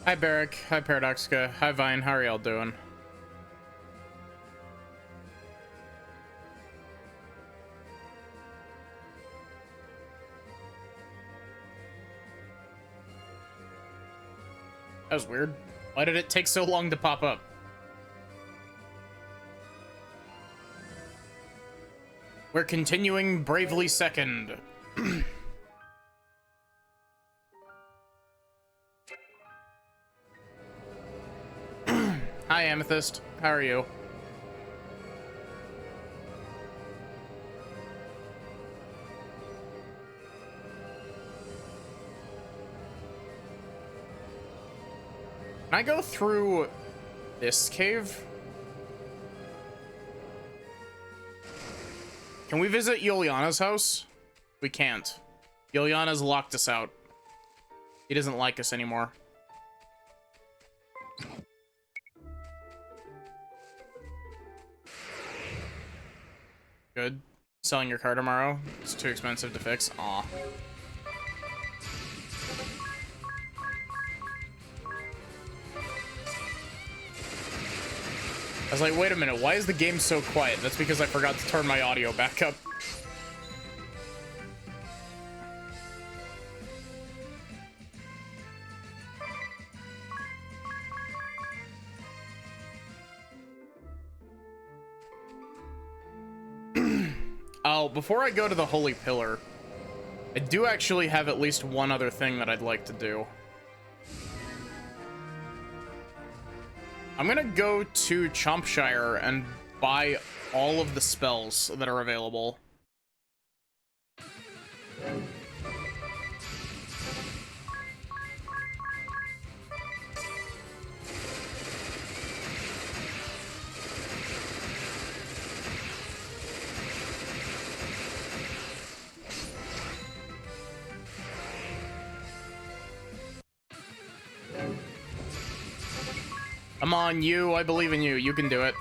Hi, Barrick. Hi, Paradoxica. Hi, Vine. How are y'all doing? That was weird. Why did it take so long to pop up? We're continuing bravely second. Hi, Amethyst. How are you? Can I go through this cave? Can we visit Yuliana's house? We can't. Yuliana's locked us out. He doesn't like us anymore. Good. Selling your car tomorrow? It's too expensive to fix. Aw. I was like, wait a minute, why is the game so quiet? That's because I forgot to turn my audio back up. Oh, before I go to the Holy Pillar, I do actually have at least one other thing that I'd like to do. I'm gonna go to Chompshire and buy all of the spells that are available. Come on, you. I believe in you. You can do it.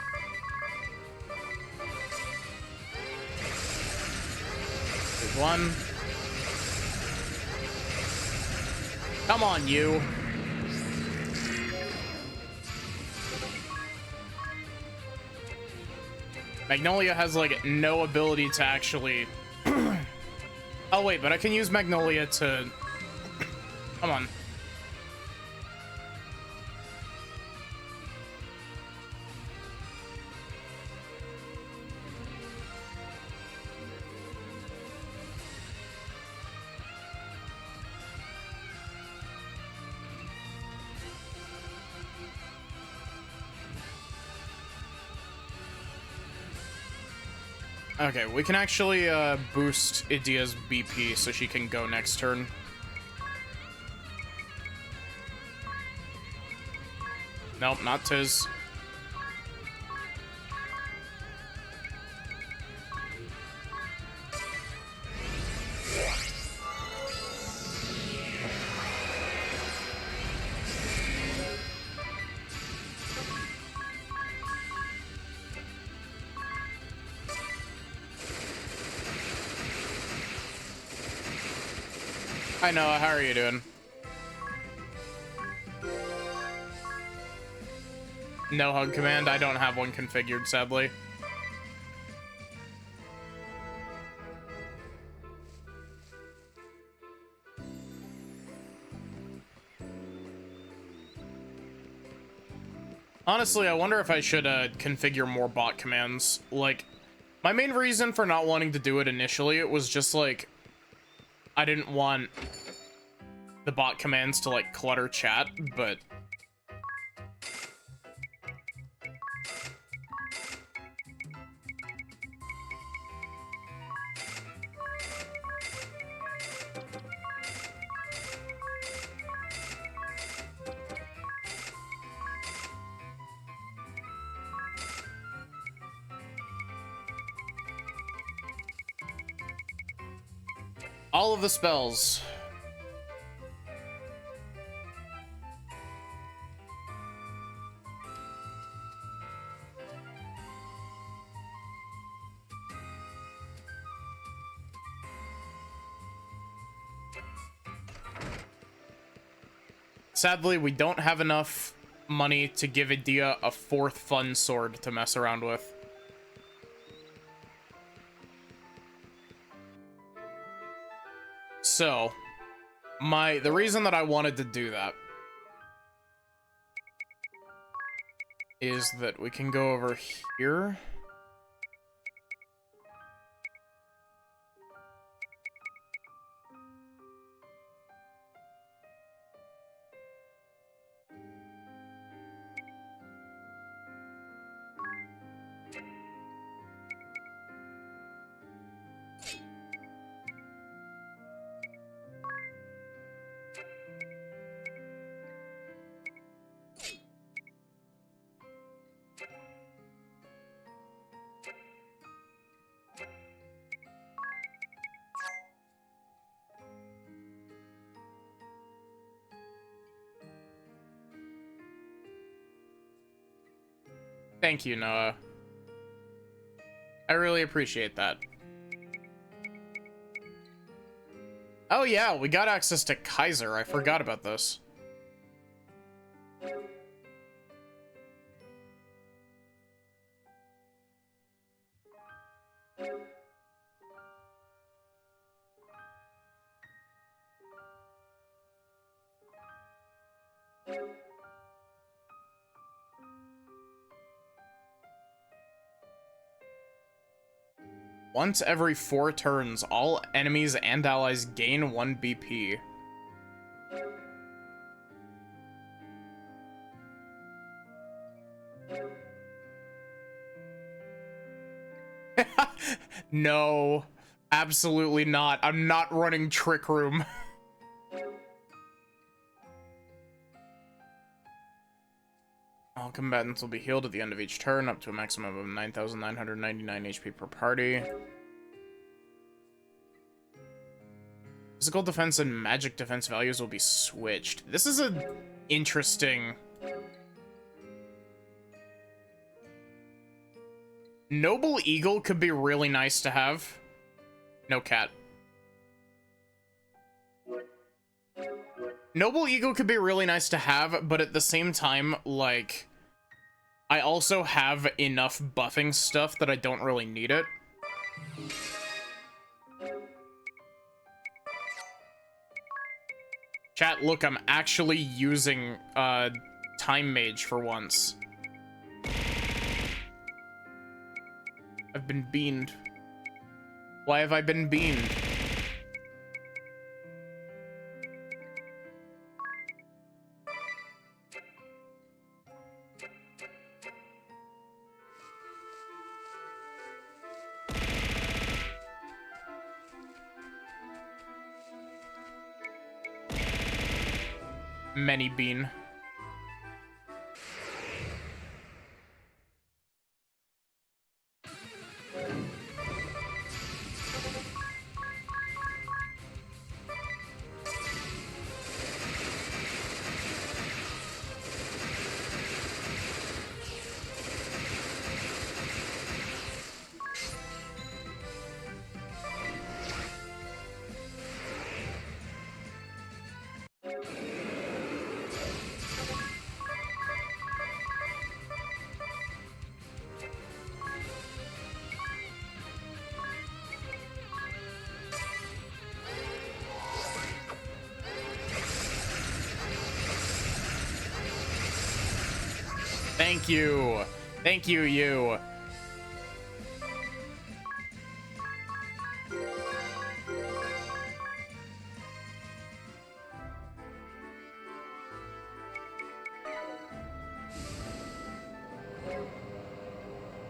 There's one. Come on, you. Magnolia has, like, no ability to actually... Oh, wait, but I can use Magnolia to... Come on. Okay, we can actually boost Idia's BP so she can go next turn. Nope, not Tiz. Hi Noah, how are you doing? No hug command, I don't have one configured, sadly. Honestly, I wonder if I should configure more bot commands. Like, my main reason for not wanting to do it initially, it was just like, I didn't want the bot commands to like clutter chat, but all of the spells. Sadly, we don't have enough money to give Edea a fourth fun sword to mess around with. So, the reason that I wanted to do that is that we can go over here. Thank you, Noah. I really appreciate that. Oh yeah, we got access to Kaiser. I forgot about this. Once every 4 turns, all enemies and allies gain 1 BP. No, absolutely not. I'm not running Trick Room. All combatants will be healed at the end of each turn, up to a maximum of 9,999 HP per party. Physical defense and magic defense values will be switched. This is an interesting... Noble Eagle could be really nice to have. No cat. Noble Eagle could be really nice to have, but at the same time, like... I also have enough buffing stuff that I don't really need it. Chat, look, I'm actually using Time Mage for once. I've been beamed. Why have I been beamed? Many bean. Thank you. Thank you, you.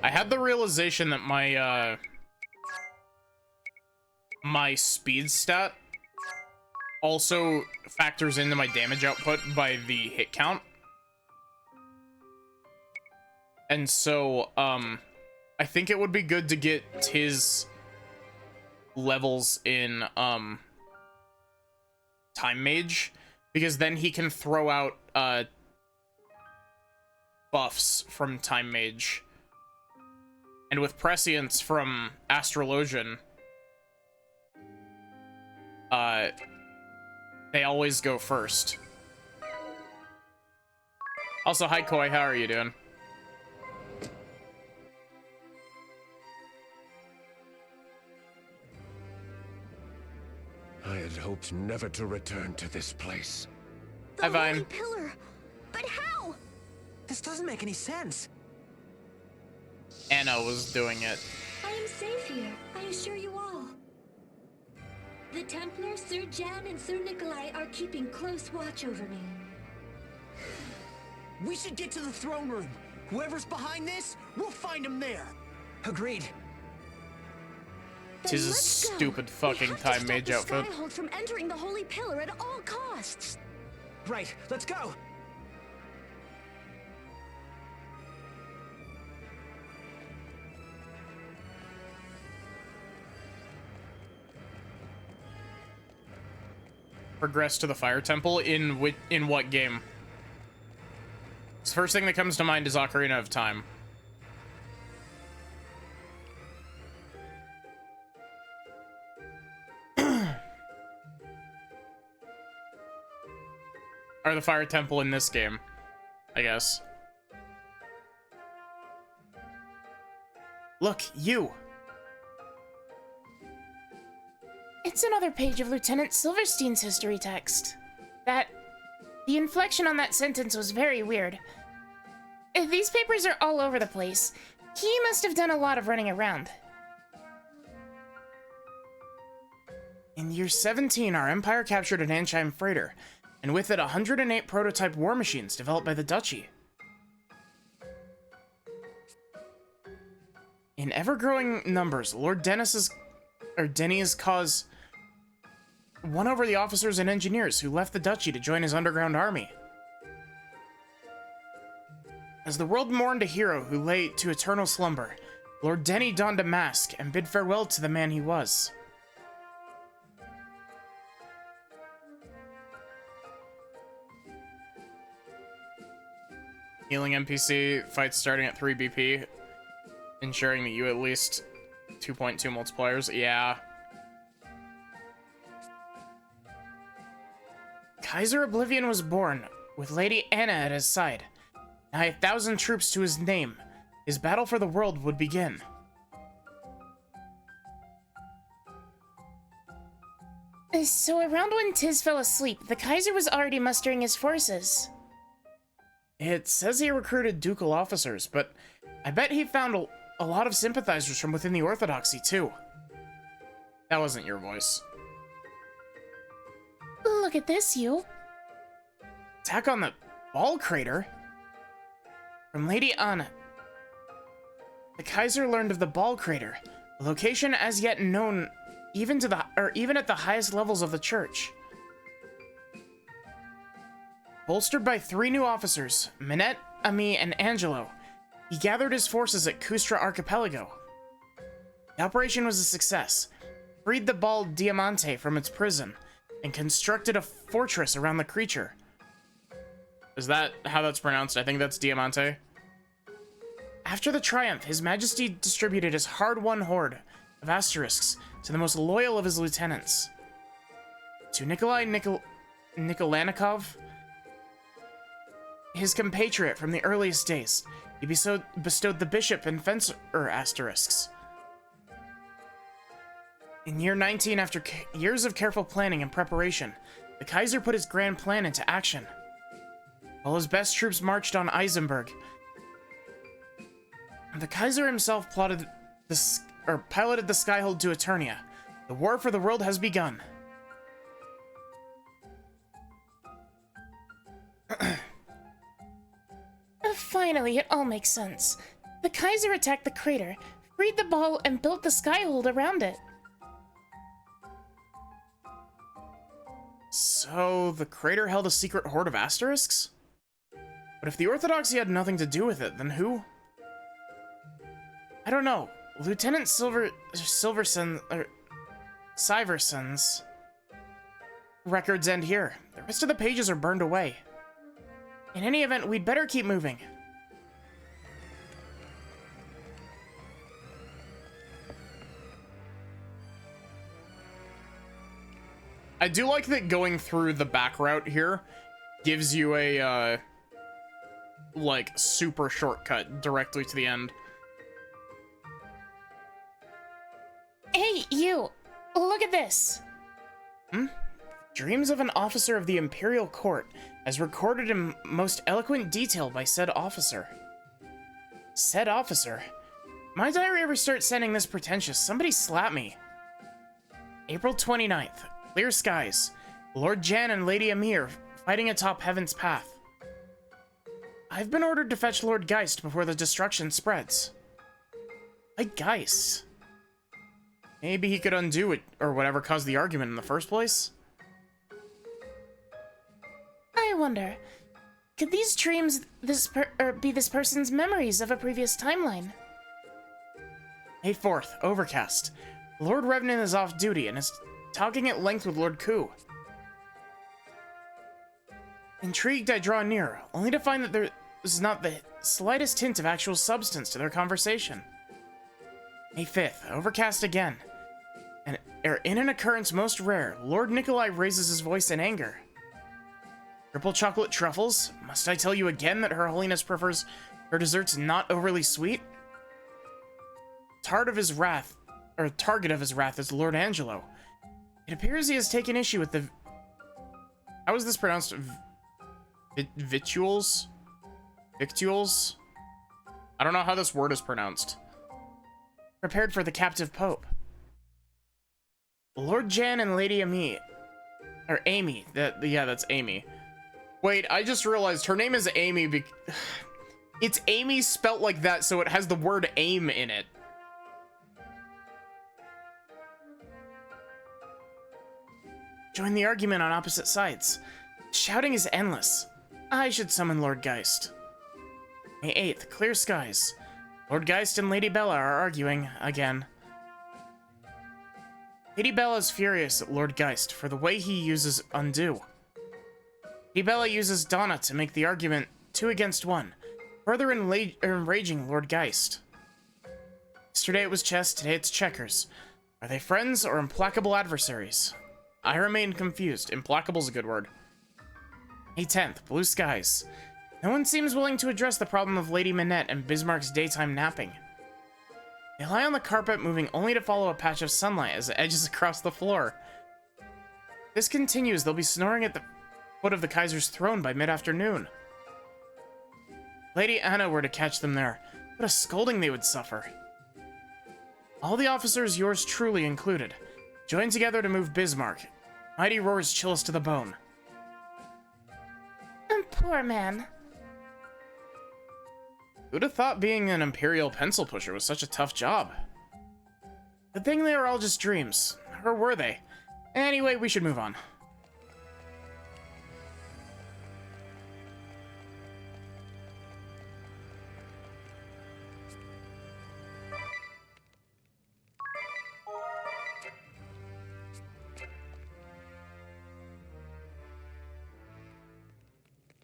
I had the realization that my my speed stat also factors into my damage output by the hit count. And so, I think it would be good to get his levels in, Time Mage, because then he can throw out, buffs from Time Mage. And with Prescience from Astrologian, they always go first. Also, hi Koi, how are you doing? I had hoped never to return to this place. Hi, Vine. Holy Pillar! But how? This doesn't make any sense. Anna was doing it. I am safe here, I assure you all. The Templar, Sir Jan, and Sir Nikolai are keeping close watch over me. We should get to the throne room. Whoever's behind this, we'll find him there. Agreed. Tis a Let's go. stupid fucking We have to time stop mage the outfit. Skyhold from entering the Holy Pillar at all costs. Right, let's go. Progress to the Fire Temple in what game? The first thing that comes to mind is Ocarina of Time. Or the Fire Temple in this game, I guess. Look, you! It's another page of Lieutenant Silverstein's history text. The inflection on that sentence was very weird. These papers are all over the place. He must have done a lot of running around. In year 17, our empire captured an Ansheim freighter, and with it 108 prototype war machines developed by the Duchy. In ever-growing numbers, Lord Dennis's cause won over the officers and engineers who left the Duchy to join his underground army. As the world mourned a hero who lay to eternal slumber, Lord Denny donned a mask and bid farewell to the man he was. Healing NPC, fights starting at 3 BP, ensuring that you at least 2.2 multipliers. Yeah. Kaiser Oblivion was born, with Lady Anna at his side. Nigh 1,000 troops to his name. His battle for the world would begin. So around when Tiz fell asleep, the Kaiser was already mustering his forces. It says he recruited ducal officers, but I bet he found a lot of sympathizers from within the Orthodoxy, too. That wasn't your voice. Look at this, you. Attack on the Ball Crater? From Lady Anna. The Kaiser learned of the Ball Crater, a location as yet known even at the highest levels of the church. Bolstered by 3 new officers, Minette, Ami, and Angelo, he gathered his forces at Kustra Archipelago. The operation was a success, freed the Ball Diamante from its prison, and constructed a fortress around the creature. Is that how that's pronounced? I think that's Diamante. After the triumph, His Majesty distributed his hard-won horde of asterisks to the most loyal of his lieutenants. To Nikolai Nikolanikov, his compatriot from the earliest days, he bestowed the bishop and fencer asterisks. In year 19, after years of careful planning and preparation, the Kaiser put his grand plan into action. While his best troops marched on Eisenberg, the Kaiser himself piloted the Skyhold to Eternia. The war for the world has begun. Finally, it all makes sense. The Kaiser attacked the crater, freed the ball, and built the Skyhold around it. So, the crater held a secret horde of asterisks? But if the Orthodoxy had nothing to do with it, then who? I don't know. Lieutenant Syverson's records end here. The rest of the pages are burned away. In any event, we'd better keep moving. I do like that going through the back route here gives you a like, super shortcut directly to the end. Hey, you! Look at this! Dreams of an officer of the Imperial Court, as recorded in most eloquent detail by said officer. Said officer? My diary ever start sounding this pretentious, somebody slap me. April 29th. Clear skies. Lord Jan and Lady Amir fighting atop Heaven's Path. I've been ordered to fetch Lord Geist before the destruction spreads. Why Geist? Maybe he could undo it, or whatever caused the argument in the first place? I wonder, could these dreams be this person's memories of a previous timeline? May 4th, overcast. Lord Revenant is off duty and is talking at length with Lord Ku. Intrigued, I draw near, only to find that there is not the slightest hint of actual substance to their conversation. May 5th, overcast again. And in an occurrence most rare, Lord Nikolai raises his voice in anger. Triple chocolate truffles? Must I tell you again that Her Holiness prefers her desserts not overly sweet? Target of his wrath is Lord Angelo. It appears he has taken issue with the... How is this pronounced? Victuals? Victuals? I don't know how this word is pronounced. Prepared for the captive pope. Lord Jan and Lady Amy. Or Amy. Yeah, that's Amy. Wait, I just realized her name is Amy it's Amy spelt like that, so it has the word aim in it. Join the argument on opposite sides. Shouting is endless. I should summon Lord Geist. May 8th, clear skies. Lord Geist and Lady Bella are arguing again. Lady Bella is furious at Lord Geist for the way he uses undo. Lady Bella uses Donna to make the argument 2 against 1, further enraging Lord Geist. Yesterday it was chess, today it's checkers. Are they friends or implacable adversaries? I remain confused. Implacable's a good word. May 10th, blue skies. No one seems willing to address the problem of Lady Minette and Bismarck's daytime napping. They lie on the carpet, moving only to follow a patch of sunlight as it edges across the floor. If this continues, they'll be snoring at the foot of the Kaiser's throne by mid-afternoon. Lady Anna were to catch them there. What a scolding they would suffer. All the officers, yours truly included, join together to move Bismarck. Mighty roars chill us to the bone. Poor man. Who'd have thought being an Imperial pencil pusher was such a tough job? Good thing they were all just dreams. Or were they? Anyway, we should move on.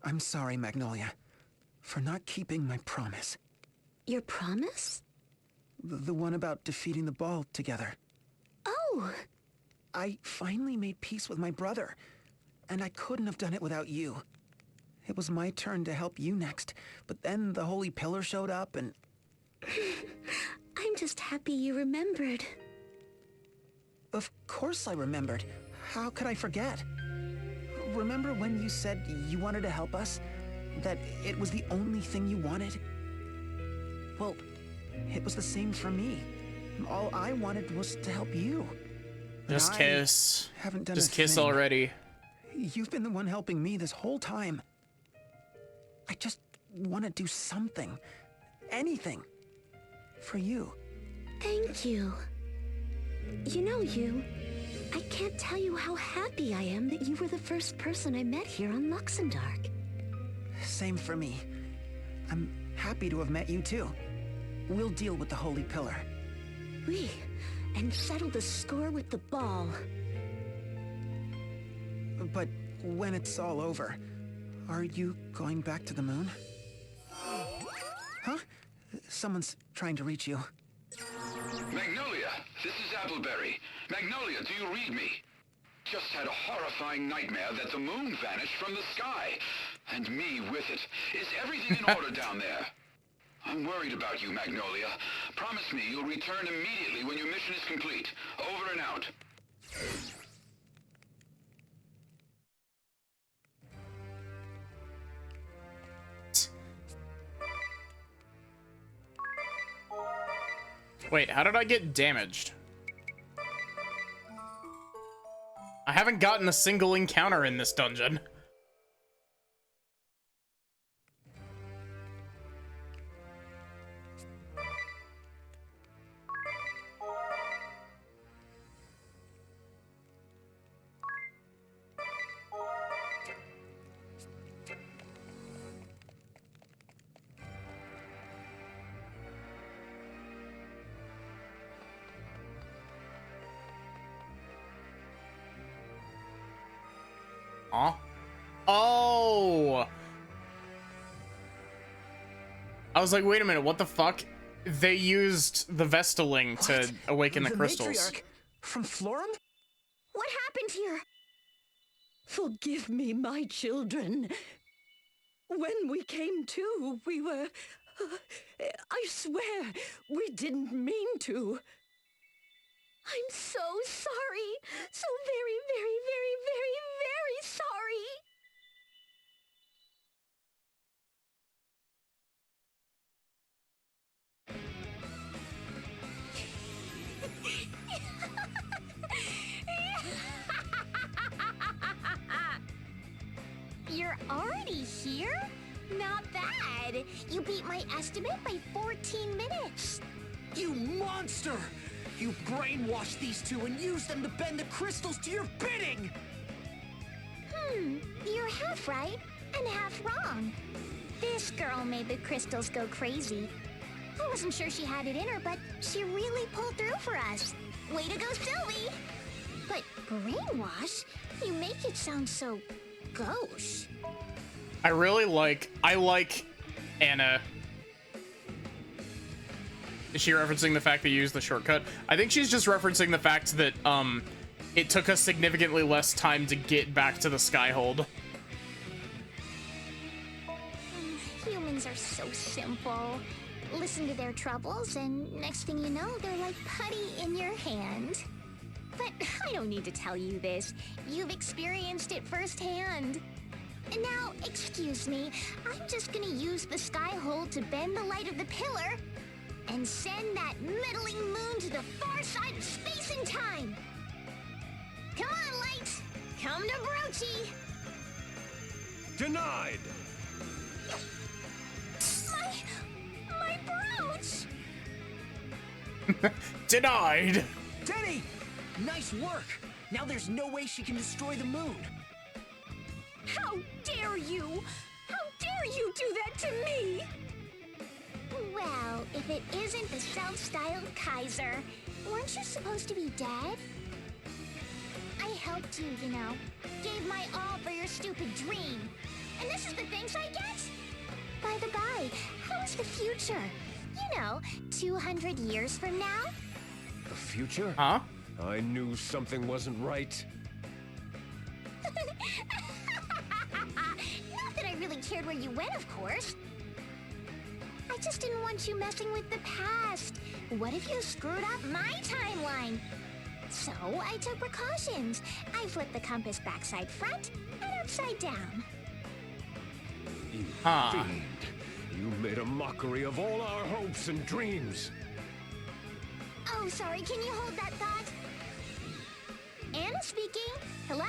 I'm sorry, Magnolia, for not keeping my promise. Your promise? The one about defeating the Ball together. Oh! I finally made peace with my brother, and I couldn't have done it without you. It was my turn to help you next, but then the Holy Pillar showed up and... I'm just happy you remembered. Of course I remembered. How could I forget? Remember when you said you wanted to help us? That it was the only thing you wanted? Well, it was the same for me. All I wanted was to help you. Just kiss. Haven't done Just a kiss thing. already. You've been the one helping me this whole time. I just want to do something. Anything. For you. Thank you. You know, I can't tell you how happy I am that you were the first person I met here on Luxembourg. Same for me. I'm happy to have met you too. We'll deal with the Holy Pillar. Oui, and settle the score with the Ball. But when it's all over, are you going back to the moon? Huh? Someone's trying to reach you. Magnolia, this is Appleberry. Magnolia, do you read me? Just had a horrifying nightmare that the moon vanished from the sky. And me with it. Is everything in order down there? I'm worried about you, Magnolia. Promise me you'll return immediately when your mission is complete. Over and out. Wait, how did I get damaged? I haven't gotten a single encounter in this dungeon. Huh? Oh! I was like, wait a minute, what the fuck? They used the Vestaling to awaken the crystals. Matriarch from Florum? What happened here? Forgive me, my children. When we came to, we were... I swear, we didn't mean to. I'm so sorry. So very, very, very, very, very sorry. You're already here? Not bad. You beat my estimate by 14 minutes. You monster! You brainwashed these two and used them to bend the crystals to your bidding! You're half right and half wrong. This girl made the crystals go crazy. I wasn't sure she had it in her, but she really pulled through for us. Way to go, Sylvie! But brainwash? You make it sound so gauche. I like Anna. Is she referencing the fact that you used the shortcut? I think she's just referencing the fact that, it took us significantly less time to get back to the Skyhold. Humans are so simple. Listen to their troubles, and next thing you know, they're like putty in your hand. But I don't need to tell you this. You've experienced it firsthand. And now, excuse me, I'm just gonna use the Skyhold to bend the light of the pillar and send that meddling moon to the far side of space and time. Come on, Light. Come to Brochi. Denied! My brooch! Denied! Denny! Nice work! Now there's no way she can destroy the moon. How dare you? How dare you do that to me? Well, if it isn't the self-styled Kaiser, weren't you supposed to be dead? I helped you, you know. Gave my all for your stupid dream. And this is the thanks I get? By the by, how is the future? You know, 200 years from now? The future? Huh? I knew something wasn't right. Not that I really cared where you went, of course. I just didn't want you messing with the past. What if you screwed up my timeline? So I took precautions. I flipped the compass backside front and upside down. You Huh. fiend. You made a mockery of all our hopes and dreams. Oh, sorry, can you hold that thought? Anna speaking. Hello?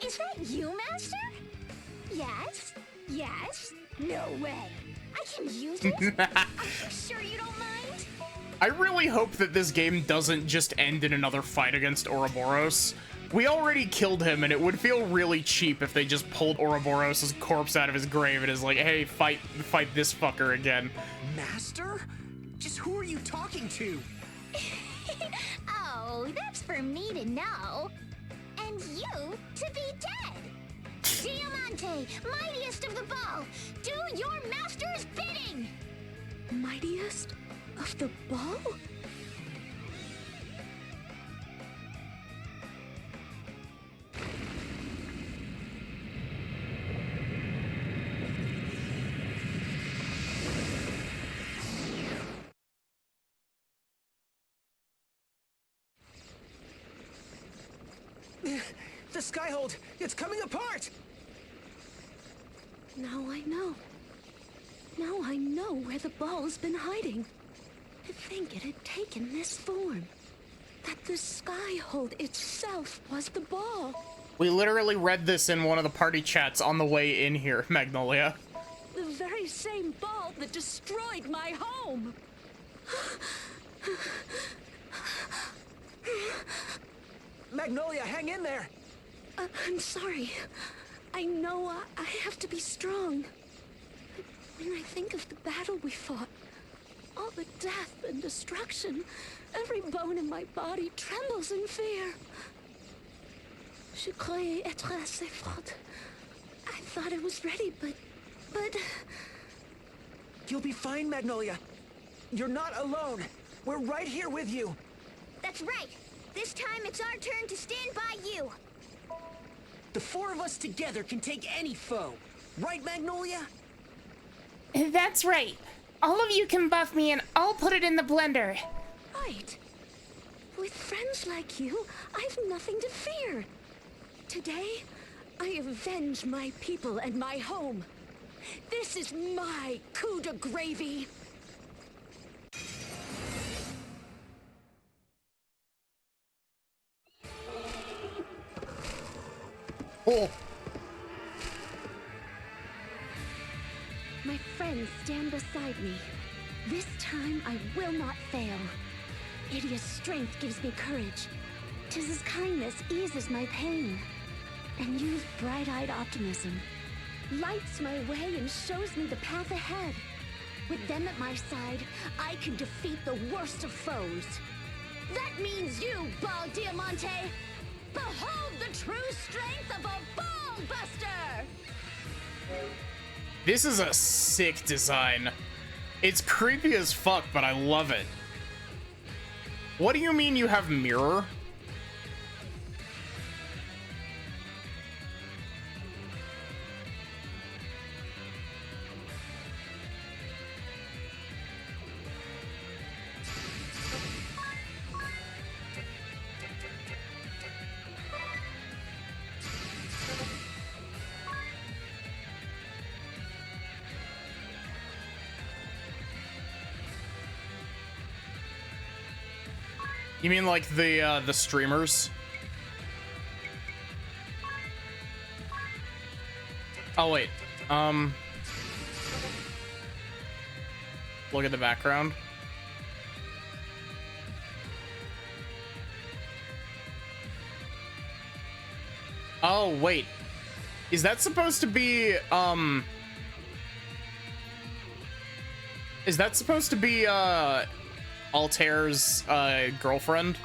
Is that you, Master? Yes? Yes? No way. I can use it? Are you sure you don't mind? I really hope that this game doesn't just end in another fight against Ouroboros. We already killed him, and it would feel really cheap if they just pulled Ouroboros' corpse out of his grave and is like, hey, fight this fucker again. Master? Just who are you talking to? Oh, that's for me to know. And you to be dead. Diamante, mightiest of the ball, do your master's bidding! Mightiest of the ball? The Skyhold, it's coming apart! Now I know. Now I know where the ball's been hiding. To think it had taken this form. That the Skyhold itself was the ball. We literally read this in one of the party chats on the way in here, Magnolia. The very same ball that destroyed my home. Magnolia, hang in there! I'm sorry. I know I have to be strong. But when I think of the battle we fought, all the death and destruction, every bone in my body trembles in fear. Je croyais être assez forte. I thought I was ready, but... You'll be fine, Magnolia. You're not alone. We're right here with you. That's right. This time it's our turn to stand by you. The four of us together can take any foe. Right, Magnolia? That's right. All of you can buff me and I'll put it in the blender. Right. With friends like you, I've nothing to fear. Today, I avenge my people and my home. This is my coup de gravy. Oh. My friends stand beside me. This time I will not fail. Idia's strength gives me courage. 'Tis his kindness eases my pain. And you's bright-eyed optimism lights my way and shows me the path ahead. With them at my side, I can defeat the worst of foes. That means you, Ball Diamante! Behold the true strength of a Ball Buster! This is a sick design. It's creepy as fuck, but I love it. What do you mean you have mirror? You mean like the streamers? Oh wait, look at the background. Oh wait, is that supposed to be Altair's girlfriend?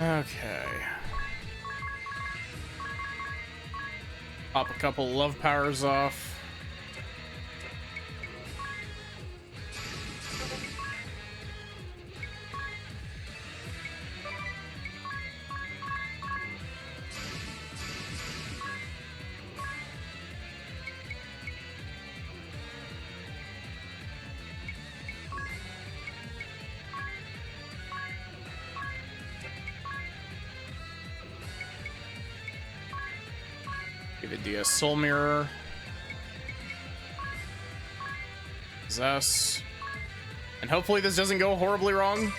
Okay. Pop a couple love powers off. Give Idia Soul Mirror. Possess. And hopefully this doesn't go horribly wrong.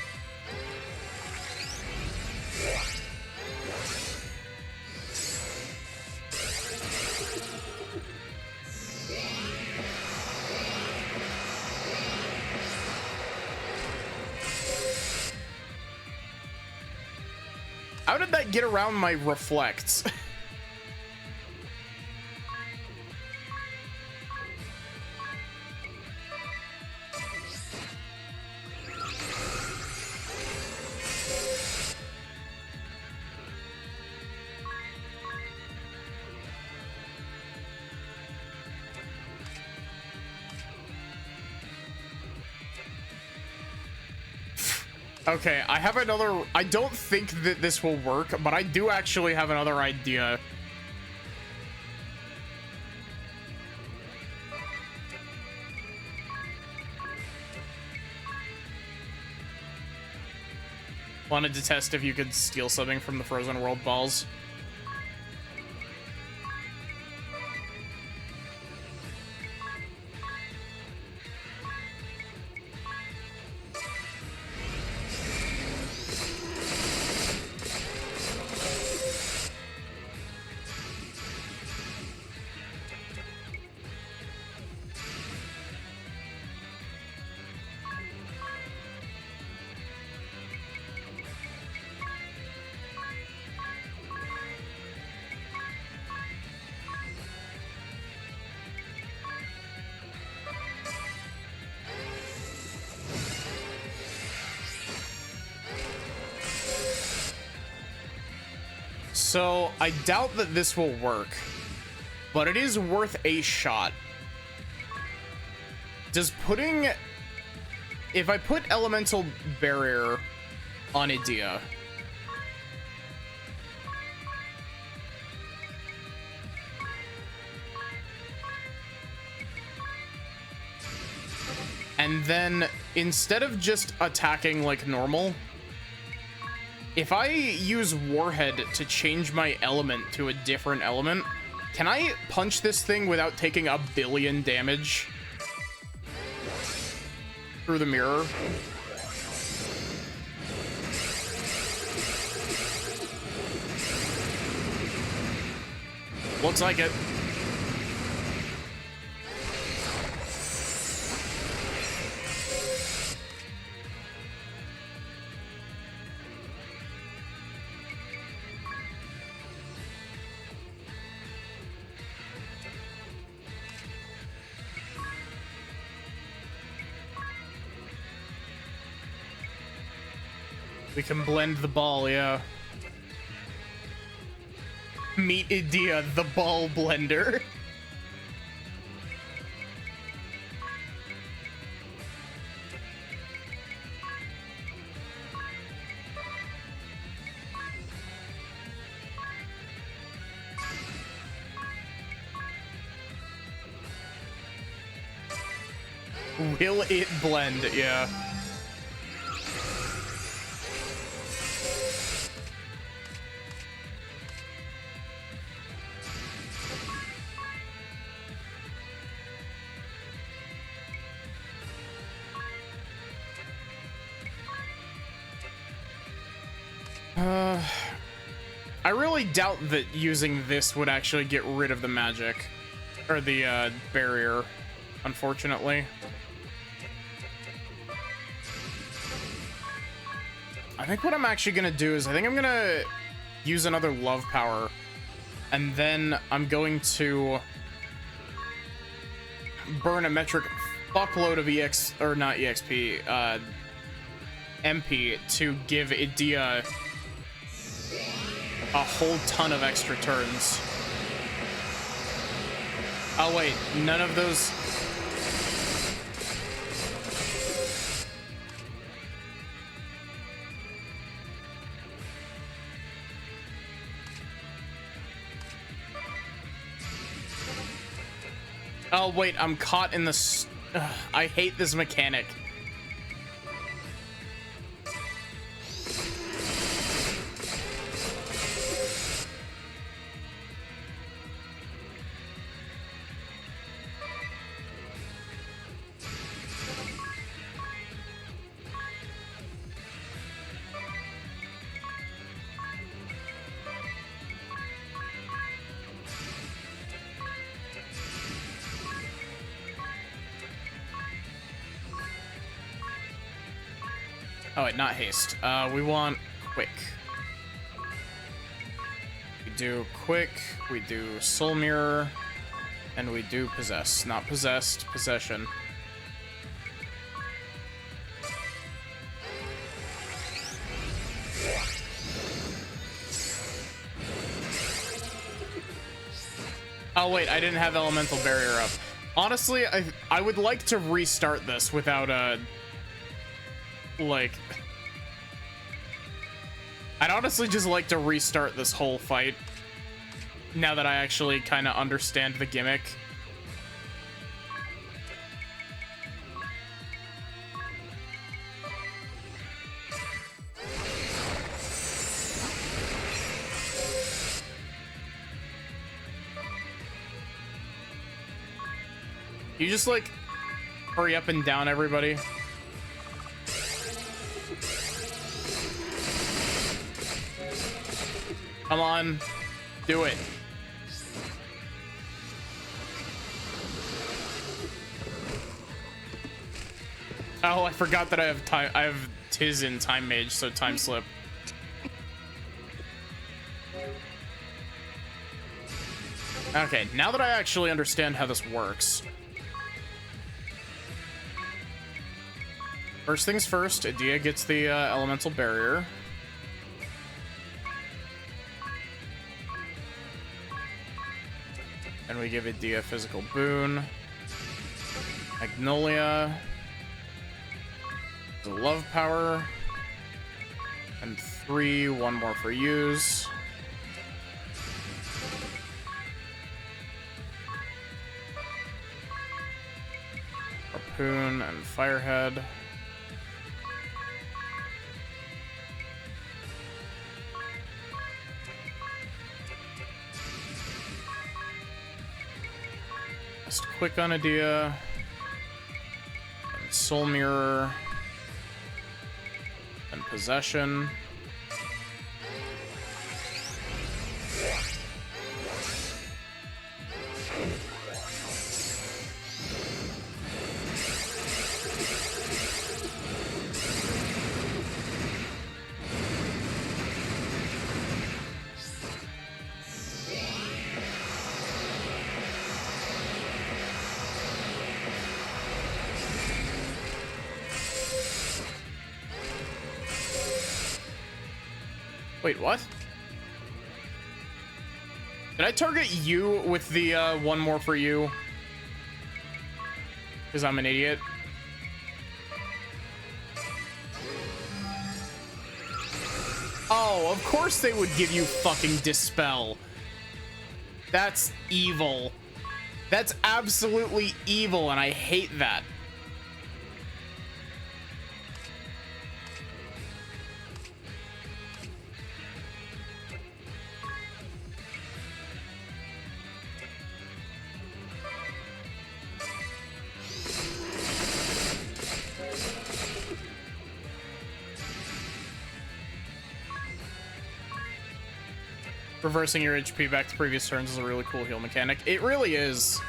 How did that get around my reflects? Okay, I have another... I don't think that this will work, but I do actually have another idea. Wanted to test if you could steal something from the Frozen World balls. So, I doubt that this will work, but it is worth a shot. Does putting... If I put Elemental Barrier on Edea... And then, instead of just attacking like normal... If I use Warhead to change my element to a different element, can I punch this thing without taking 1 billion damage through the mirror? Looks like it. We can blend the ball, yeah. Meet Edea, the ball blender. Will it blend? Yeah. I really doubt that using this would actually get rid of the magic. Or the, barrier, unfortunately. I think what I'm actually gonna do is I think I'm gonna use another love power. And then I'm going to burn a metric fuckload of EX, or not EXP, MP to give Edea a whole ton of extra turns. Oh wait, none of those... Oh wait, I'm caught in the... I hate this mechanic. Oh wait, not haste. We want quick. We do quick, we do soul mirror, and we do possess. Not possessed, possession. Oh wait, I didn't have elemental barrier up. Honestly, I would like to restart this without like I'd honestly just like to restart this whole fight now that I actually kind of understand the gimmick. You just like hurry up and down everybody. Come on, do it. Oh, I forgot that I have time. I have Tiz in Time Mage, so Time Slip. Okay, now that I actually understand how this works. First things first, Edea gets the elemental barrier. And we give Edea physical boon. Magnolia. The love power. And 3, one more for use. Harpoon and Firehead. Just quick on Edea. And Soul Mirror. And Possession. Wait, what? Did I target you with the one more for you? Because I'm an idiot. Oh, of course they would give you fucking Dispel. That's evil. That's absolutely evil, and I hate that. Reversing your HP back to previous turns is a really cool heal mechanic. It really is.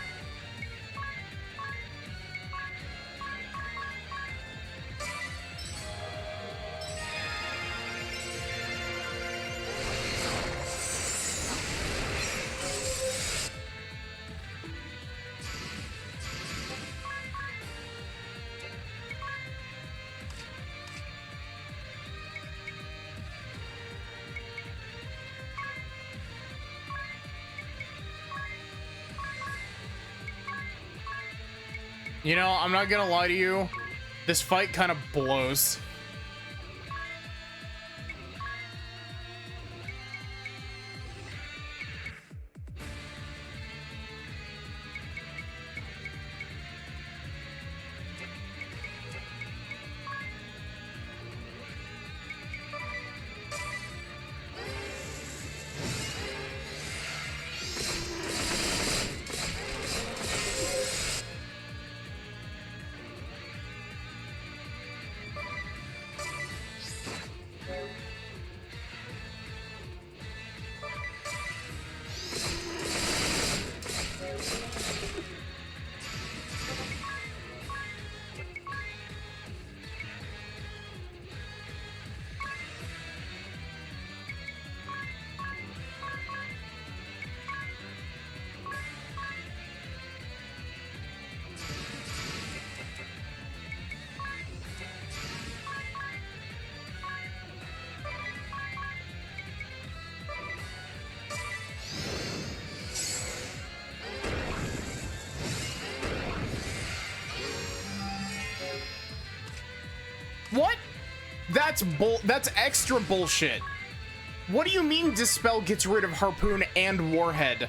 You know, I'm not gonna lie to you. This fight kind of blows. What? That's extra bullshit. What do you mean Dispel gets rid of Harpoon and Warhead?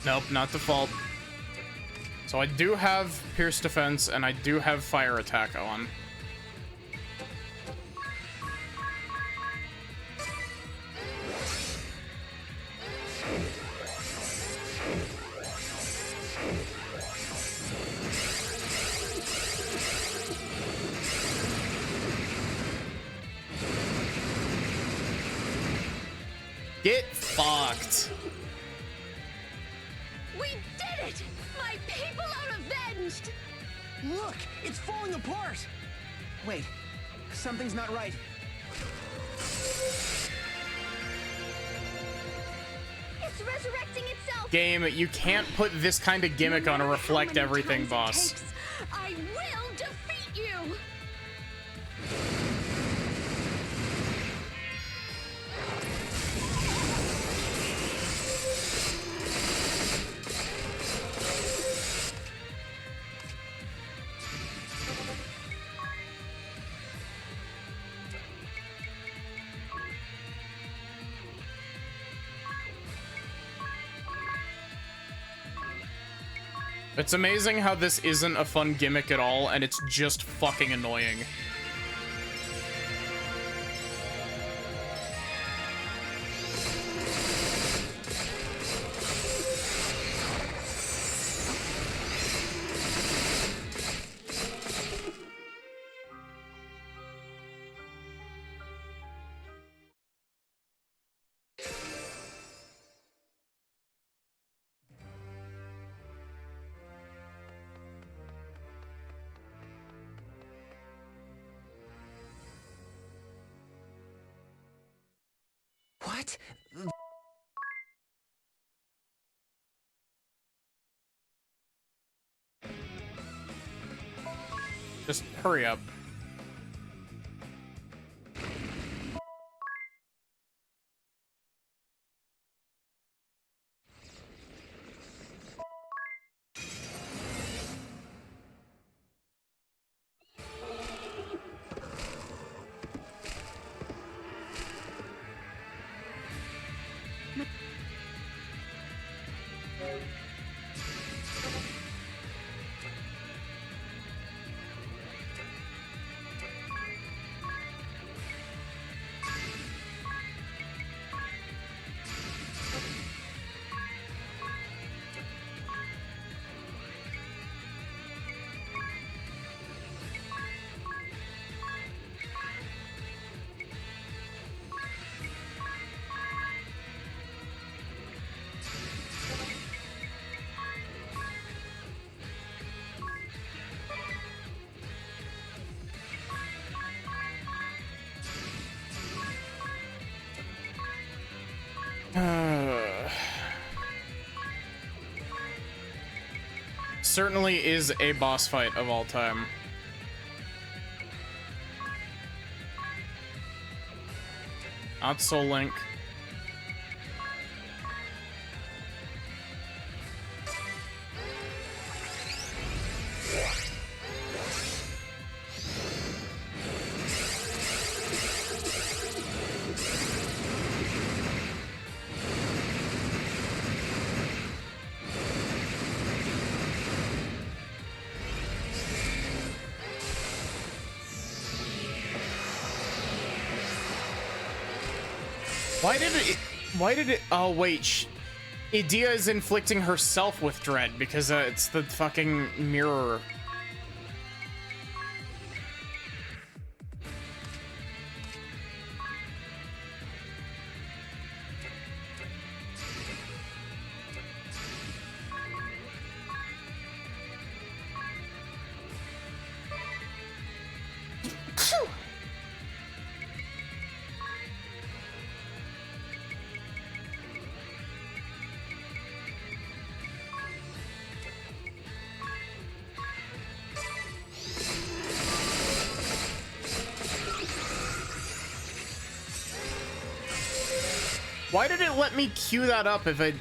Nope, not default. So I do have Pierce Defense, and I do have Fire Attack on. Get fucked. We did it! My people are avenged! Look, it's falling apart. Wait, something's not right. It's resurrecting itself. Game, you can't put this kind of gimmick on a No matter how reflect many everything times it boss. takes, I will defeat you! It's amazing how this isn't a fun gimmick at all, and it's just fucking annoying. What? Just hurry up. Certainly is a boss fight of all time. Not Soul Link. Why did it... Why did it? Oh wait, Edea is inflicting herself with dread because it's the fucking mirror. Why did it let me queue that up if I...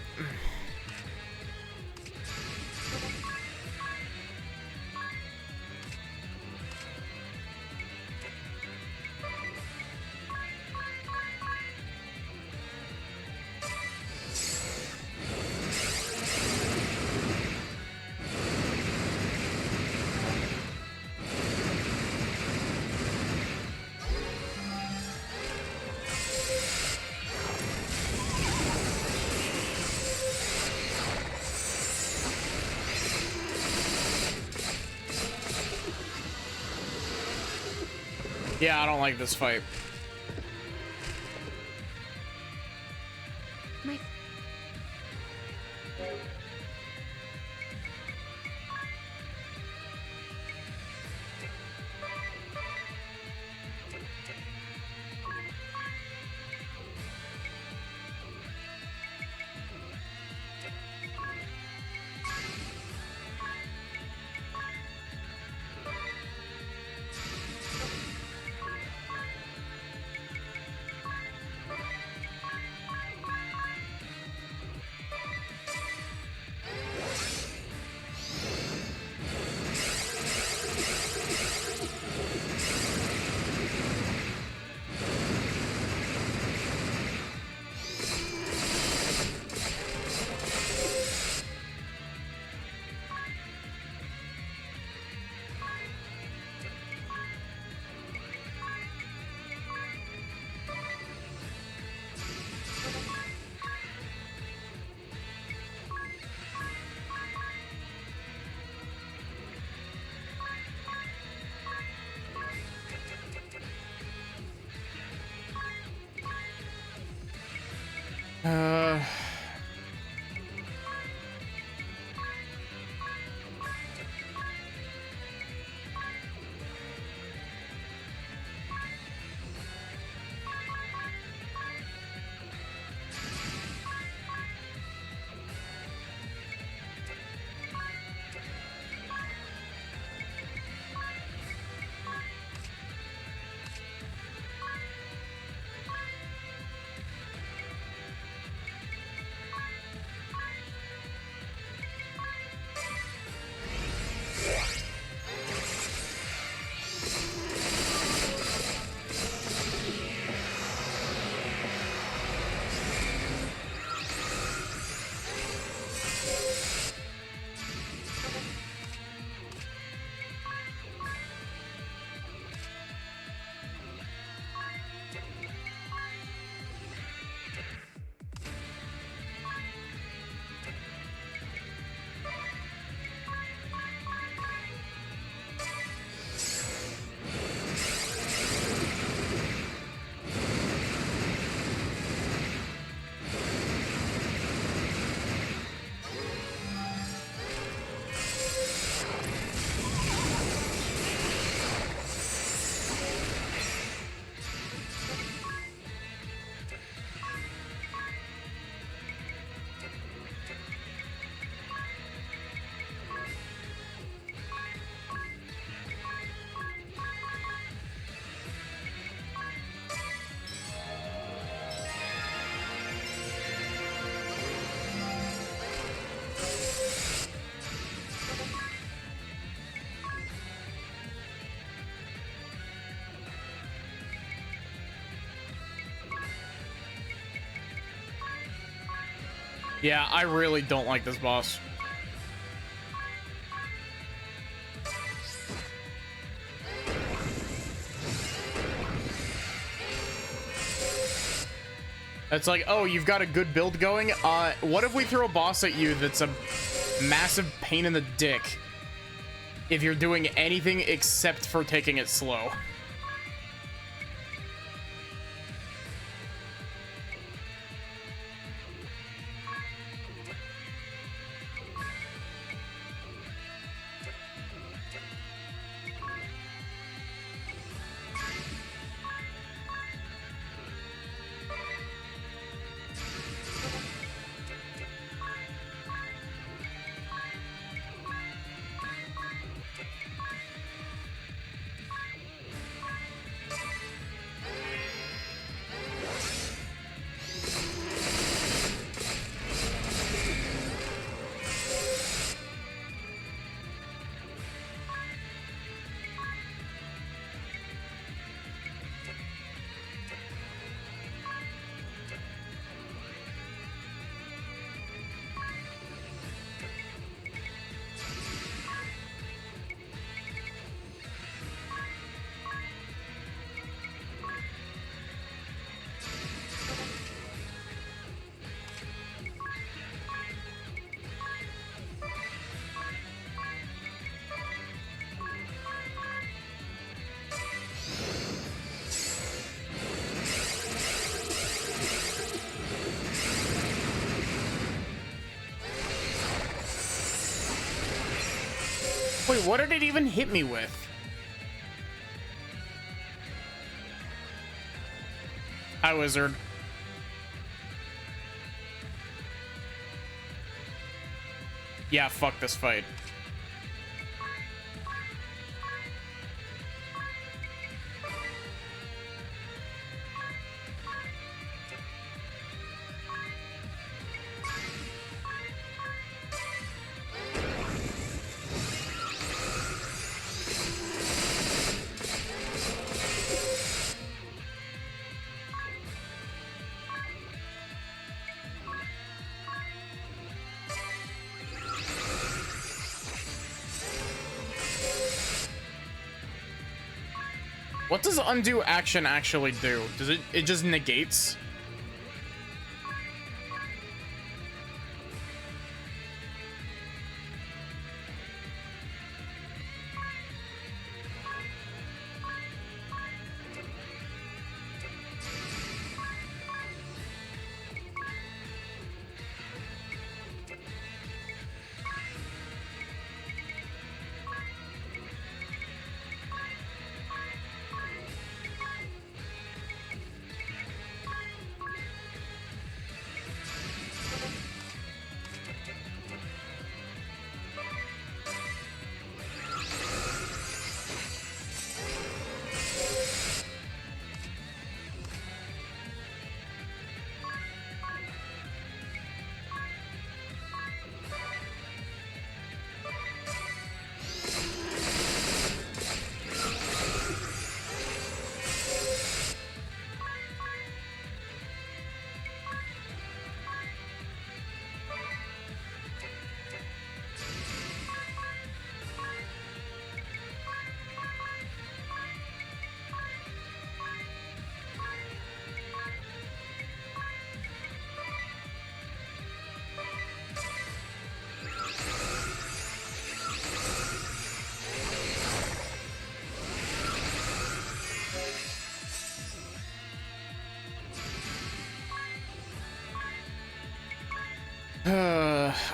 Yeah, I don't like this fight. Uh... Yeah, I really don't like this boss. It's like, oh, you've got a good build going. What if we throw a boss at you that's a massive pain in the dick if you're doing anything except for taking it slow? Wait, what did it even hit me with? Hi, wizard. Yeah, fuck this fight. What does undo action actually do? Does it just negates?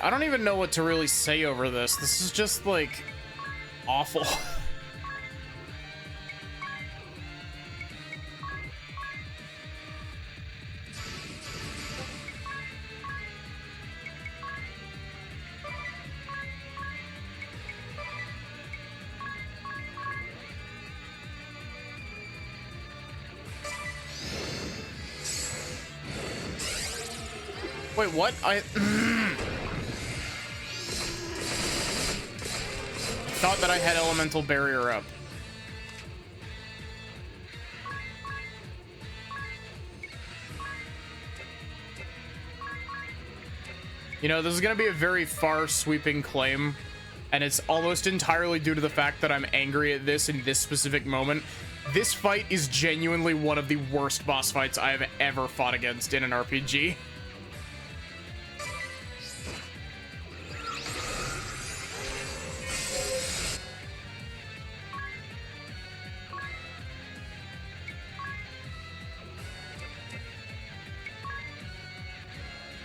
I don't even know what to really say over this. This is just like awful. Wait, what? I thought that I had elemental barrier up. You know, this is gonna be a very far sweeping claim, and it's almost entirely due to the fact that I'm angry at this in this specific moment. This fight is genuinely one of the worst boss fights I have ever fought against in an RPG.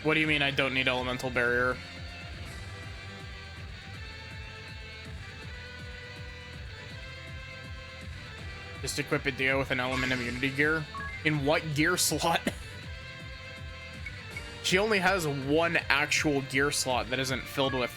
What do you mean I don't need elemental barrier? Just equip Edea with an element immunity gear. In what gear slot? She only has one actual gear slot that isn't filled with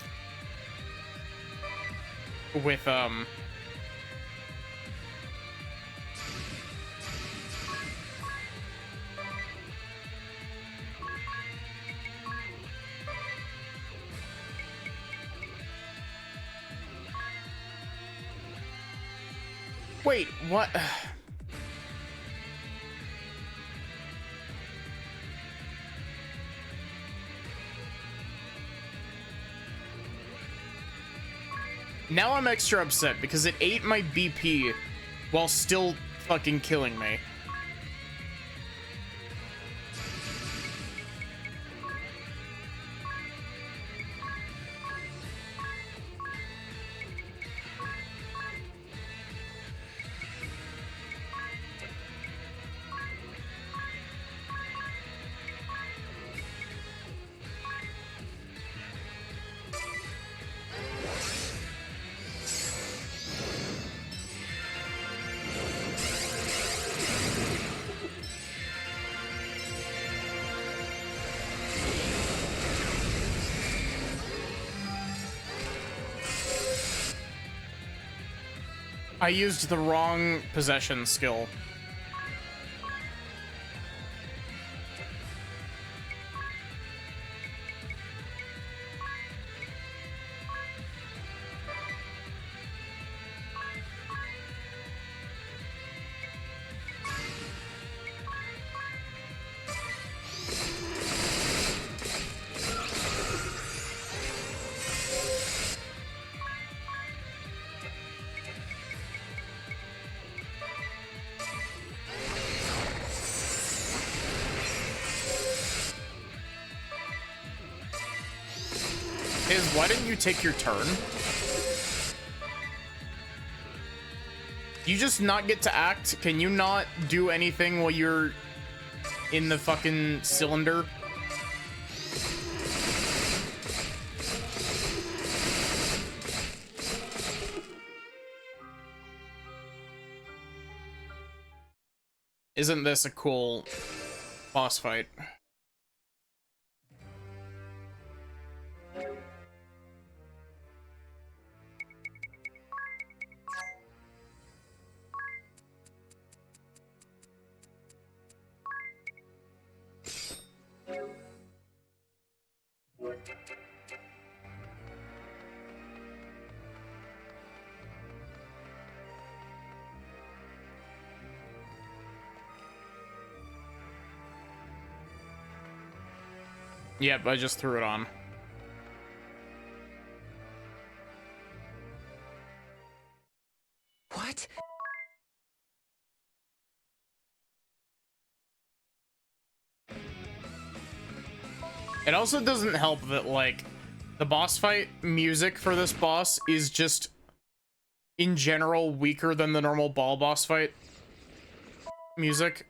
Wait, what? Now I'm extra upset because it ate my BP while still fucking killing me. I used the wrong possession skill. Why didn't you take your turn? You just not get to act? Can you not do anything while you're in the fucking cylinder? Isn't this a cool boss fight? Yep, I just threw it on. What? It also doesn't help that, like, the boss fight music for this boss is just, in general, weaker than the normal ball boss fight music.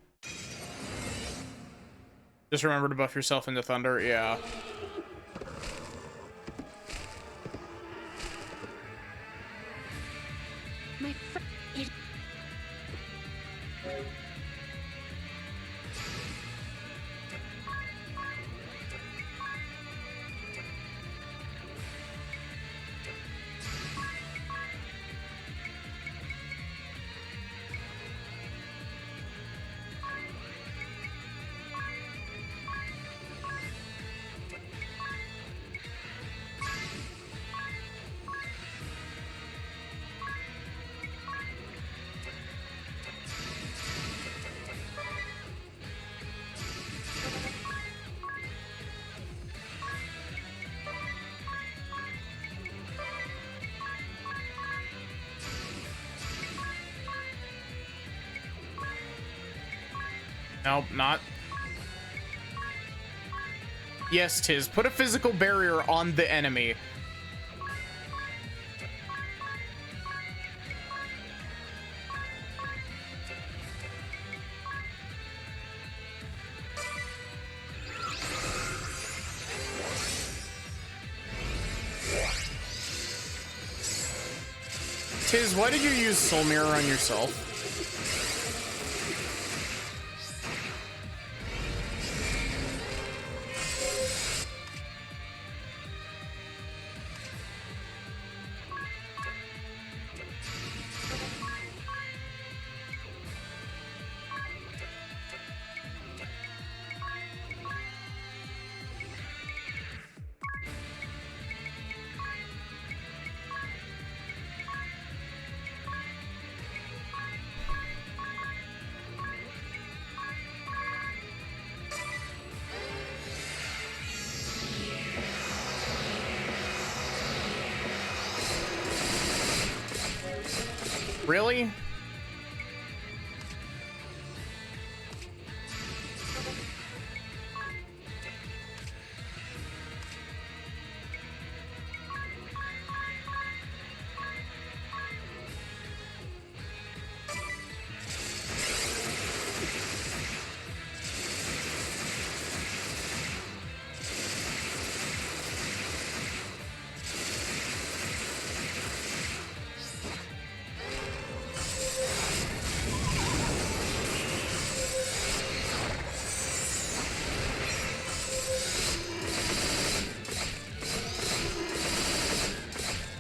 Just remember to buff yourself into Thunder, yeah. My friend. Nope, not. Yes, Tiz. Put a physical barrier on the enemy. Tiz, why did you use Soul Mirror on yourself? Really?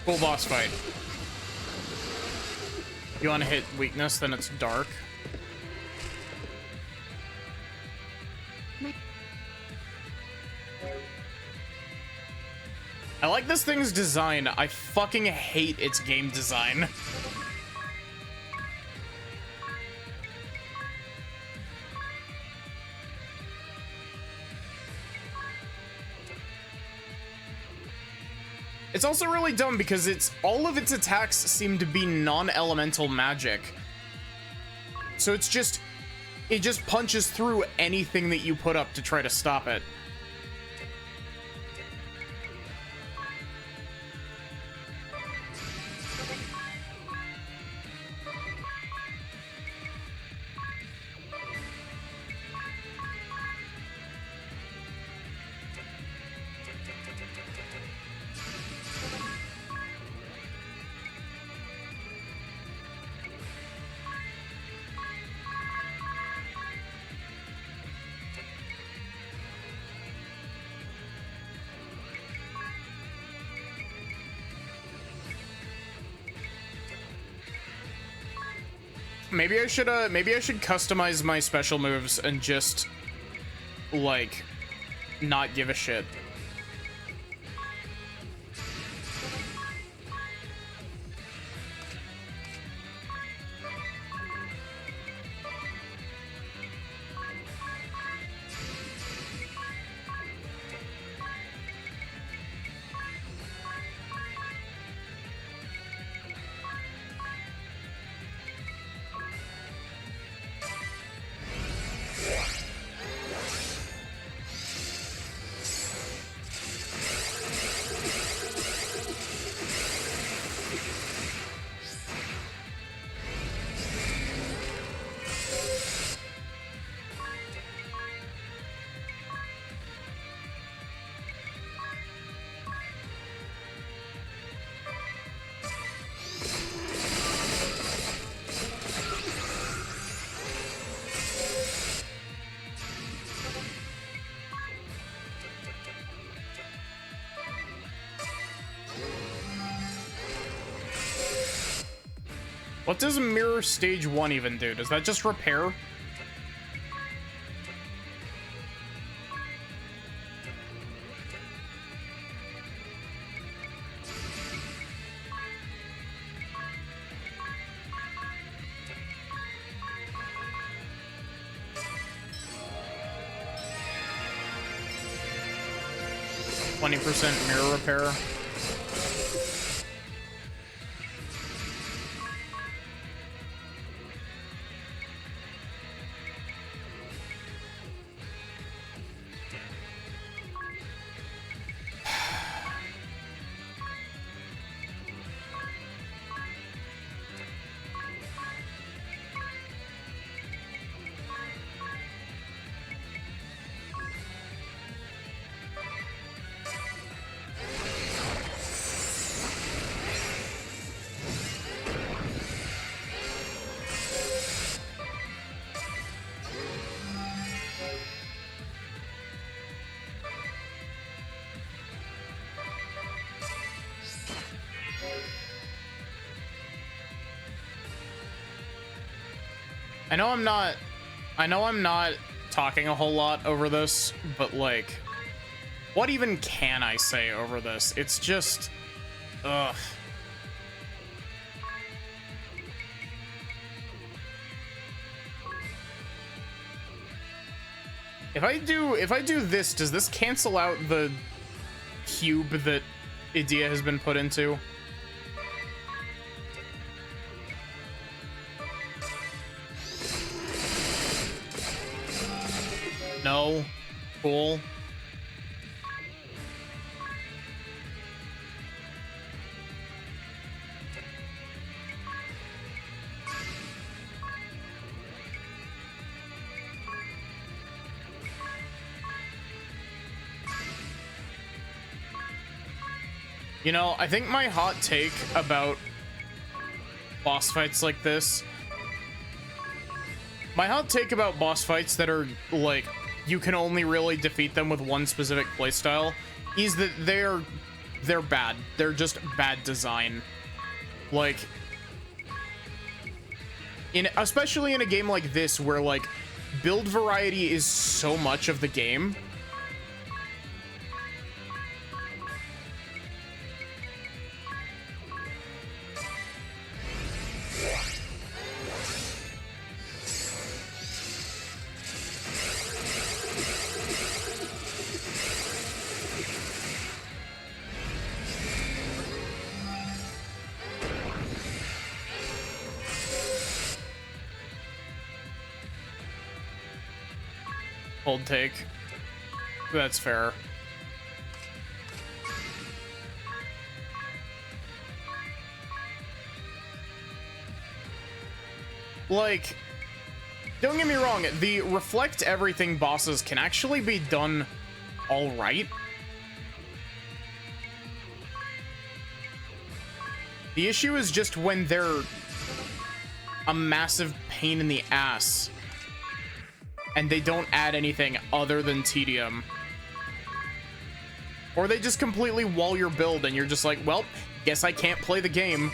Cool boss fight. You want to hit weakness, then it's dark. I like this thing's design. I fucking hate its game design. It's also really dumb because all of its attacks seem to be non-elemental magic. So it just punches through anything that you put up to try to stop it. Maybe I should customize my special moves and just like not give a shit. What does Mirror Stage 1 even do? Does that just repair? %, mirror repair. I know I'm not talking a whole lot over this, but like, what even can I say over this? It's just, ugh. If I do this, does this cancel out the cube that Edea has been put into? No. Cool. You know, I think my hot take about boss fights like this, my hot take about boss fights that are like, you can only really defeat them with one specific playstyle, is that they're bad. They're just bad design. Like, especially in a game like this where like build variety is so much of the game. Cold take. That's fair. Like, don't get me wrong, the reflect everything bosses can actually be done all right. The issue is just when they're a massive pain in the ass and they don't add anything other than tedium. Or they just completely wall your build and you're just like, well, guess I can't play the game.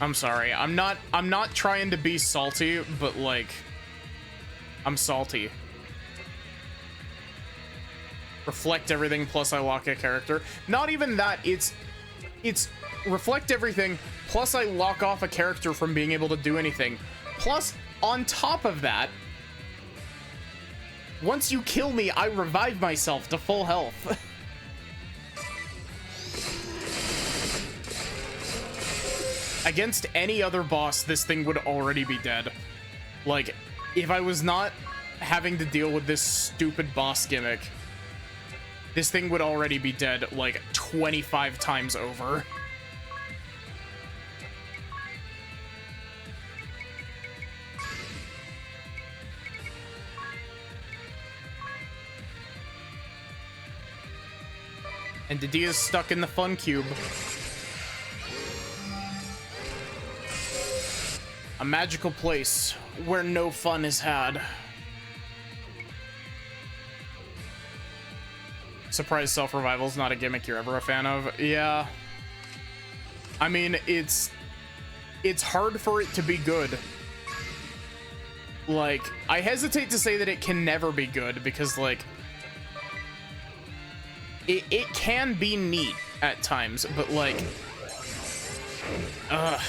I'm sorry. I'm not trying to be salty, but like, I'm salty. Reflect everything plus I lock a character. Not even that, it's reflect everything plus I lock off a character from being able to do anything. Plus, on top of that, once you kill me, I revive myself to full health. Against any other boss, this thing would already be dead. Like, if I was not having to deal with this stupid boss gimmick, this thing would already be dead like 25 times over. And Edea's stuck in the fun cube. A magical place where no fun is had. Surprise self-revival is not a gimmick you're ever a fan of. Yeah. I mean, it's hard for it to be good. Like, I hesitate to say that it can never be good because, like, it can be neat at times, but, like, ugh.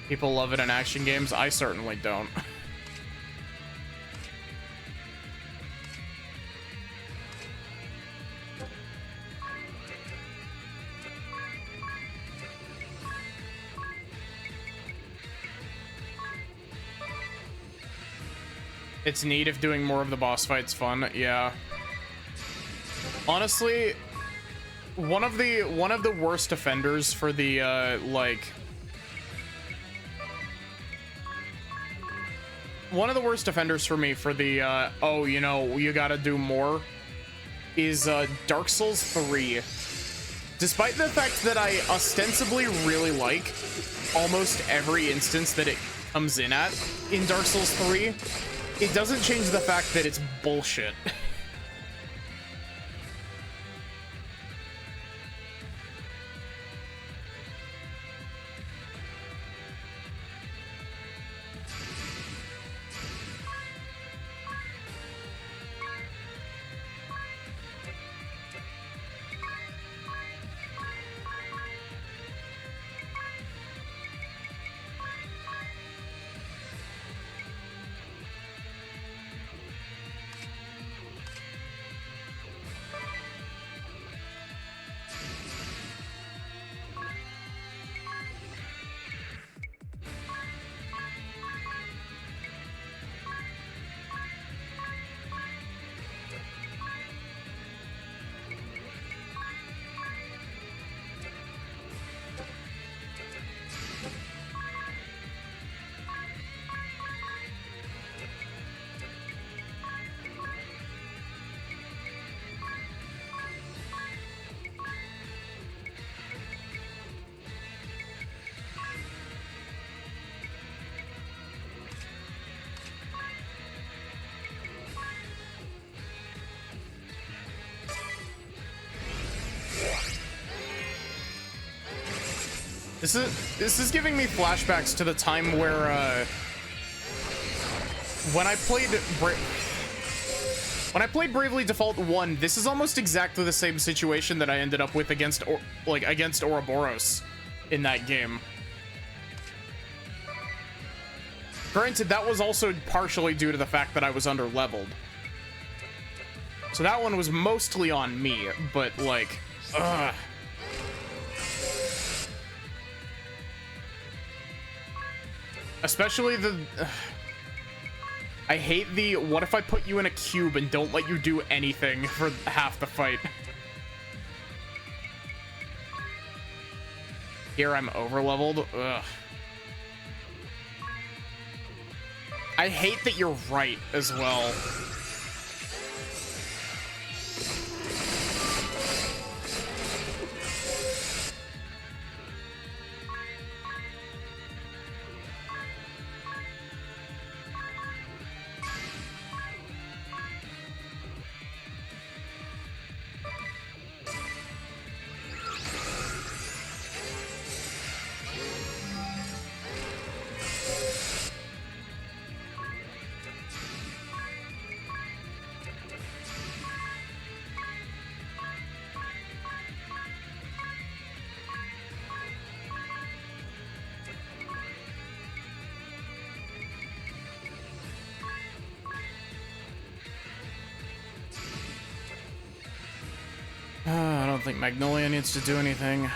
People love it in action games. I certainly don't. It's neat if doing more of the boss fights fun. Yeah. Honestly, one of the worst offenders for the like, one of the worst offenders for me for the oh, you know, you gotta do more is Dark Souls 3. Despite the fact that I ostensibly really like almost every instance that it comes in at in Dark Souls 3, it doesn't change the fact that it's bullshit. This is giving me flashbacks to the time where when I played Bravely Default 1, this is almost exactly the same situation that I ended up with against Ouroboros in that game. Granted, that was also partially due to the fact that I was under-leveled. So that one was mostly on me, but like, ugh. Especially the... I hate the, what if I put you in a cube and don't let you do anything for half the fight? Here I'm overleveled. Ugh. I hate that you're right as well. I don't think Magnolia needs to do anything.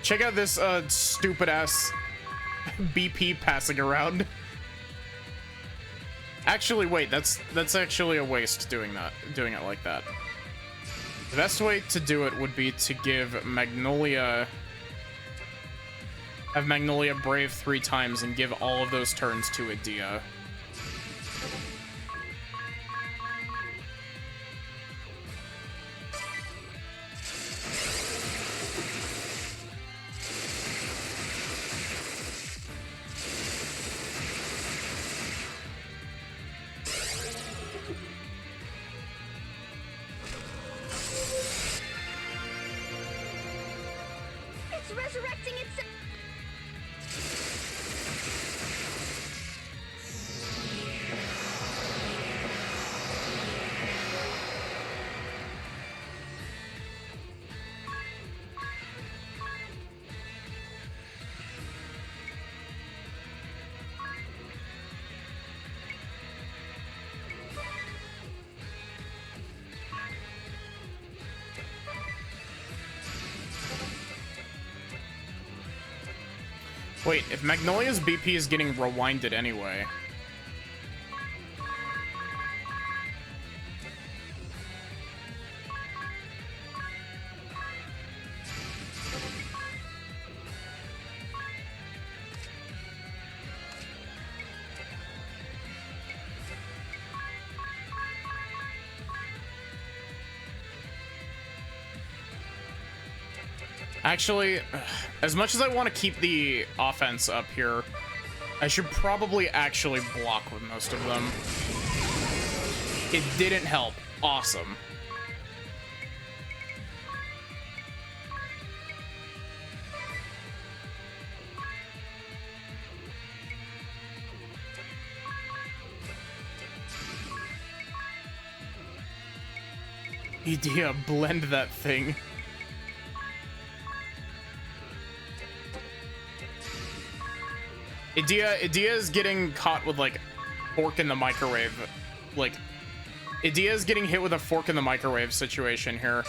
Check out this stupid ass BP passing around. Actually, wait, that's actually a waste doing it like that. The best way to do it would be to give Magnolia, have Magnolia brave 3 times and give all of those turns to Edea. Resurrecting itself. Wait, if Magnolia's BP is getting rewinded anyway. Actually, as much as I want to keep the offense up here, I should probably actually block with most of them. It didn't help. Awesome. Idea, blend that thing. Idea is getting caught with, like, fork in the microwave. Like, Idea is getting hit with a fork in the microwave situation here.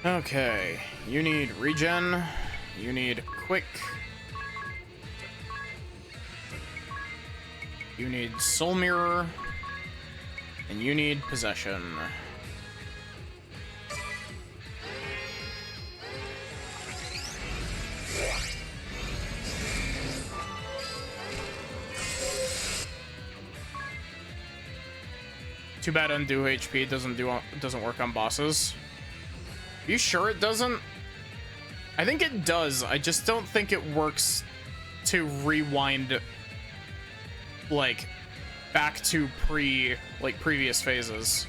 Okay, you need regen, you need quick, you need soul mirror, and you need possession. Too bad undo HP doesn't work on bosses. Are you sure it doesn't? I think it does. I just don't think it works to rewind, like, back to previous phases.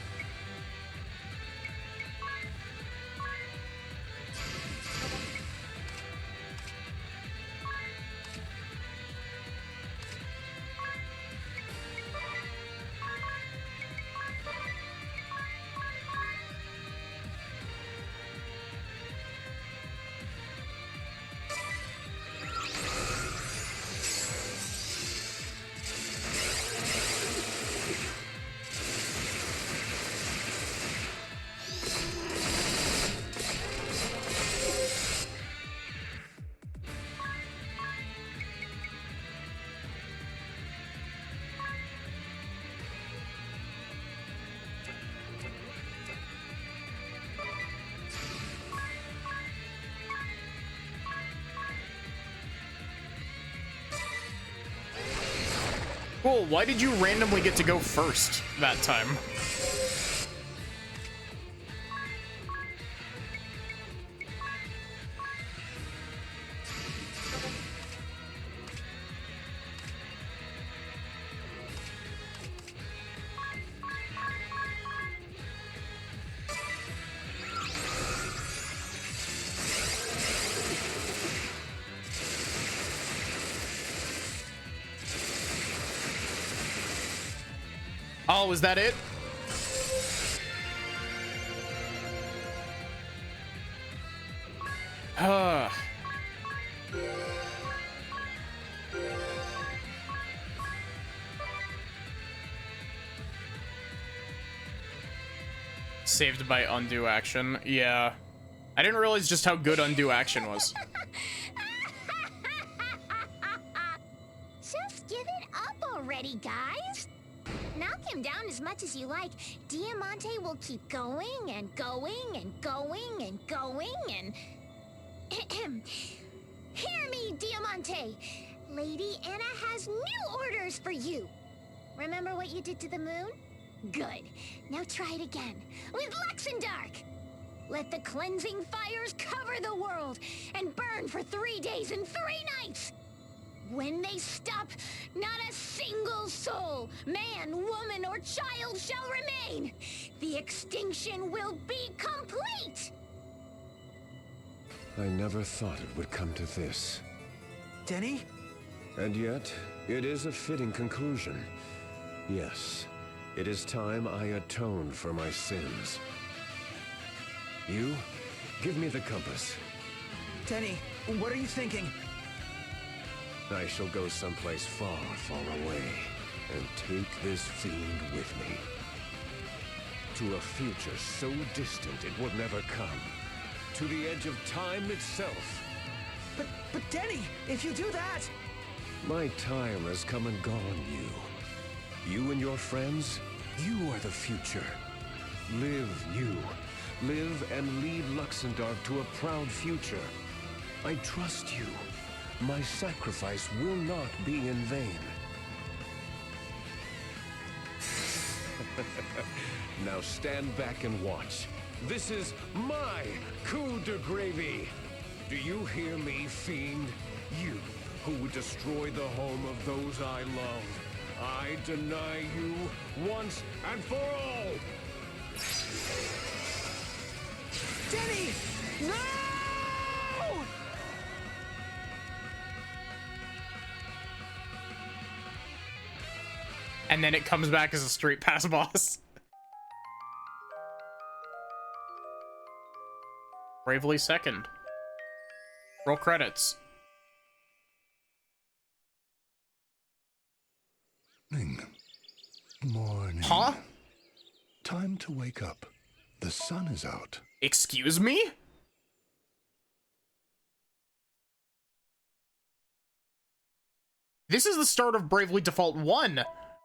Cool, why did you randomly get to go first that time? Oh, is that it? Saved by undo action. Yeah. I didn't realize just how good undo action was. Just give it up already, guys. Knock him down as much as you like. Diamante will keep going and going and going and going and... Hear me, Diamante. Lady Anna has new orders for you. Remember what you did to the moon? Good. Now try it again with Luxendark. Let the cleansing fires cover the world and burn for 3 days and 3 nights. When they stop, not a single soul, man, woman, or child shall remain. The extinction will be complete. I never thought it would come to this. Denny? And yet, it is a fitting conclusion. Yes, it is time I atoned for my sins. You, give me the compass. Denny, what are you thinking? I shall go someplace far, far away, and take this fiend with me. To a future so distant it will never come. To the edge of time itself. But Denny, if you do that... My time has come and gone, you. You and your friends, you are the future. Live, you. Live and lead Luxendark to a proud future. I trust you. My sacrifice will not be in vain. Now stand back and watch. This is my coup de gravy. Do you hear me, fiend? You, who would destroy the home of those I love. I deny you once and for all! Denny! No! And then it comes back as a Street Pass boss. Bravely second. Roll credits. Morning. Huh? Time to wake up. The sun is out. Excuse me? This is the start of Bravely Default 1.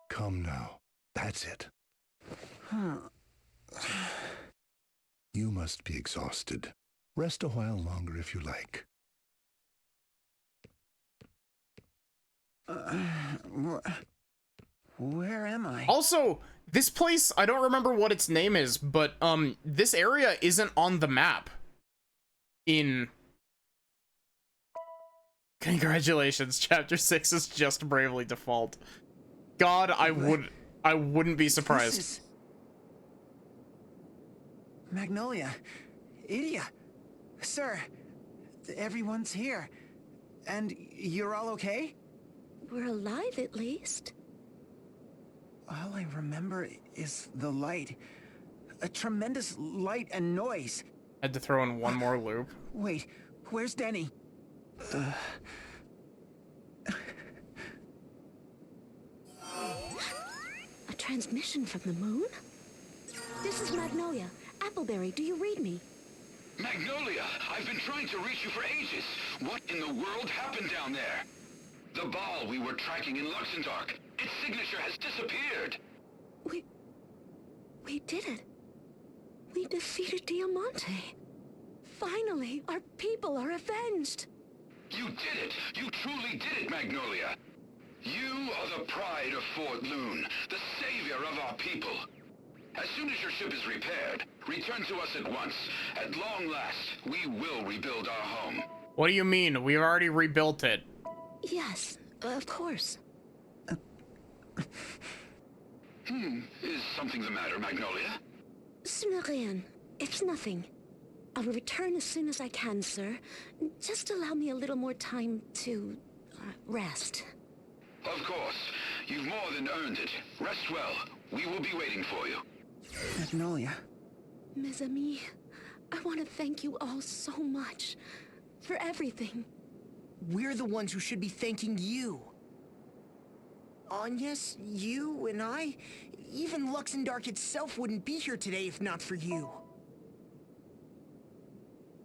Come now. That's it. You must be exhausted. Rest a while longer if you like. Where am I? Also, this place, I don't remember what its name is, but this area isn't on the map. Congratulations, Chapter 6 is just Bravely Default. God, I wouldn't be surprised. This is... Magnolia. Idia. Sir, everyone's here. And you're all okay? We're alive, at least. All I remember is the light. A tremendous light and noise. Had to throw in one more loop. Wait, where's Denny? A transmission from the moon? This is Magnolia. Appleberry, do you read me? Magnolia, I've been trying to reach you for ages. What in the world happened down there? The ball we were tracking in Luxendark, its signature has disappeared. We did it. We defeated Diamante. Finally, our people are avenged. You did it! You truly did it, Magnolia! You are the pride of Fort Loon, the savior of our people. As soon as your ship is repaired, return to us at once. At long last, we will rebuild our home. What do you mean? We already rebuilt it. Yes, of course. Is something the matter, Magnolia? Rien. It's nothing. I'll return as soon as I can, sir. Just allow me a little more time to rest. Of course. You've more than earned it. Rest well. We will be waiting for you. Magnolia. Mes amis, I want to thank you all so much for everything. We're the ones who should be thanking you. Agnes, you and I, even Luxendark itself wouldn't be here today if not for you.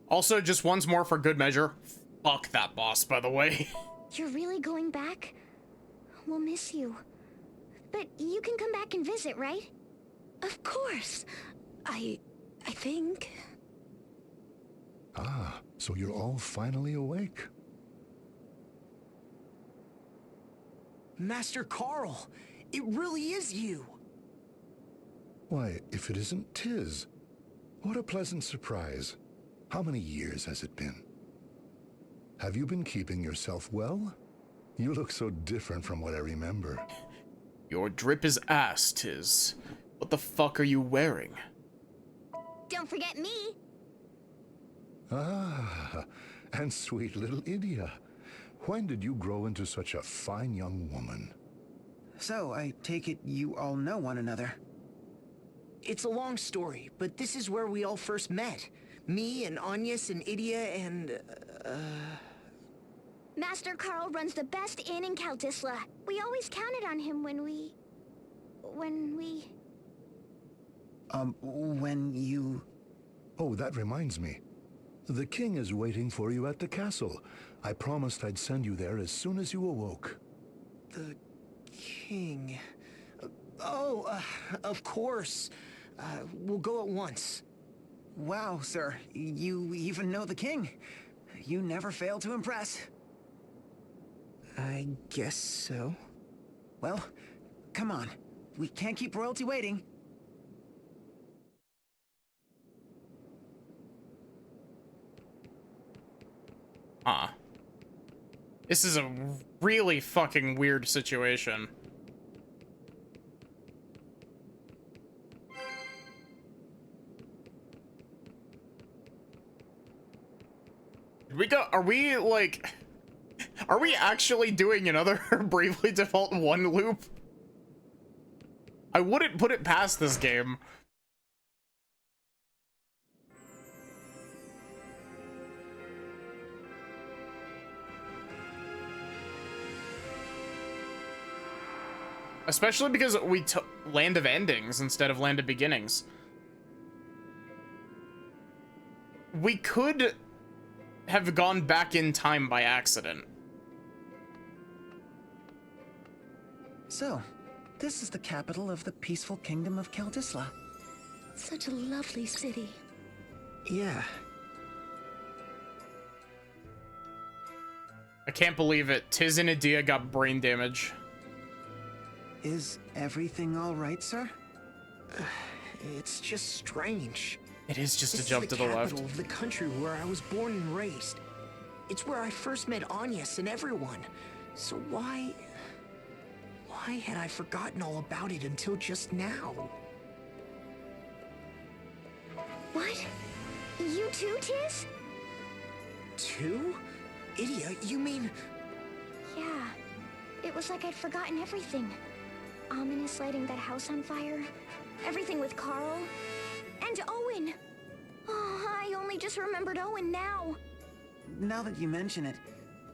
Also, just once more for good measure, fuck that boss, by the way. You're really going back? We'll miss you. But you can come back and visit, right? Of course. I think. Ah, so you're all finally awake. Master Carl, it really is you. Why, if it isn't Tiz. What a pleasant surprise. How many years has it been? Have you been keeping yourself well? You look so different from what I remember. Your drip is ass, Tiz. What the fuck are you wearing? Don't forget me. Ah, and sweet little Idia. When did you grow into such a fine young woman? So, I take it you all know one another. It's a long story, but this is where we all first met. Me and Agnes and Idia and... Master Carl runs the best inn in Kaldisla. We always counted on him when we... When you... Oh, that reminds me. The king is waiting for you at the castle. I promised I'd send you there as soon as you awoke. The king... of course. We'll go at once. Wow, sir. You even know the king. You never fail to impress. I guess so. Well, come on. We can't keep royalty waiting. Huh. This is a really fucking weird situation. Are we, like... Are we actually doing another Bravely Default 1 loop? I wouldn't put it past this game. Especially because we took Land of Endings instead of Land of Beginnings. We could have gone back in time by accident. So, this is the capital of the peaceful kingdom of Kaldisla. Such a lovely city. Yeah. I can't believe it. Tiz and Idia got brain damage. Is everything all right, sir? It's just strange. It is just This a jump is to the left. capital of the country where I was born and raised. It's where I first met Agnes and everyone. So why had I forgotten all about it until just now? What? You too, Tiz? Two? Idia, you mean... Yeah. It was like I'd forgotten everything. Ominous lighting that house on fire. Everything with Carl. And Owen. Oh, I only just remembered Owen now. Now that you mention it,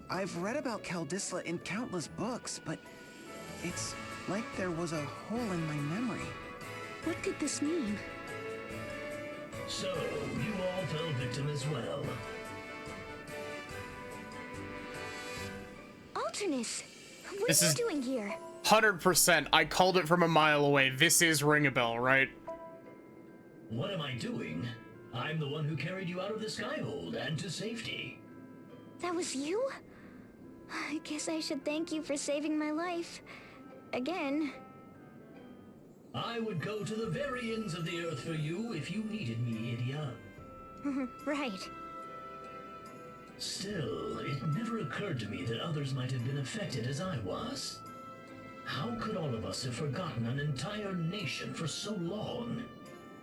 I've read about Kaldisla in countless books, but it's like there was a hole in my memory. What could this mean? So, you all fell victim as well. Alternus, what This are you is- doing here? 100%. I called it from a mile away. This is Ring a Bell, right? What am I doing? I'm the one who carried you out of the Skyhold and to safety. That was you? I guess I should thank you for saving my life. Again. I would go to the very ends of the earth for you if you needed me, Idia. Right. Still, it never occurred to me that others might have been affected as I was. How could all of us have forgotten an entire nation for so long?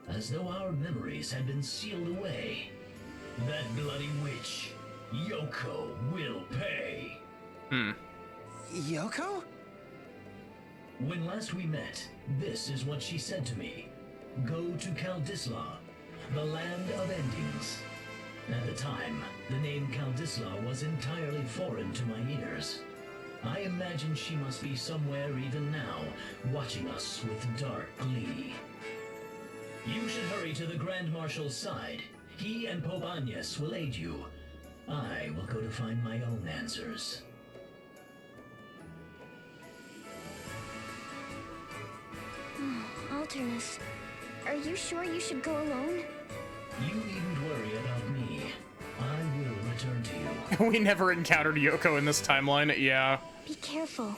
As though our memories had been sealed away. That bloody witch, Yoko, will pay. Yoko? When last we met, this is what she said to me. Go to Kaldisla, the land of endings. At the time, the name Kaldisla was entirely foreign to my ears. I imagine she must be somewhere even now, watching us with dark glee. You should hurry to the Grand Marshal's side. He and Pope Agnes will aid you. I will go to find my own answers. Alternus, are you sure you should go alone? You needn't worry about me. I will return to you. We never encountered Yoko in this timeline. Yeah. Be careful.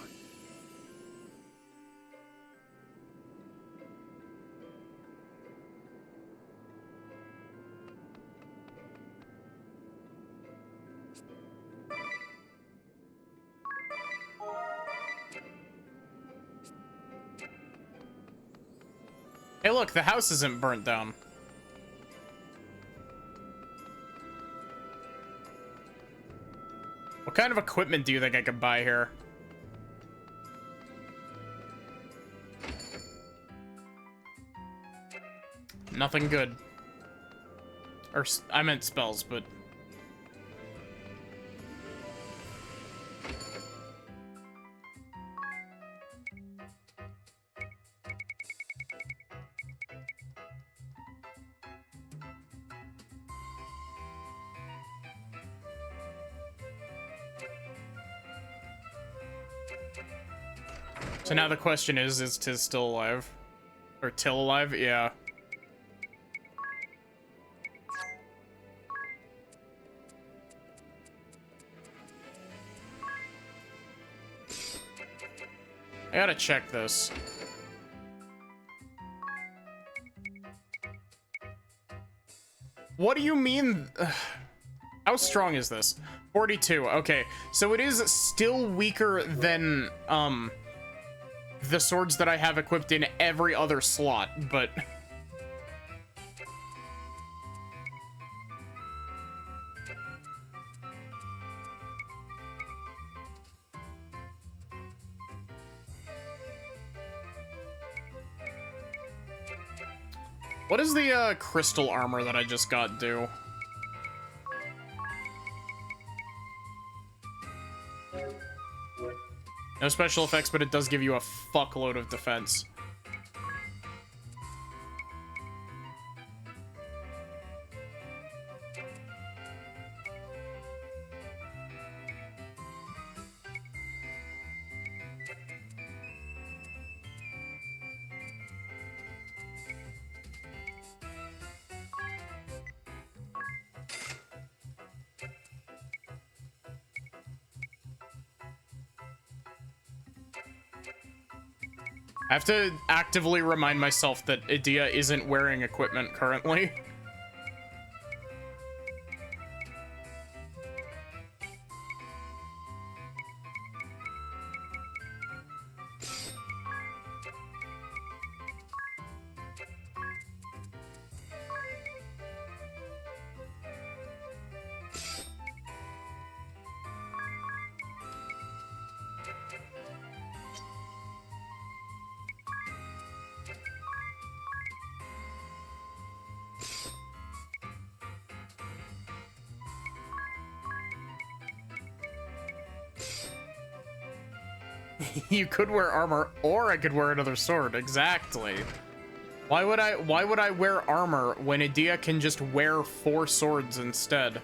Hey, look, the house isn't burnt down. What kind of equipment do you think I could buy here? Nothing good. Or I meant spells, but... So now the question is Tiz still alive? Or Till alive? Yeah. I gotta check this. What do you mean? How strong is this? 42. Okay, so it is still weaker than the swords that I have equipped in every other slot, but what does the crystal armor that I just got do? No special effects, but it does give you a fuckload of defense. I have to actively remind myself that Edea isn't wearing equipment currently. You could wear armor, or I could wear another sword. Exactly. Why would I wear armor when Edea can just wear 4 swords instead?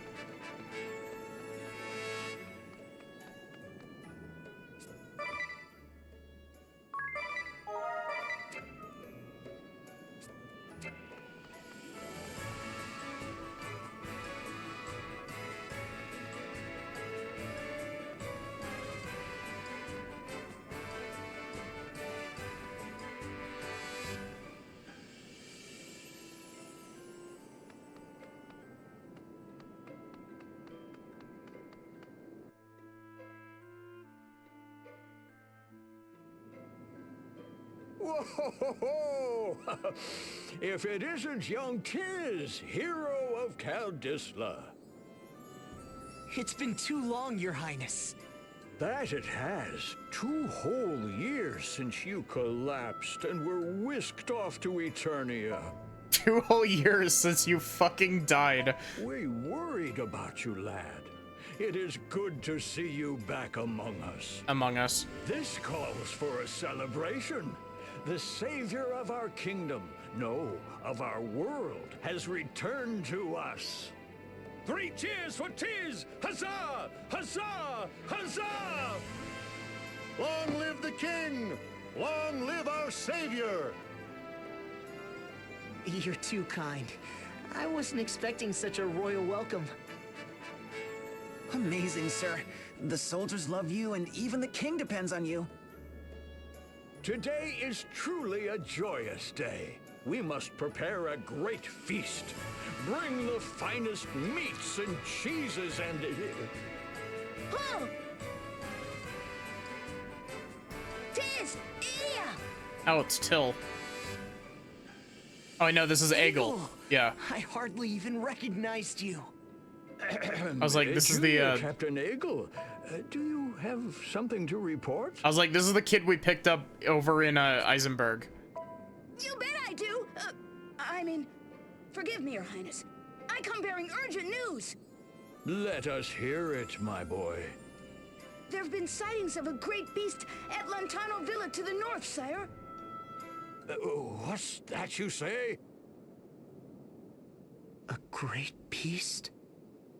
Whoa! If it isn't young Tiz, hero of Kaldisla. It's been too long, Your Highness. That it has. 2 whole years since you collapsed and were whisked off to Eternia. 2 whole years since you fucking died. We worried about you, lad. It is good to see you back among us. Among us. This calls for a celebration. The savior of our kingdom, no, of our world, has returned to us. 3 cheers for Tiz! Huzzah! Huzzah! Huzzah! Long live the king! Long live our savior! You're too kind. I wasn't expecting such a royal welcome. Amazing, sir. The soldiers love you, and even the king depends on you. Today is truly a joyous day. We must prepare a great feast. Bring the finest meats and cheeses and... Oh! Tiz! Edea! Oh, it's Till. Oh, I know, this is Egil. Yeah. I hardly even recognized you. I was like, this is the, Captain Egil, do you have something to report? I was like, this is the kid we picked up over in, Eisenberg. You bet I do! I mean, forgive me, Your Highness. I come bearing urgent news. Let us hear it, my boy. There have been sightings of a great beast at Lantano Villa to the north, sire. What's that you say? A great beast?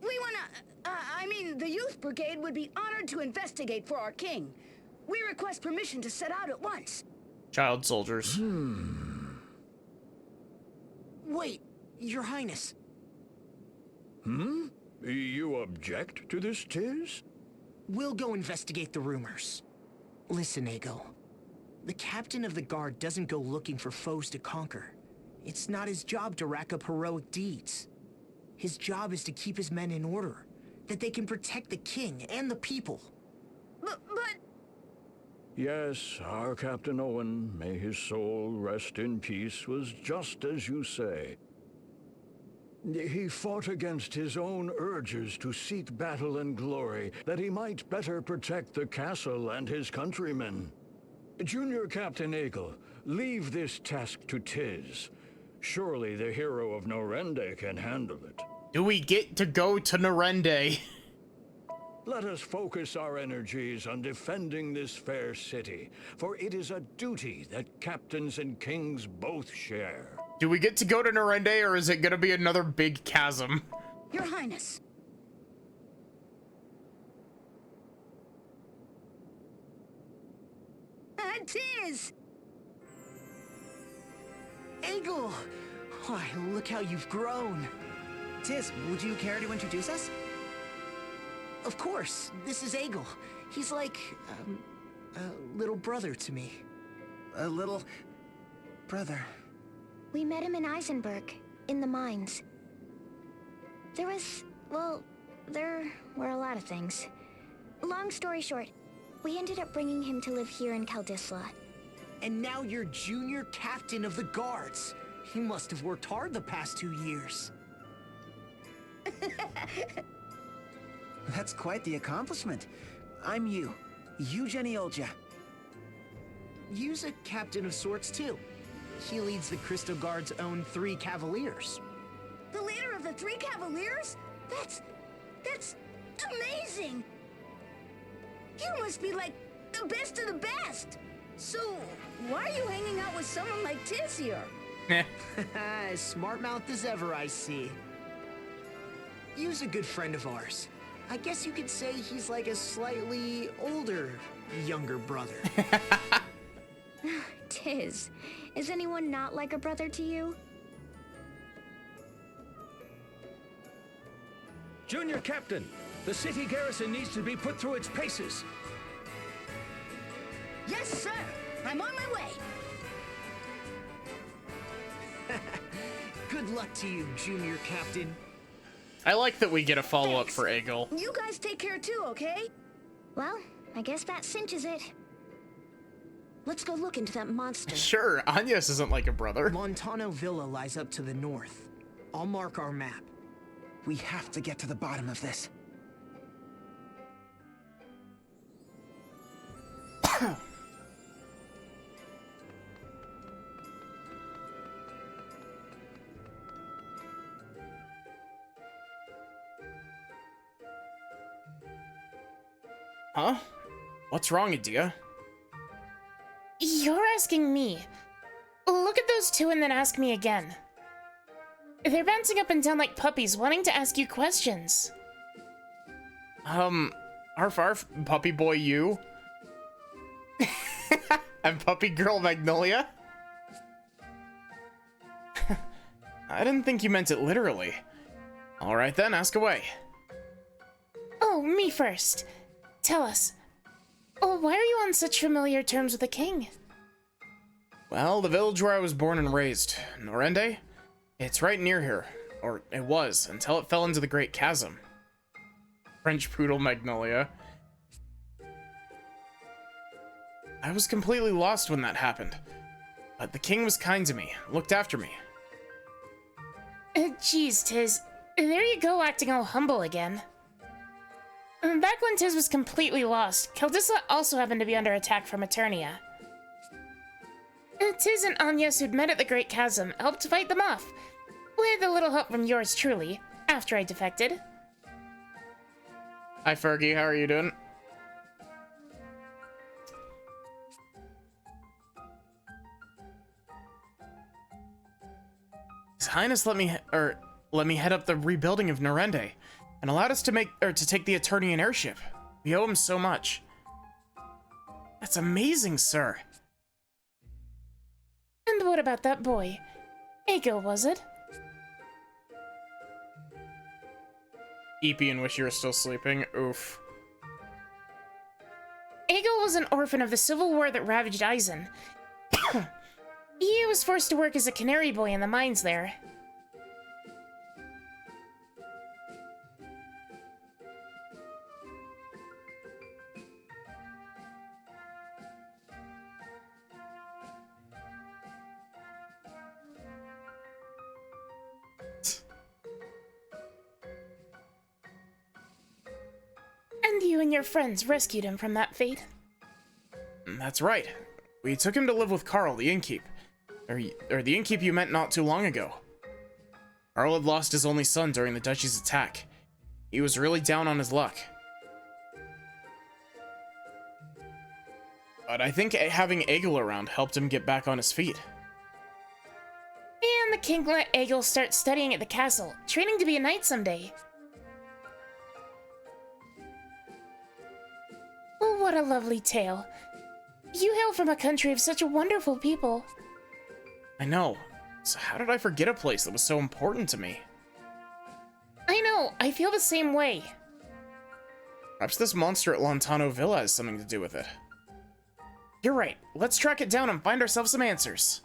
We wanna... the youth brigade would be honored to investigate for our king. We request permission to set out at once. Child soldiers. Wait, Your Highness. You object to this, Tiz? We'll go investigate the rumors. Listen, Egil. The captain of the guard doesn't go looking for foes to conquer. It's not his job to rack up heroic deeds. His job is to keep his men in order, that they can protect the king and the people. But... Yes, our Captain Owen, may his soul rest in peace, was just as you say. He fought against his own urges to seek battle and glory, that he might better protect the castle and his countrymen. Junior Captain Egil, leave this task to Tiz. Surely the hero of Norende can handle it. Do we get to go to Norende? Let us focus our energies on defending this fair city, for it is a duty that captains and kings both share. Do we get to go to Norende, or is it gonna be another big chasm? Your Highness. Tiz! Egil! Why, look how you've grown. Tiz, would you care to introduce us? Of course, this is Egil. He's like, a little brother to me. A little... brother. We met him in Eisenberg, in the mines. There were a lot of things. Long story short, we ended up bringing him to live here in Kaldisla. And now you're junior captain of the guards. You must have worked hard the past 2 years. That's quite the accomplishment. I'm Yu. Eugeni Olja. Yu's a captain of sorts, too. He leads the Crystal Guard's own 3 Cavaliers. The leader of the 3 Cavaliers? That's amazing! You must be like the best of the best! So, why are you hanging out with someone like Tiz here? As smart-mouthed as ever, I see. Yu's a good friend of ours. I guess you could say he's like a slightly older, younger brother. Tiz, is anyone not like a brother to you? Junior Captain, the city garrison needs to be put through its paces. Yes, sir! I'm on my way! Good luck to you, Junior Captain. I like that we get a follow-up for Egil. You guys take care too, okay? Well, I guess that cinches it. Let's go look into that monster. Sure, Agnes isn't like a brother. Lantano Villa lies up to the north. I'll mark our map. We have to get to the bottom of this. Huh? What's wrong, Edea? You're asking me. Look at those two and then ask me again. They're bouncing up and down like puppies, wanting to ask you questions. Arf arf, puppy boy you. And puppy girl Magnolia? I didn't think you meant it literally. Alright then, ask away. Oh, me first. Tell us. Oh, why are you on such familiar terms with the king? Well, the village where I was born and raised, Norende, it's right near here. Or it was, until it fell into the Great Chasm. French poodle Magnolia. I was completely lost when that happened. But the king was kind to me, looked after me. Geez, Tiz. There you go, acting all humble again. Back when Tiz was completely lost, Kaldisla also happened to be under attack from Eternia. Tiz and Agnes, who'd met at the Great Chasm, helped fight them off. With a little help from yours truly, after I defected. Hi, Fergie. How are you doing? His Highness let me head up the rebuilding of Norende, and allowed us to take the Eternian airship. We owe him so much. That's amazing, sir. And what about that boy? Egil, was it? Eepy and wish you were still sleeping. Oof. Egil was an orphan of the civil war that ravaged Eisen. He was forced to work as a canary boy in the mines there. And you and your friends rescued him from that fate? That's right. We took him to live with Carl, the innkeep. Or the innkeep you met not too long ago. Carl had lost his only son during the Duchy's attack. He was really down on his luck. But I think having Egil around helped him get back on his feet. And the king let Egil start studying at the castle, training to be a knight someday. Oh, what a lovely tale. You hail from a country of such wonderful people. I know. So how did I forget a place that was so important to me? I know, I feel the same way. Perhaps this monster at Lontano Villa has something to do with it. You're right. Let's track it down and find ourselves some answers.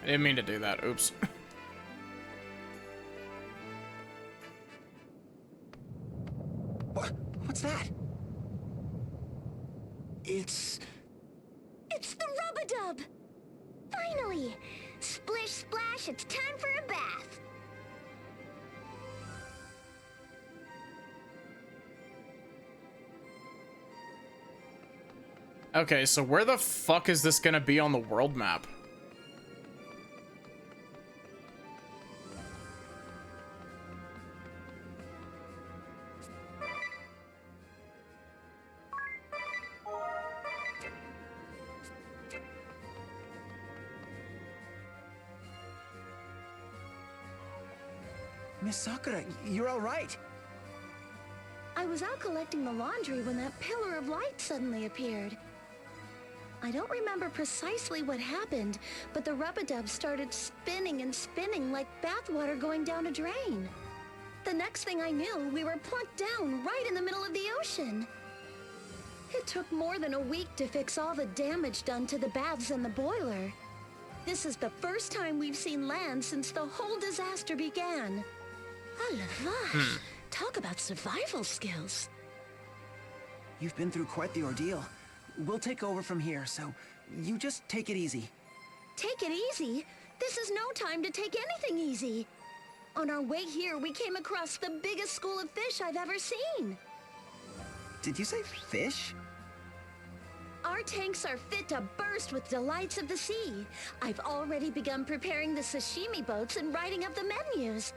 I didn't mean to do that. Oops. What's that? It's the Rub-a-Dub! Finally! Splish splash, it's time for a bath! Okay, so where the fuck is this gonna be on the world map? Miss Sakura, you're all right. I was out collecting the laundry when that pillar of light suddenly appeared. I don't remember precisely what happened, but the Rub-a-Dub started spinning and spinning like bathwater going down a drain. The next thing I knew, we were plunked down right in the middle of the ocean. It took more than a week to fix all the damage done to the baths and the boiler. This is the first time we've seen land since the whole disaster began. Ah, la vache. Talk about survival skills. You've been through quite the ordeal. We'll take over from here, so you just take it easy. Take it easy? This is no time to take anything easy. On our way here, we came across the biggest school of fish I've ever seen. Did you say fish? Our tanks are fit to burst with delights of the sea. I've already begun preparing the sashimi boats and writing up the menus.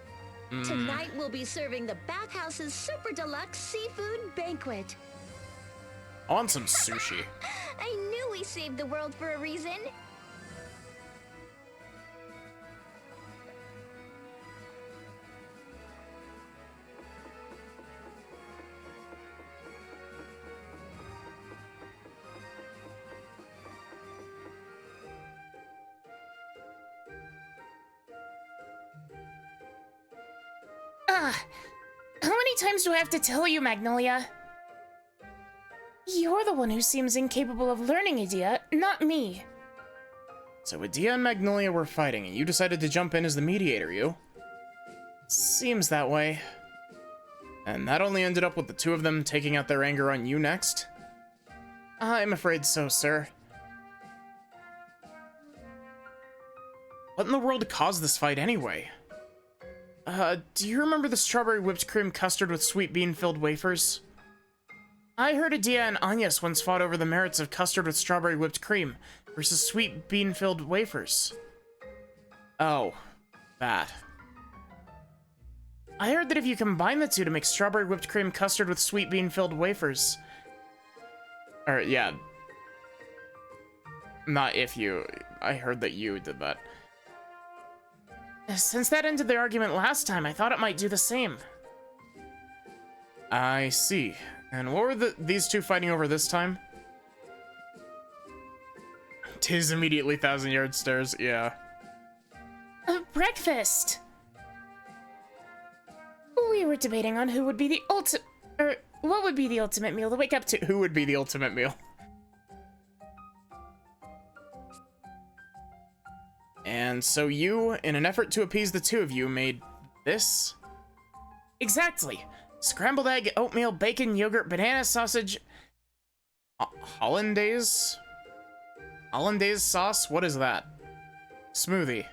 Tonight we'll be serving the bathhouse's super deluxe seafood banquet. I want some sushi. I knew we saved the world for a reason. How many times do I have to tell you, Magnolia? You're the one who seems incapable of learning, Edea, not me. So Edea and Magnolia were fighting, and you decided to jump in as the mediator, you? Seems that way. And that only ended up with the two of them taking out their anger on you next? I'm afraid so, sir. What in the world caused this fight anyway? Do you remember the strawberry whipped cream custard with sweet bean-filled wafers? I heard Edea and Agnes once fought over the merits of custard with strawberry whipped cream versus sweet bean-filled wafers. Oh, that. I heard that if you combine the two to make strawberry whipped cream custard with sweet bean-filled wafers... Or, yeah. Not if you... I heard that you did that. Since that ended the argument last time, I thought it might do the same. I see. And what were these two fighting over this time? Tiz immediately 1,000-yard stares, yeah. Breakfast! We were debating on who would be the what would be the ultimate meal to wake up to. Who would be the ultimate meal? And so you, in an effort to appease the two of you, made this? Exactly. Scrambled egg, oatmeal, bacon, yogurt, banana, sausage... Hollandaise? Hollandaise sauce? What is that? Smoothie.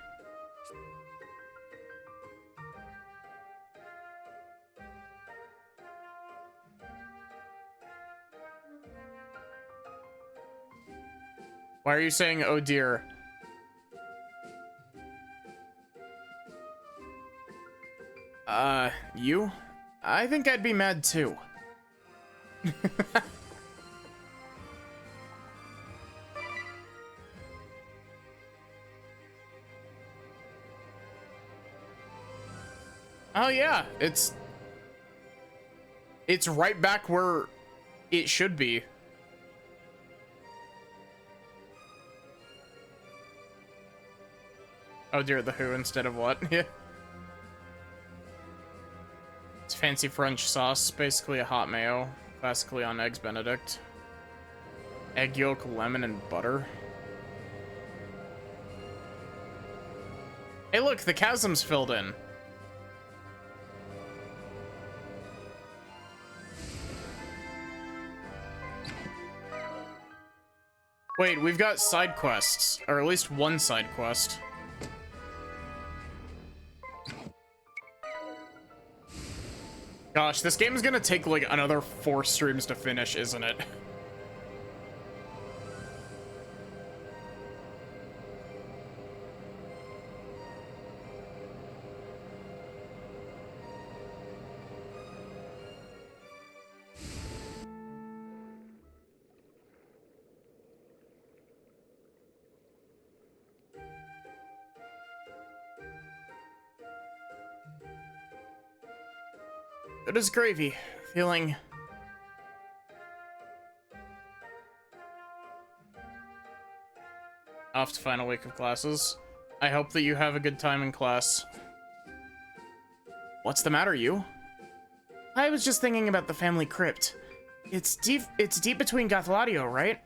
Why are you saying, oh dear? You? I think I'd be mad too. Oh yeah, it's right back where it should be. Oh dear, the who instead of what? Yeah. It's fancy French sauce, basically a hot mayo, classically on Eggs Benedict. Egg yolk, lemon, and butter. Hey look, the chasm's filled in. Wait, we've got side quests, or at least one side quest. Gosh, this game is gonna take like another 4 streams to finish, isn't it? Good as gravy. Feeling... off to final week of classes. I hope that you have a good time in class. What's the matter, you? I was just thinking about the family crypt. It's deep between Gothladio, right?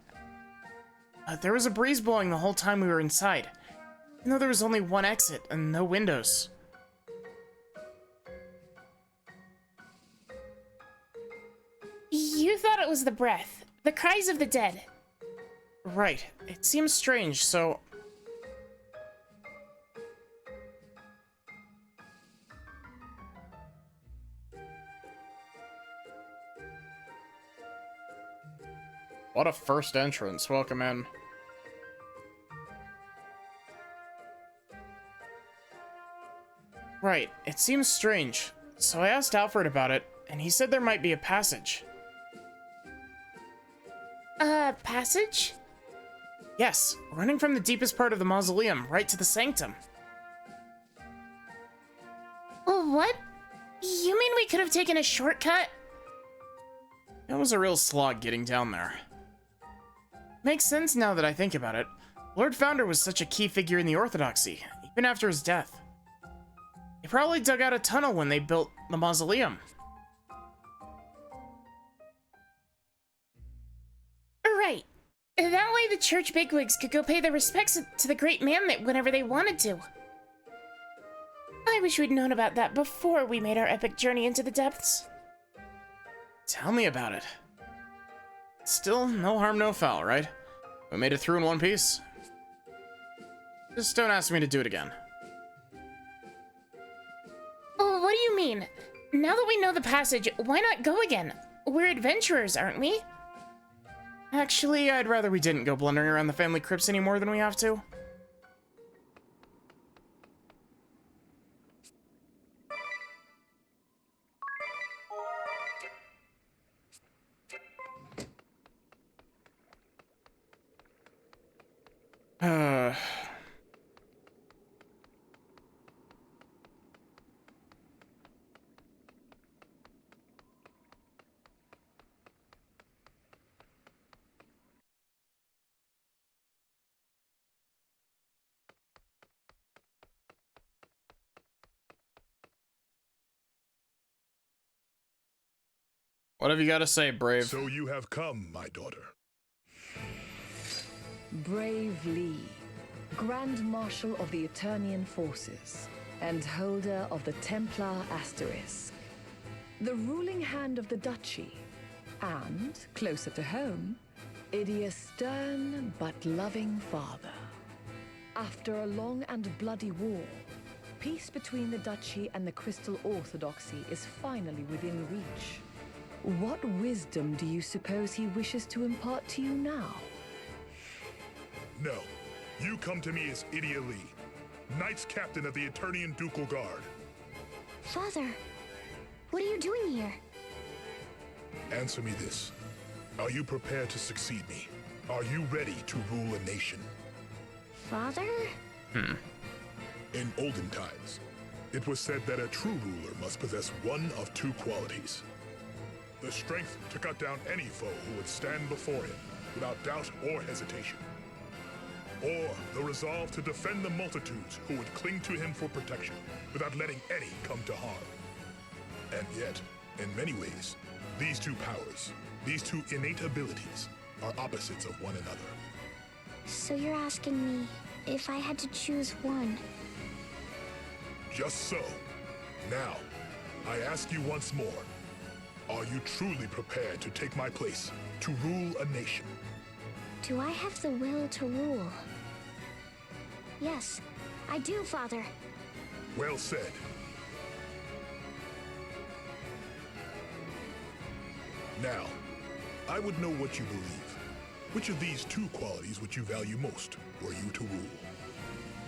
There was a breeze blowing the whole time we were inside. Even though there was only one exit and no windows. You thought it was the breath. The cries of the dead. Right. It seems strange, so... What a first entrance. Welcome in. Right. It seems strange. So I asked Alfred about it, and he said there might be a passage. Passage? Yes, running from the deepest part of the mausoleum right to the sanctum. What? You mean we could have taken a shortcut? It was a real slog getting down there. Makes sense now that I think about it. Lord Founder was such a key figure in the Orthodoxy, even after his death. They probably dug out a tunnel when they built the mausoleum. Right. That way only the church bigwigs could go pay their respects to the great man that whenever they wanted to. I wish we'd known about that before we made our epic journey into the depths. Tell me about it. Still, no harm, no foul, right? We made it through in one piece. Just don't ask me to do it again. Oh, what do you mean? Now that we know the passage, why not go again? We're adventurers, aren't we? Actually, I'd rather we didn't go blundering around the family crypts any more than we have to. What have you got to say, Brave? So you have come, my daughter. Brave Lee, Grand Marshal of the Eternian Forces, and holder of the Templar Asterisk. The ruling hand of the Duchy, and, closer to home, Idia's stern but loving father. After a long and bloody war, peace between the Duchy and the Crystal Orthodoxy is finally within reach. What wisdom do you suppose he wishes to impart to you now? No. You come to me as Idia Lee, Knights Captain of the Eternian Ducal Guard. Father, what are you doing here? Answer me this. Are you prepared to succeed me? Are you ready to rule a nation? Father? In olden times, it was said that a true ruler must possess one of two qualities. The strength to cut down any foe who would stand before him without doubt or hesitation. Or the resolve to defend the multitudes who would cling to him for protection without letting any come to harm. And yet, in many ways, these two powers, these two innate abilities, are opposites of one another. So you're asking me if I had to choose one? Just so. Now, I ask you once more, are you truly prepared to take my place, to rule a nation? Do I have the will to rule? Yes, I do, Father. Well said. Now, I would know what you believe. Which of these two qualities would you value most, were you to rule?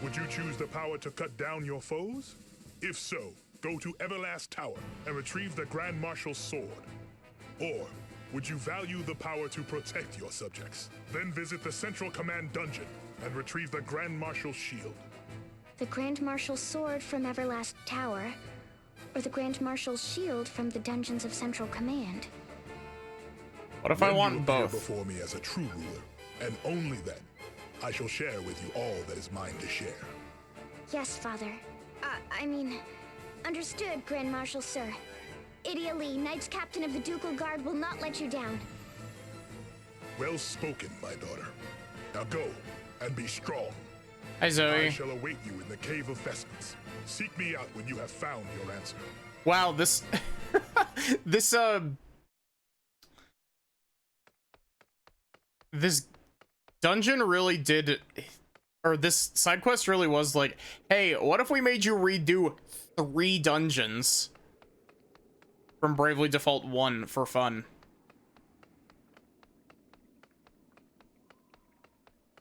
Would you choose the power to cut down your foes? If so, go to Everlast Tower and retrieve the Grand Marshal's sword. Or would you value the power to protect your subjects? Then visit the Central Command Dungeon and retrieve the Grand Marshal's shield. The Grand Marshal's sword from Everlast Tower, or the Grand Marshal's shield from the dungeons of Central Command? What if I want both? Before me as a true ruler, and only then, I shall share with you all that is mine to share. Yes, Father. Understood, Grand Marshal, sir. Idia Lee, Knights Captain of the Ducal Guard, will not let you down. Well spoken, my daughter. Now go, and be strong. Hi, Zoe. I shall await you in the Cave of Vestments. Seek me out when you have found your answer. Wow, this... This dungeon really did... Or this side quest really was like, hey, what if we made you redo 3 dungeons from Bravely Default 1 for fun?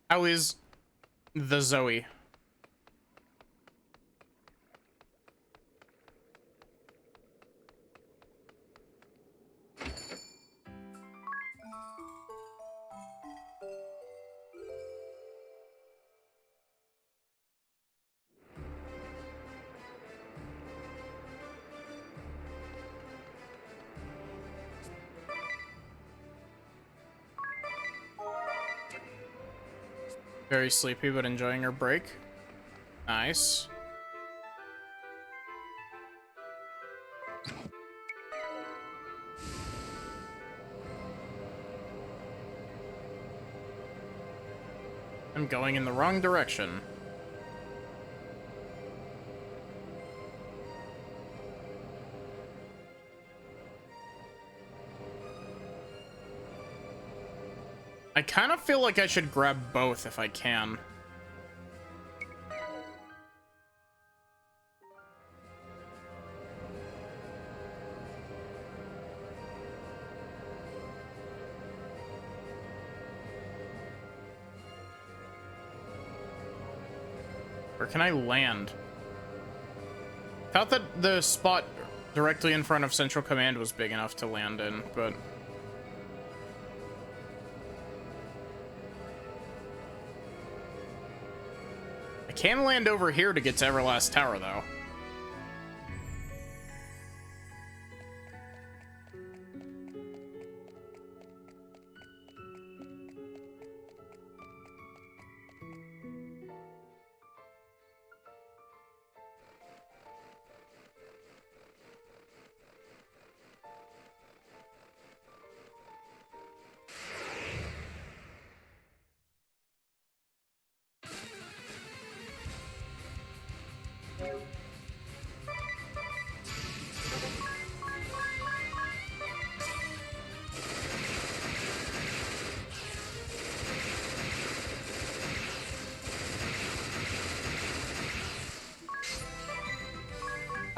How is the Zoe? Very sleepy, but enjoying her break. Nice. I'm going in the wrong direction. I kind of feel like I should grab both if I can. Where can I land? Thought that the spot directly in front of Central Command was big enough to land in, but... I can land over here to get to Everlast Tower, though.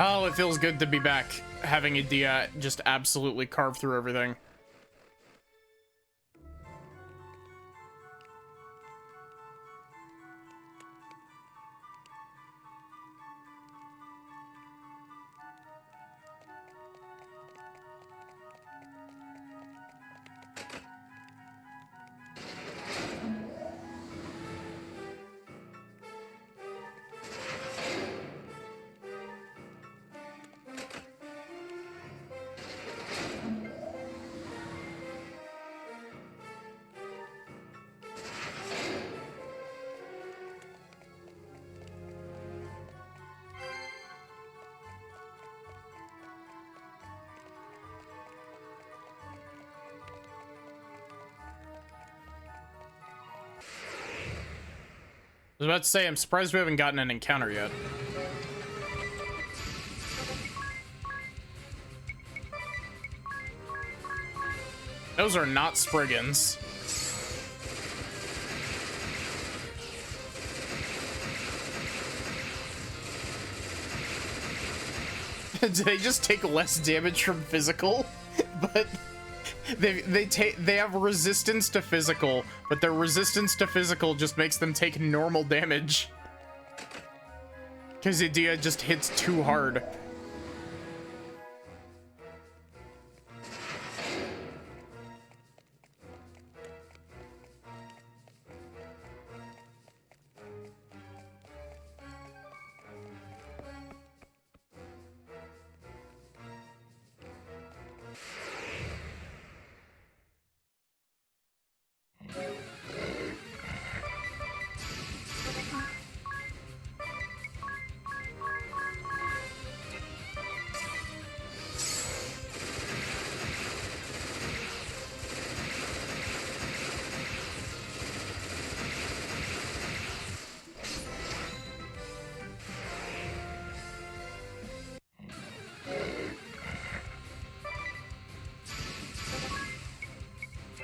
Oh, it feels good to be back, having Edea just absolutely carve through everything. I was about to say, I'm surprised we haven't gotten an encounter yet. Those are not Spriggans. They just take less damage from physical, but they have resistance to physical, but their resistance to physical just makes them take normal damage. Because Edea just hits too hard.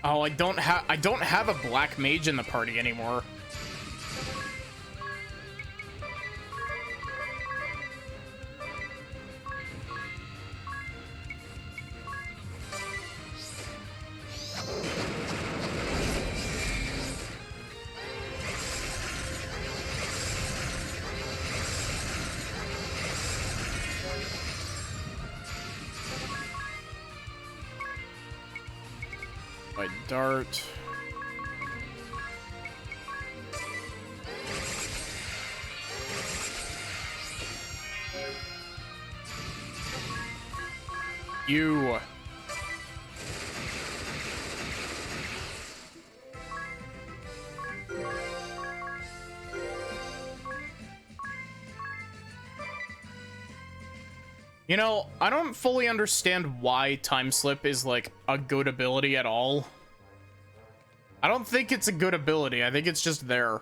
Oh, I don't have a black mage in the party anymore. My dart. You. You know, I don't fully understand why Time Slip is like a good ability at all. I don't think it's a good ability. I think it's just there.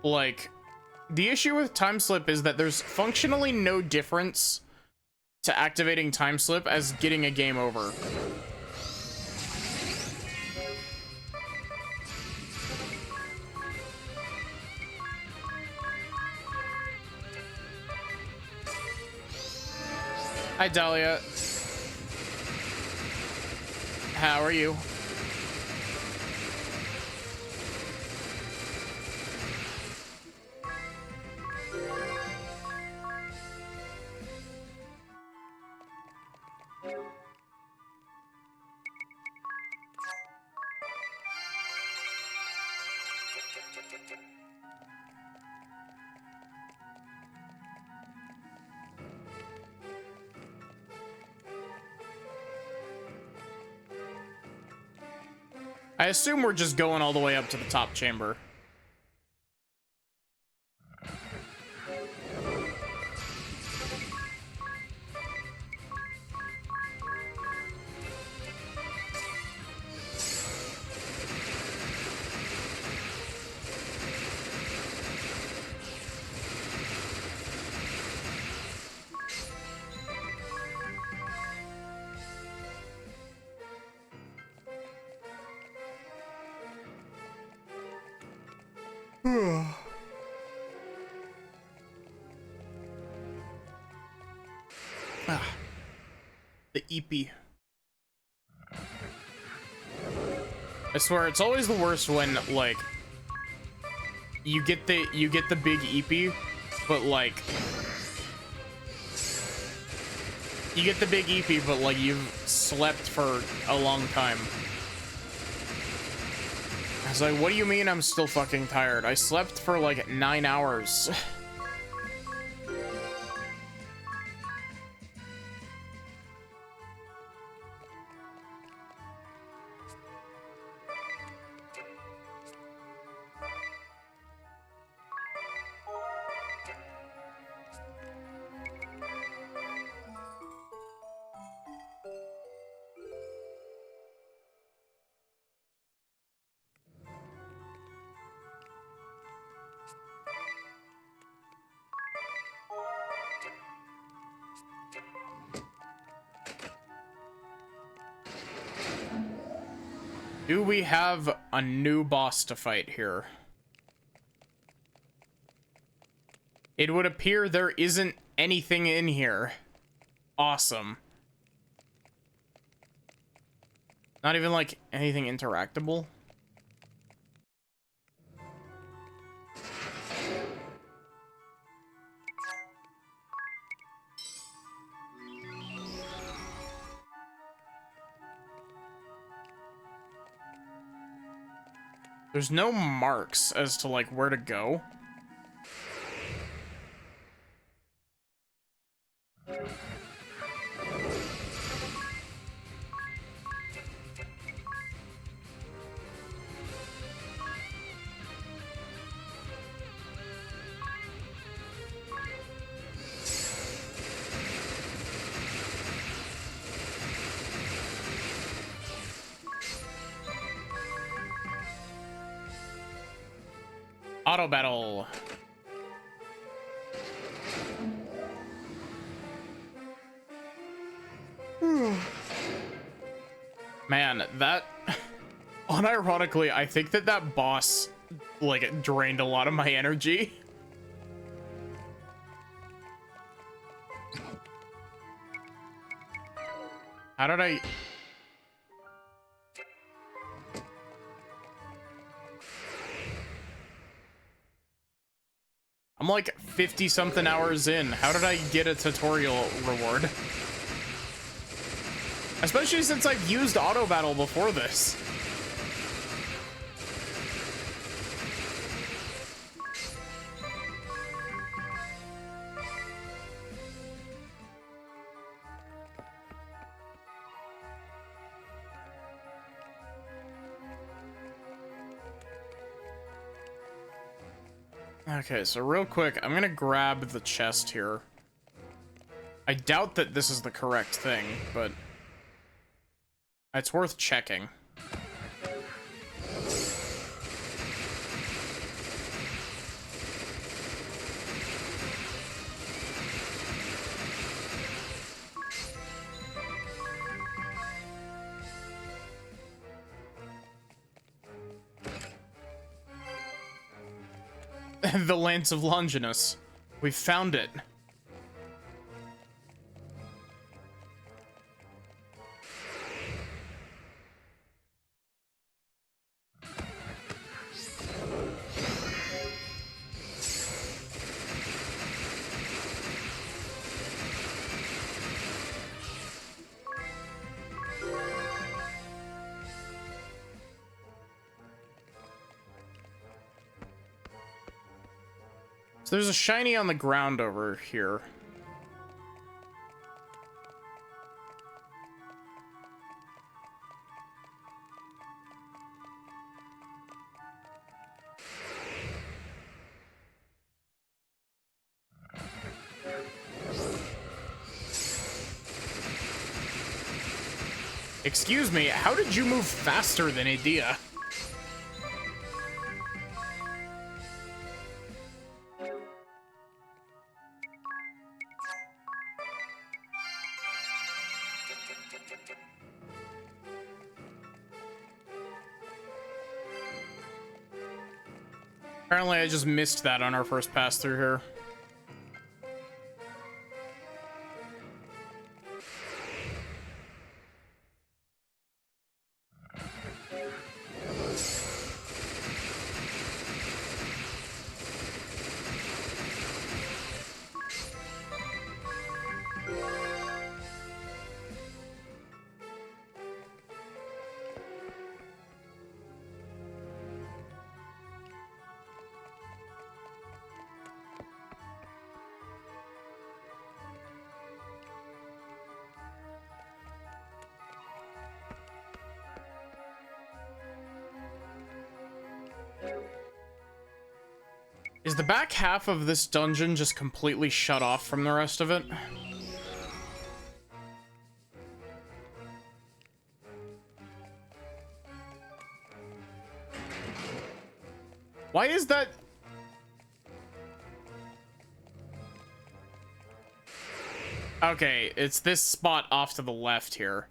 Like, the issue with Time Slip is that there's functionally no difference to activating Time Slip as getting a game over. Hi, Dahlia. How are you? I assume we're just going all the way up to the top chamber. The EP. I swear it's always the worst when like you get the big EP, but like you get the big EP, but like you've slept for a long time. I was like, what do you mean I'm still fucking tired? I slept for like 9 hours. Do we have a new boss to fight here? It would appear there isn't anything in here. Awesome. Not even like anything interactable. There's no marks as to like where to go. Auto battle. Man, that unironically, I think that boss like drained a lot of my energy. How did I? I'm like 50 something hours in. How did I get a tutorial reward? Especially since I've used auto battle before this. Okay, so real quick, I'm gonna grab the chest here. I doubt that this is the correct thing, but it's worth checking. The Lance of Longinus. We found it. So there's a shiny on the ground over here. Excuse me, how did you move faster than Edea? Apparently I just missed that on our first pass through here. Is the back half of this dungeon just completely shut off from the rest of it? Why is that? Okay, it's this spot off to the left here.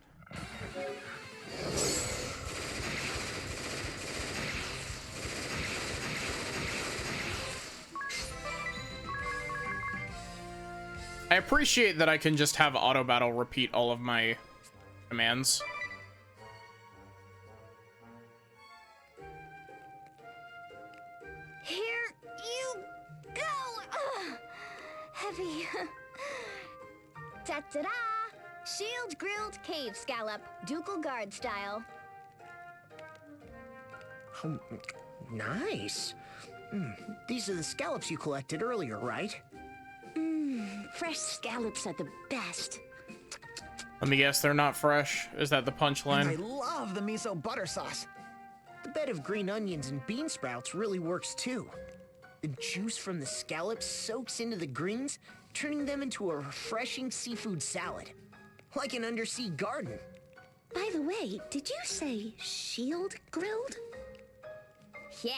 I appreciate that I can just have auto battle repeat all of my commands. Here you go! Ugh. Heavy. Ta-ta-da! Shield grilled cave scallop, ducal guard style. Nice. These are the scallops you collected earlier, right? Fresh scallops are the best. Let me guess, they're not fresh. Is that the And I punchline? love the miso butter sauce. The bed of green onions and bean sprouts really works too. The juice from the scallops soaks into the greens, turning them into a refreshing seafood salad. Like an undersea garden. By the way, did you say shield grilled? Yeah.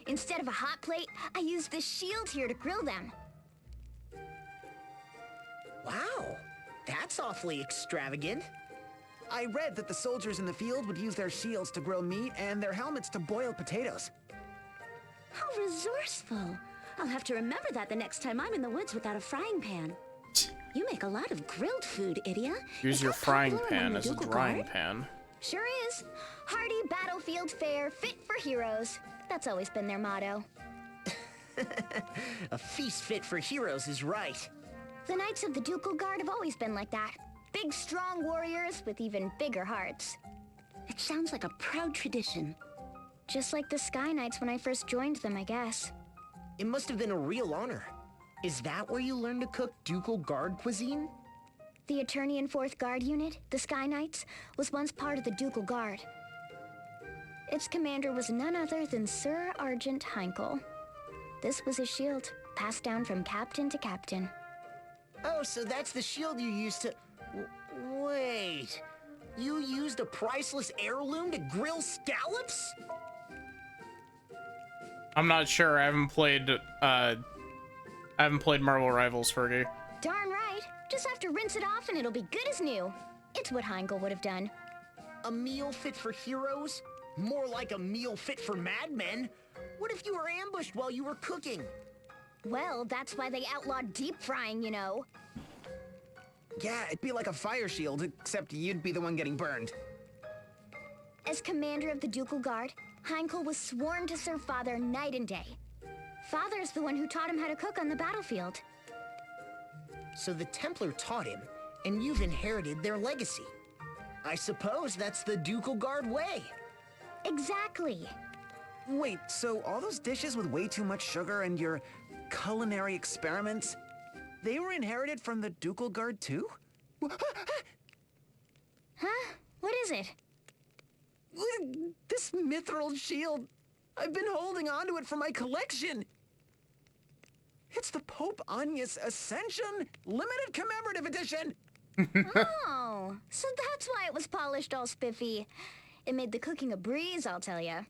Instead of a hot plate, I used this shield here to grill them. Wow, that's awfully extravagant. I read that the soldiers in the field would use their shields to grill meat and their helmets to boil potatoes. How resourceful. I'll have to remember that the next time I'm in the woods without a frying pan. You make a lot of grilled food, Edea. Use Is your that frying popular pan among as the a Ducal drying Guard? pan. Sure is. Hearty battlefield fare, fit for heroes. That's always been their motto. A feast fit for heroes is right. The Knights of the Ducal Guard have always been like that. Big, strong warriors with even bigger hearts. It sounds like a proud tradition. Just like the Sky Knights when I first joined them, I guess. It must have been a real honor. Is that where you learned to cook Ducal Guard cuisine? The Eternian 4th Guard Unit, the Sky Knights, was once part of the Ducal Guard. Its commander was none other than Sir Argent Heinkel. This was his shield, passed down from captain to captain. Oh, so that's the shield you used to... Wait. You used a priceless heirloom to grill scallops? I'm not sure. I haven't played Marvel Rivals, Fergie. Darn right. Just have to rinse it off and it'll be good as new. It's what Heinkel would have done. A meal fit for heroes? More like a meal fit for madmen. What if you were ambushed while you were cooking? Well, that's why they outlawed deep frying, you know. Yeah, it'd be like a fire shield, except you'd be the one getting burned. As commander of the Ducal Guard, Heinkel was sworn to serve Father night and day. Father's the one who taught him how to cook on the battlefield. So the Templar taught him, and you've inherited their legacy. I suppose that's the Ducal Guard way. Exactly. Wait, so all those dishes with way too much sugar and your culinary experiments, they were inherited from the Ducal Guard too? Huh? What is it? This mithril shield. I've been holding onto it for my collection. It's the Pope Agnes Ascension Limited Commemorative Edition. Oh, so that's why it was polished all spiffy. It made the cooking a breeze, I'll tell ya.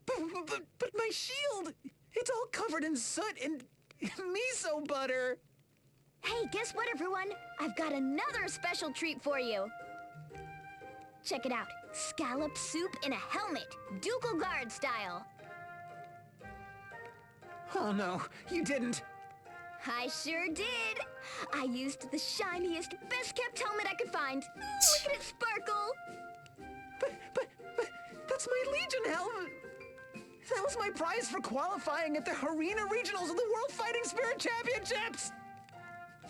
But my shield, it's all covered in soot and miso butter. Hey, guess what, everyone? I've got another special treat for you. Check it out. Scallop soup in a helmet, Ducal Guard style. Oh no, you didn't. I sure did. I used the shiniest, best-kept helmet I could find. Look at it sparkle. But that's my Legion helmet. That was my prize for qualifying at the Arena Regionals of the World Fighting Spirit Championships.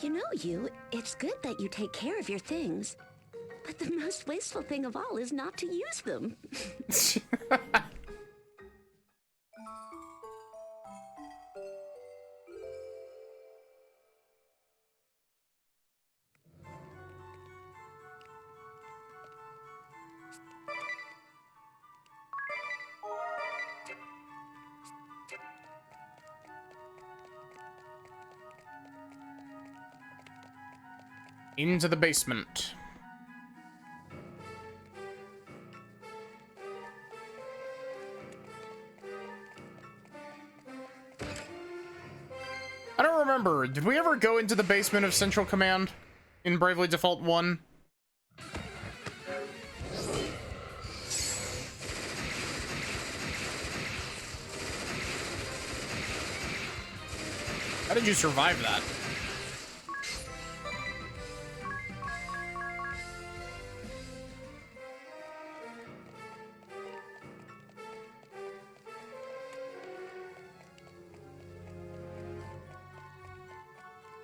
You know, it's good that you take care of your things. But the most wasteful thing of all is not to use them. Into the basement. I don't remember. Did we ever go into the basement of Central Command in Bravely Default 1? How did you survive that?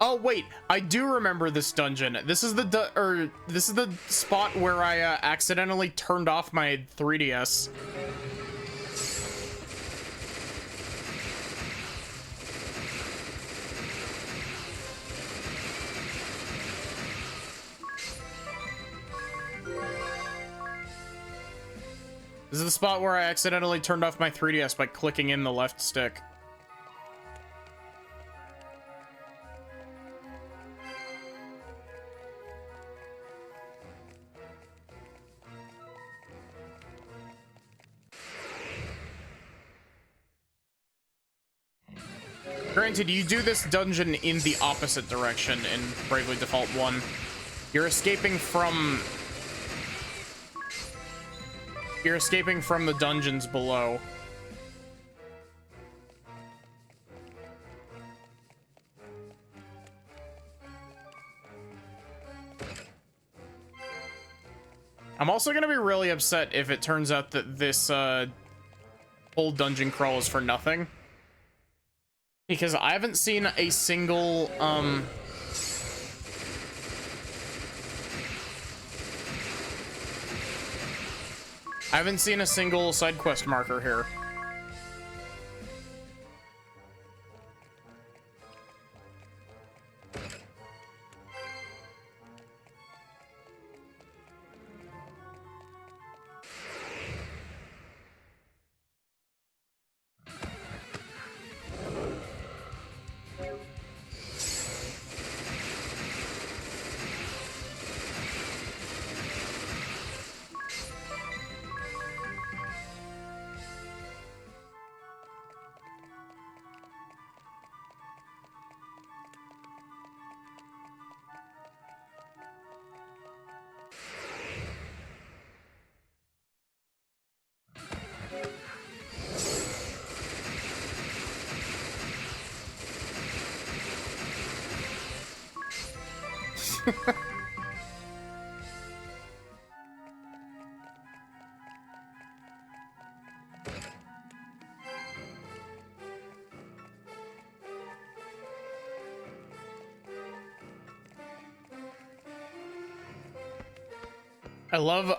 Oh wait, I do remember this dungeon. This is the spot where I accidentally turned off my 3DS. This is the spot where I accidentally turned off my 3DS by clicking in the left stick. Granted, you do this dungeon in the opposite direction in Bravely Default 1. You're escaping from the dungeons below. I'm also gonna be really upset if it turns out that this whole dungeon crawl is for nothing. Because I haven't seen a single, I haven't seen a single side quest marker here.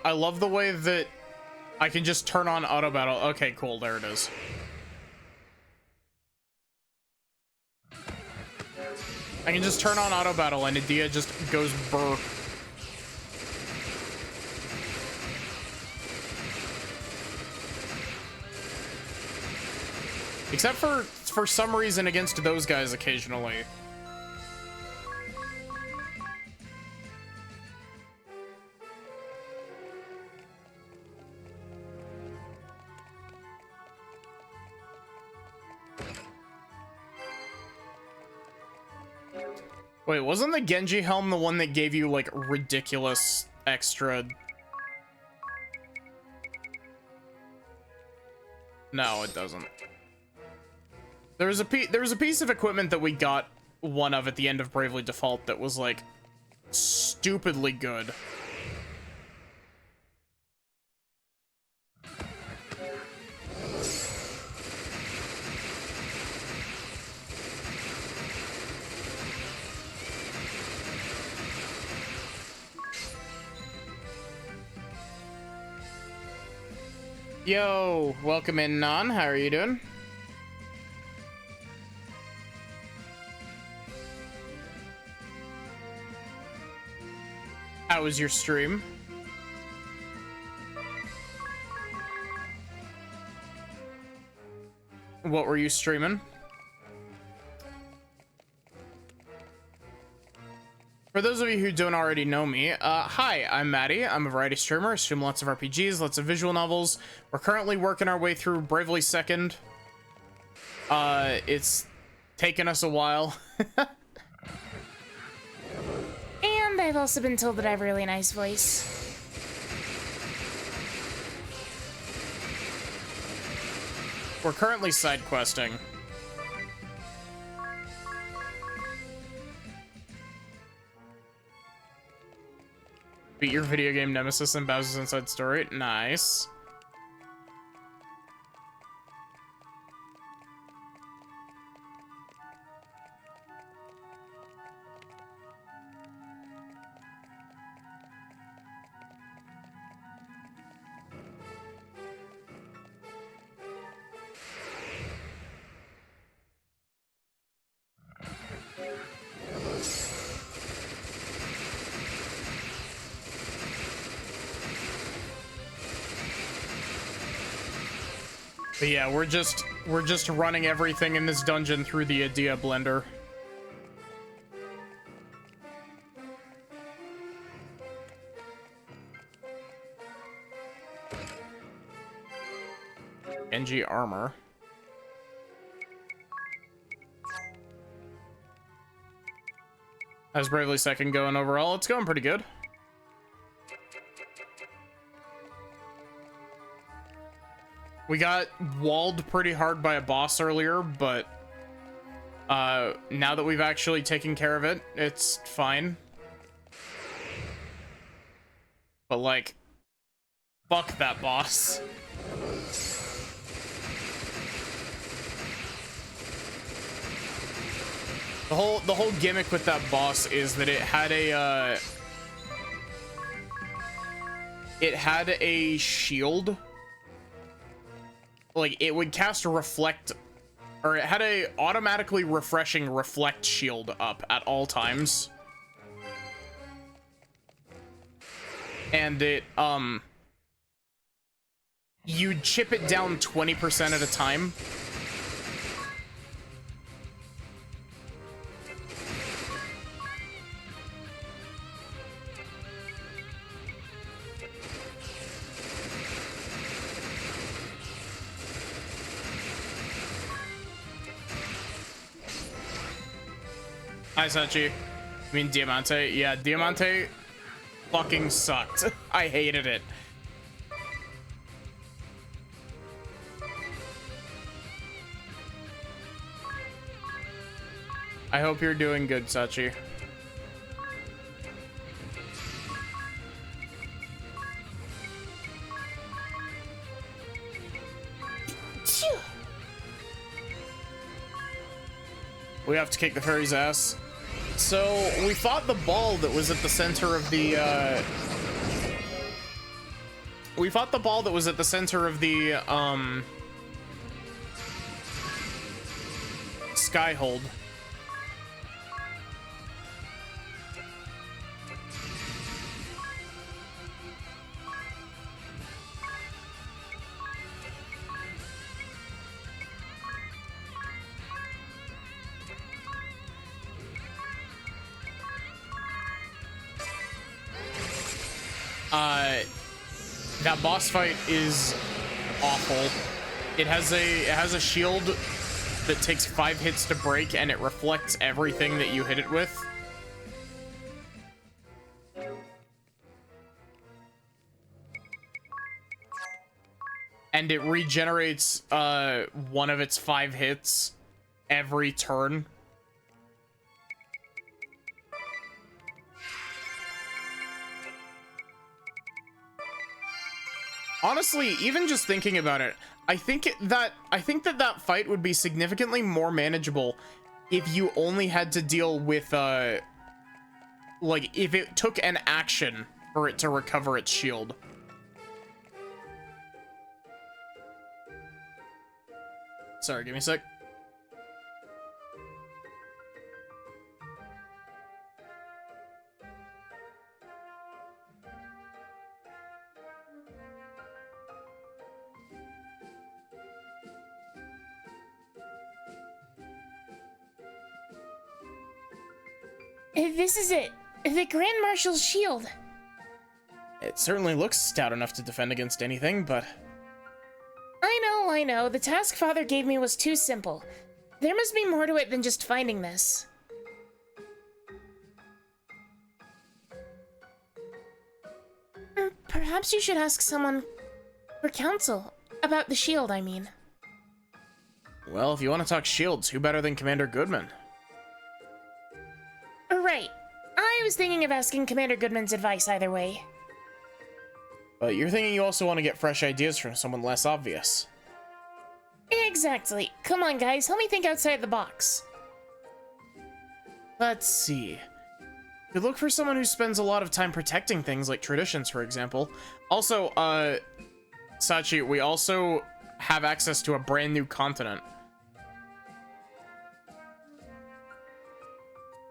I love the way that I can just turn on auto battle. Okay, cool. There it is. I can just turn on auto battle and Edea just goes burr. Except for some reason against those guys occasionally. Wait, wasn't the Genji helm the one that gave you, like, ridiculous extra... No, it doesn't. There was a piece of equipment that we got one of at the end of Bravely Default that was, like, stupidly good. Yo, welcome in, Non. How are you doing? How was your stream? What were you streaming? For those of you who don't already know me, hi, I'm Maddie. I'm a variety streamer. I stream lots of RPGs, lots of visual novels. We're currently working our way through Bravely Second. It's taken us a while. And I've also been told that I have a really nice voice. We're currently side questing. Beat your video game nemesis in Bowser's Inside Story. Nice. But yeah, we're just running everything in this dungeon through the Edea blender. Genji armor. How's Bravely Second going overall? It's going pretty good. We got walled pretty hard by a boss earlier, but now that we've actually taken care of it, it's fine. But like, fuck that boss. The whole gimmick with that boss is that it had a shield. Like, it would cast a reflect, or it had a automatically refreshing reflect shield up at all times. And it, you'd chip it down 20% at a time. Hi, Sachi. I mean, Diamante. Yeah, Diamante fucking sucked. I hated it. I hope you're doing good, Sachi. We have to kick the fairy's ass. So we fought the ball that was at the center of the Skyhold. That boss fight is awful. It has a shield that takes 5 hits to break, and it reflects everything that you hit it with. And it regenerates one of its 5 hits every turn. Honestly, even just thinking about it, I think that fight would be significantly more manageable if you only had to deal with like if it took an action for it to recover its shield. Sorry, give me a sec. This is it. The Grand Marshal's shield. It certainly looks stout enough to defend against anything, but... I know. The task Father gave me was too simple. There must be more to it than just finding this. Perhaps you should ask someone for counsel. About the shield, I mean. Well, if you want to talk shields, who better than Commander Goodman? Right. I was thinking of asking Commander Goodman's advice either way. But you're thinking you also want to get fresh ideas from someone less obvious. Exactly. Come on, guys. Help me think outside the box. Let's see. You look for someone who spends a lot of time protecting things like traditions, for example. Also, Sachi, we also have access to a brand new continent.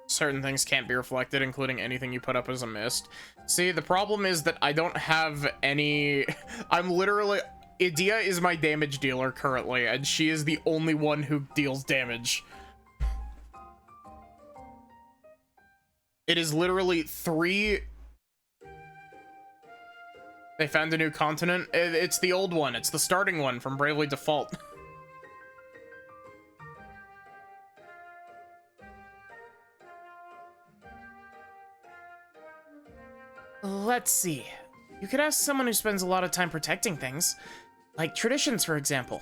Certain things can't be reflected, including anything you put up as a mist. See, the problem is that I don't have any... I'm literally... Idia is my damage dealer currently, and she is the only one who deals damage. It is literally 3... They found a new continent. It's the old one. It's the starting one from Bravely Default. Let's see. You could ask someone who spends a lot of time protecting things. Like traditions, for example.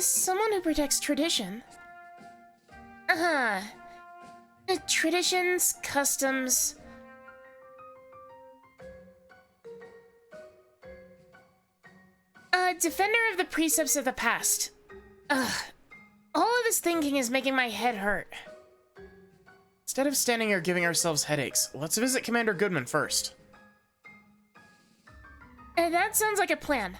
Someone who protects tradition? Traditions, customs... Defender of the precepts of the past. All of this thinking is making my head hurt. Instead of standing here giving ourselves headaches, let's visit Commander Goodman first. That sounds like a plan.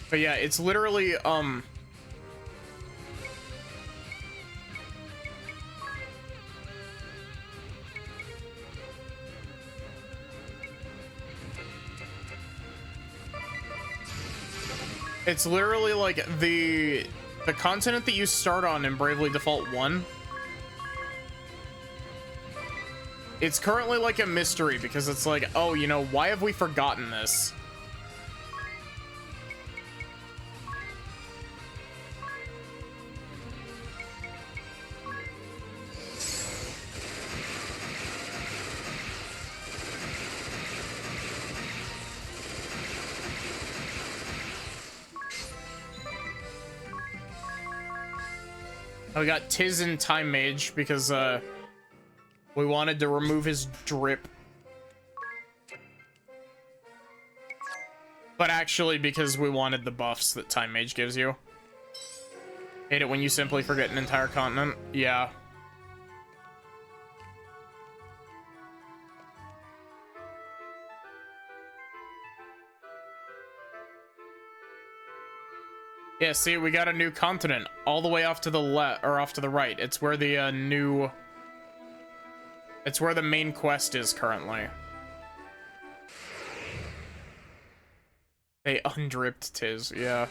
But yeah, it's literally, it's literally like the continent that you start on in Bravely Default 1. It's currently like a mystery because it's like, oh, you know, why have we forgotten this? We got Tiz Time Mage because we wanted to remove his drip. But actually, because we wanted the buffs that Time Mage gives you. Hate it when you simply forget an entire continent. Yeah. Yeah, see, we got a new continent all the way off to the left, or off to the right. It's where the it's where the main quest is currently. They undripped Tiz, yeah.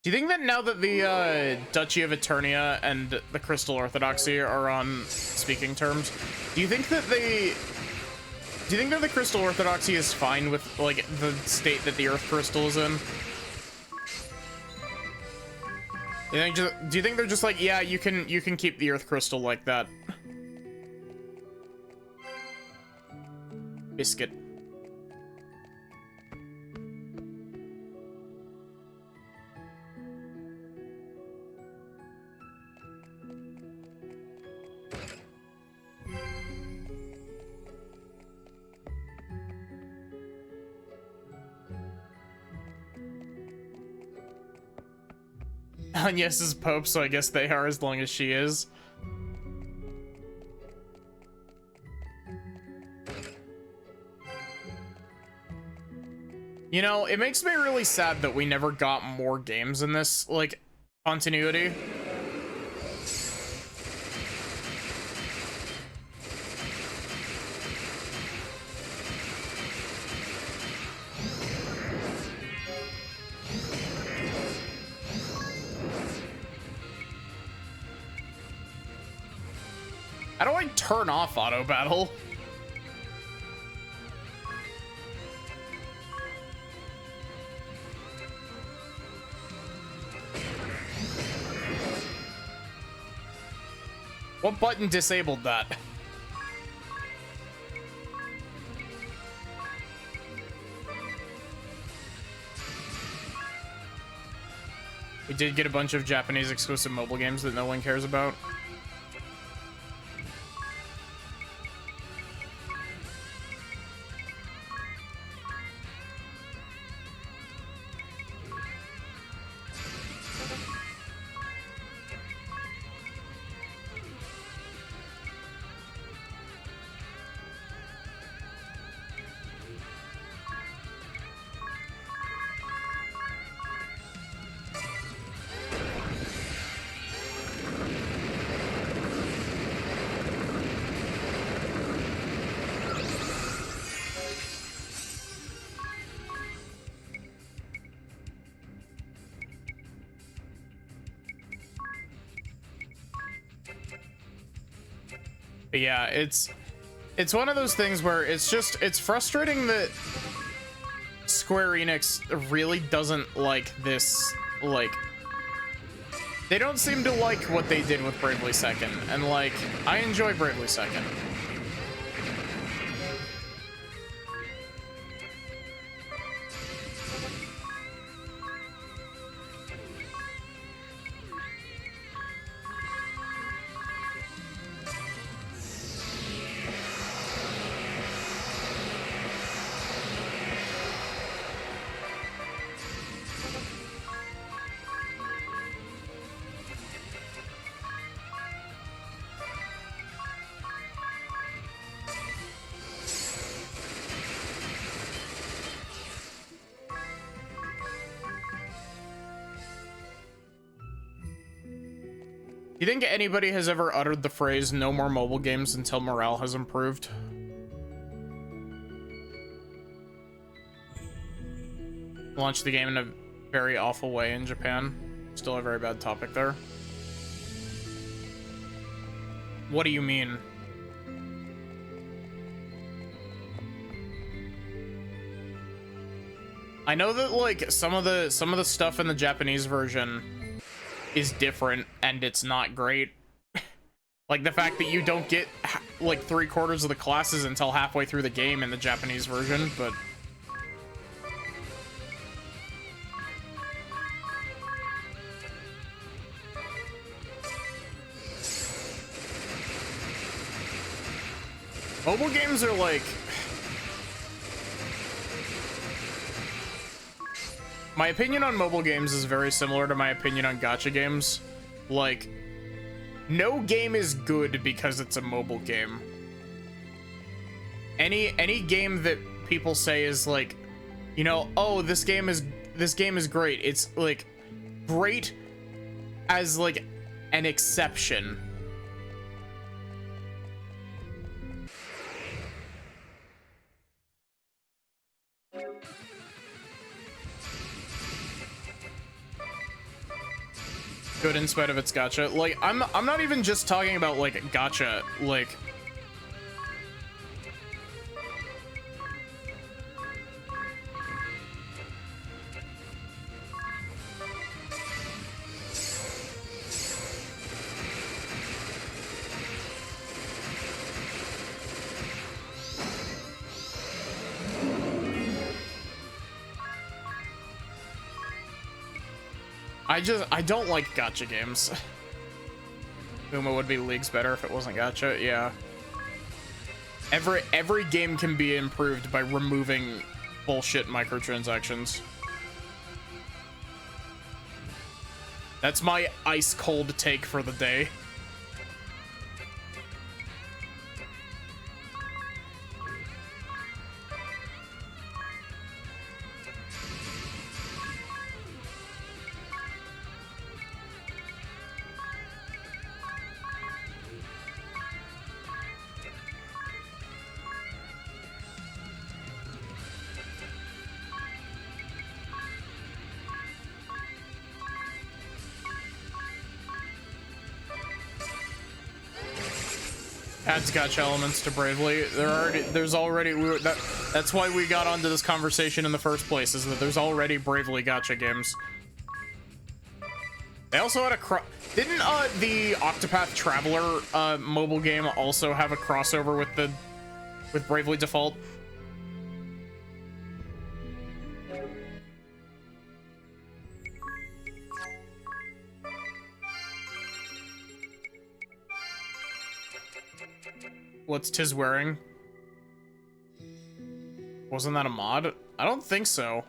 Do you think that now that the Duchy of Eternia and the Crystal Orthodoxy are on speaking terms, do you think that the Crystal Orthodoxy is fine with like the state that the Earth Crystal is in? Do you think they're just like, yeah, you can keep the Earth Crystal like that? Biscuit. Agnes is Pope, so I guess they are as long as she is. You know, it makes me really sad that we never got more games in this, like, continuity. How do I turn off auto battle? What button disabled that? We did get a bunch of Japanese exclusive mobile games that no one cares about. But yeah, it's one of those things where it's frustrating that Square Enix really doesn't like this, like, they don't seem to like what they did with Bravely Second, and like, I enjoy Bravely Second. You think anybody has ever uttered the phrase, no more mobile games until morale has improved? Launched the game in a very awful way in Japan. Still a very bad topic there. What do you mean? I know that like some of the stuff in the Japanese version is different and it's not great. Like the fact that you don't get like 3/4 of the classes until halfway through the game in the Japanese version, but mobile games are like... My opinion on mobile games is very similar to my opinion on gacha games. Like, no game is good because it's a mobile game. Any game that people say is like, you know, oh, this game is great. It's like great as like an exception. Good in spite of its gacha. Like, I'm not even just talking about like gacha, like I don't like gacha games. Uma would be leagues better if it wasn't gacha, yeah. Every game can be improved by removing bullshit microtransactions. That's my ice cold take for the day. Adds gacha elements to Bravely. There's already that's why we got onto this conversation in the first place, is that there's already Bravely gacha games. They also had didn't the Octopath Traveler mobile game also have a crossover with Bravely Default? What's Tiz wearing? Wasn't that a mod? I don't think so.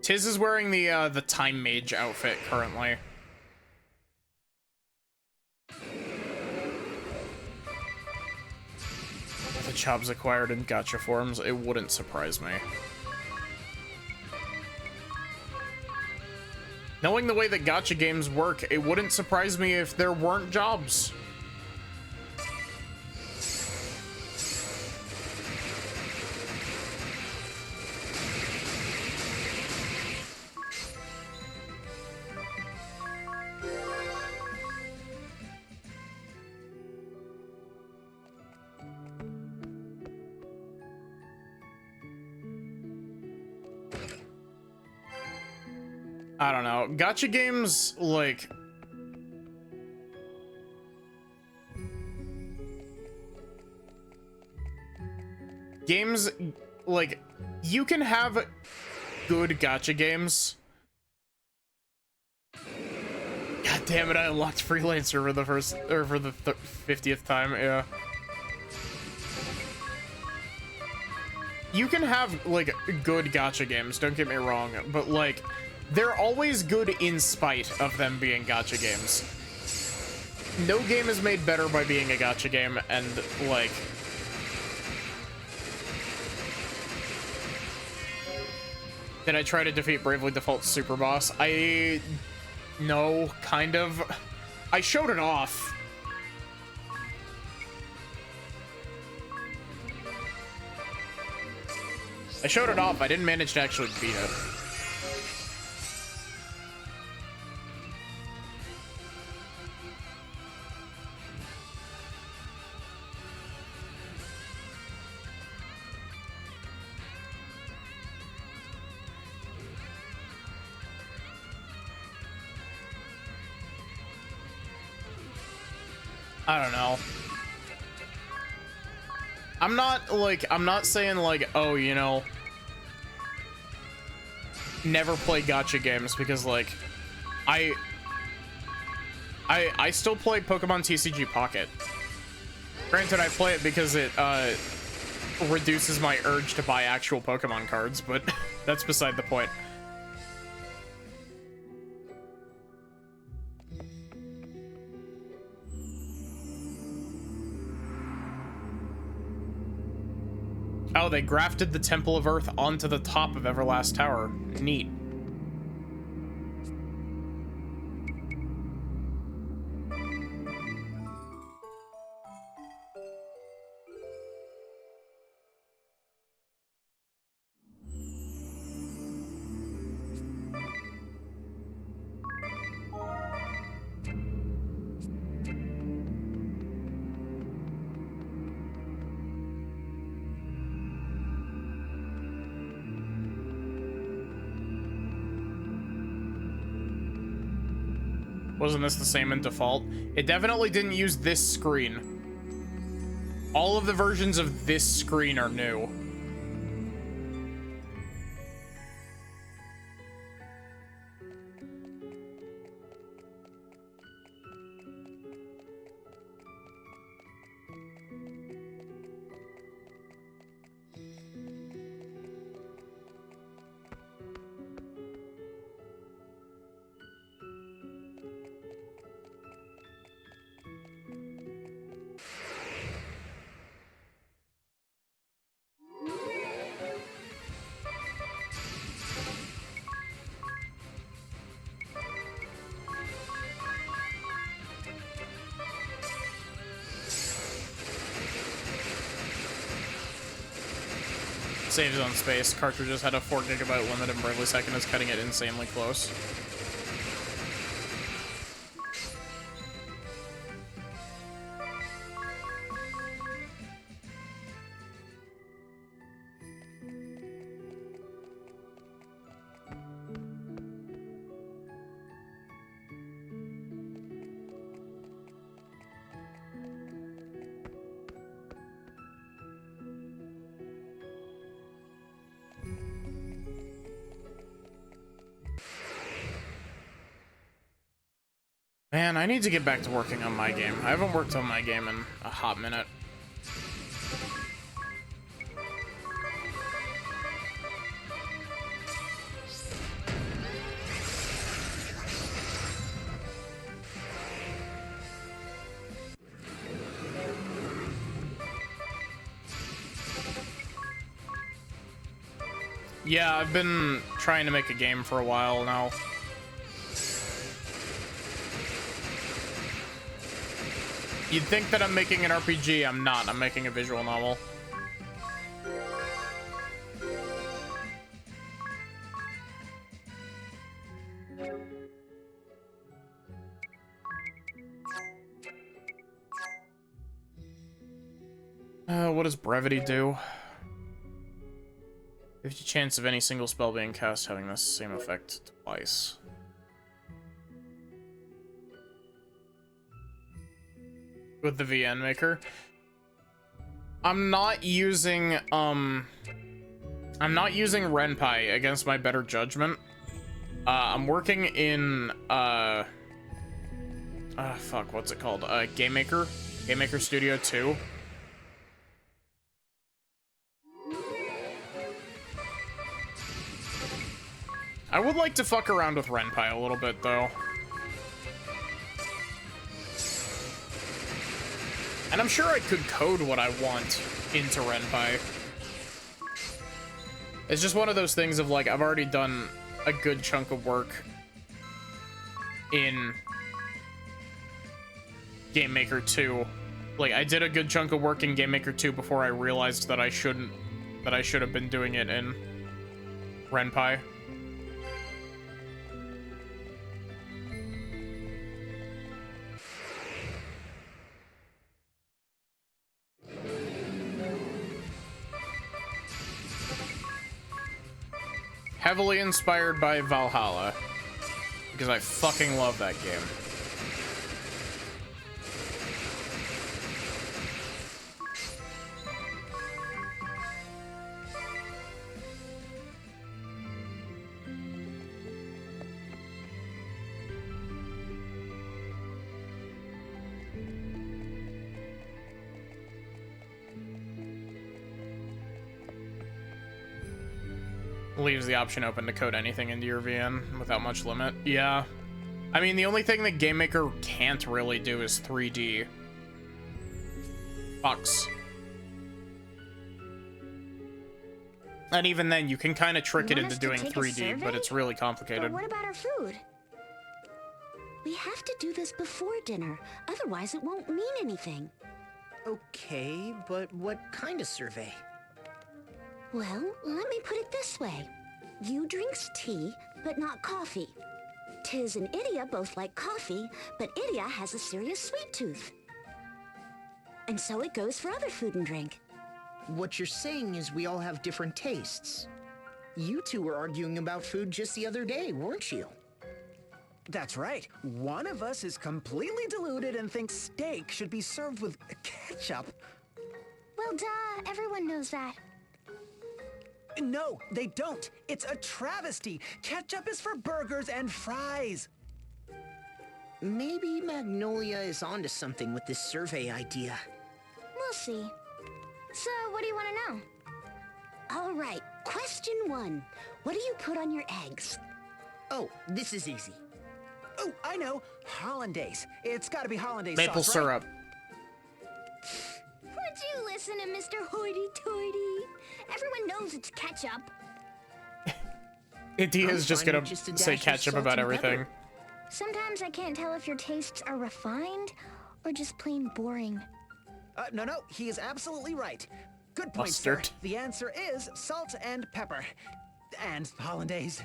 Tiz is wearing the Time Mage outfit currently. The Chobs acquired in gacha forms, it wouldn't surprise me. Knowing the way that gacha games work, it wouldn't surprise me if there weren't jobs. I don't know. Gacha games, like... Games, like, you can have good gacha games. God damn it, I unlocked Freelancer for the first, or for the 50th time, yeah. You can have, like, good gacha games, don't get me wrong, but, like... They're always good in spite of them being gacha games. No game is made better by being a gacha game, and, like... Did I try to defeat Bravely Default's super boss? No, kind of. I showed it off. I showed it off. I didn't manage to actually beat it. I don't know. I'm not saying like, oh, you know, never play gacha games, because like I still play Pokemon TCG Pocket. Granted, I play it because it reduces my urge to buy actual Pokemon cards, but that's beside the point. Oh, they grafted the Temple of Earth onto the top of Everlast Tower. Neat. Wasn't this the same in default? It definitely didn't use this screen. All of the versions of this screen are new. Saves on space. Cartridges had a 4 GB limit and Bravely Second is cutting it insanely close. Man, I need to get back to working on my game. I haven't worked on my game in a hot minute. Yeah, I've been trying to make a game for a while now. You'd think that I'm making an RPG. I'm not. I'm making a visual novel. What does brevity do? 50 chance of any single spell being cast having the same effect twice. With the VN maker. I'm not using Ren'Py against my better judgment. I'm working in fuck, what's it called? Game Maker Studio 2. I would like to fuck around with Ren'Py a little bit though. And I'm sure I could code what I want into Ren'Py. It's just one of those things of like, I've already done a good chunk of work in Game Maker 2. Like, I did a good chunk of work in Game Maker 2 before I realized that I should have been doing it in Ren'Py. Heavily inspired by Valhalla, because I fucking love that game. Leaves the option open to code anything into your VN without much limit. Yeah. I mean, the only thing that Game Maker can't really do is 3D. Fucks. And even then, you can kind of trick it into doing 3D, but it's really complicated. But what about our food? We have to do this before dinner, otherwise it won't mean anything. Okay, but what kind of survey? Well, let me put it this way. You drinks tea, but not coffee. Tiz and Idia both like coffee, but Idia has a serious sweet tooth. And so it goes for other food and drink. What you're saying is we all have different tastes. You two were arguing about food just the other day, weren't you? That's right. One of us is completely deluded and thinks steak should be served with ketchup. Well, duh, everyone knows that. No, they don't. It's a travesty. Ketchup is for burgers and fries. Maybe Magnolia is onto something with this survey idea. We'll see. So, what do you want to know? All right, question 1. What do you put on your eggs? Oh, this is easy. Oh, I know. Hollandaise. It's gotta be hollandaise Maple sauce, syrup. Would you listen to Mr. Hoity-Toity? Everyone knows it's ketchup. Idia's just gonna say ketchup about everything. Sometimes I can't tell if your tastes are refined or just plain boring. No, he is absolutely right. Good point, sir. Mustard. The answer is salt and pepper. And hollandaise.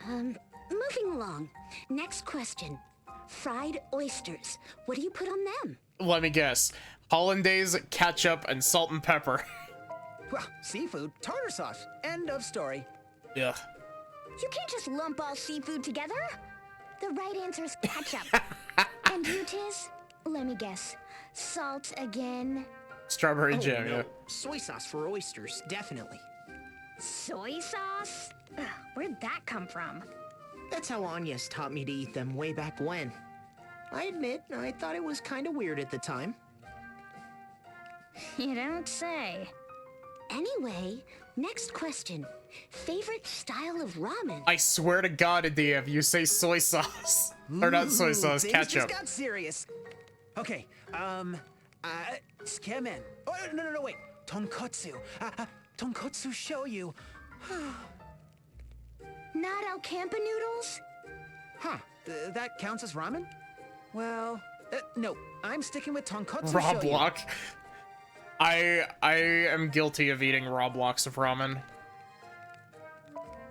Moving along. Next question. Fried oysters. What do you put on them? Let me guess. Hollandaise, ketchup, and salt and pepper. Well, seafood, tartar sauce. End of story. Yeah. You can't just lump all seafood together. The right answer is ketchup. And you, Tiz? Let me guess. Salt again? Strawberry jam, no. yeah. Soy sauce for oysters, definitely. Soy sauce? Ugh, where'd that come from? That's how Anya's taught me to eat them way back when. I admit, I thought it was kind of weird at the time. You don't say. Anyway, next question. Favorite style of ramen? I swear to God, Idia, if you say soy sauce, or not soy sauce, Things ketchup. just got serious. Okay, tsukemen. Oh, no, wait. Tonkotsu. Tonkotsu shoyu. Not Alcampa noodles? Huh, that counts as ramen? Well, no, I'm sticking with tonkotsu Raw shoyu. block. I am guilty of eating raw blocks of ramen.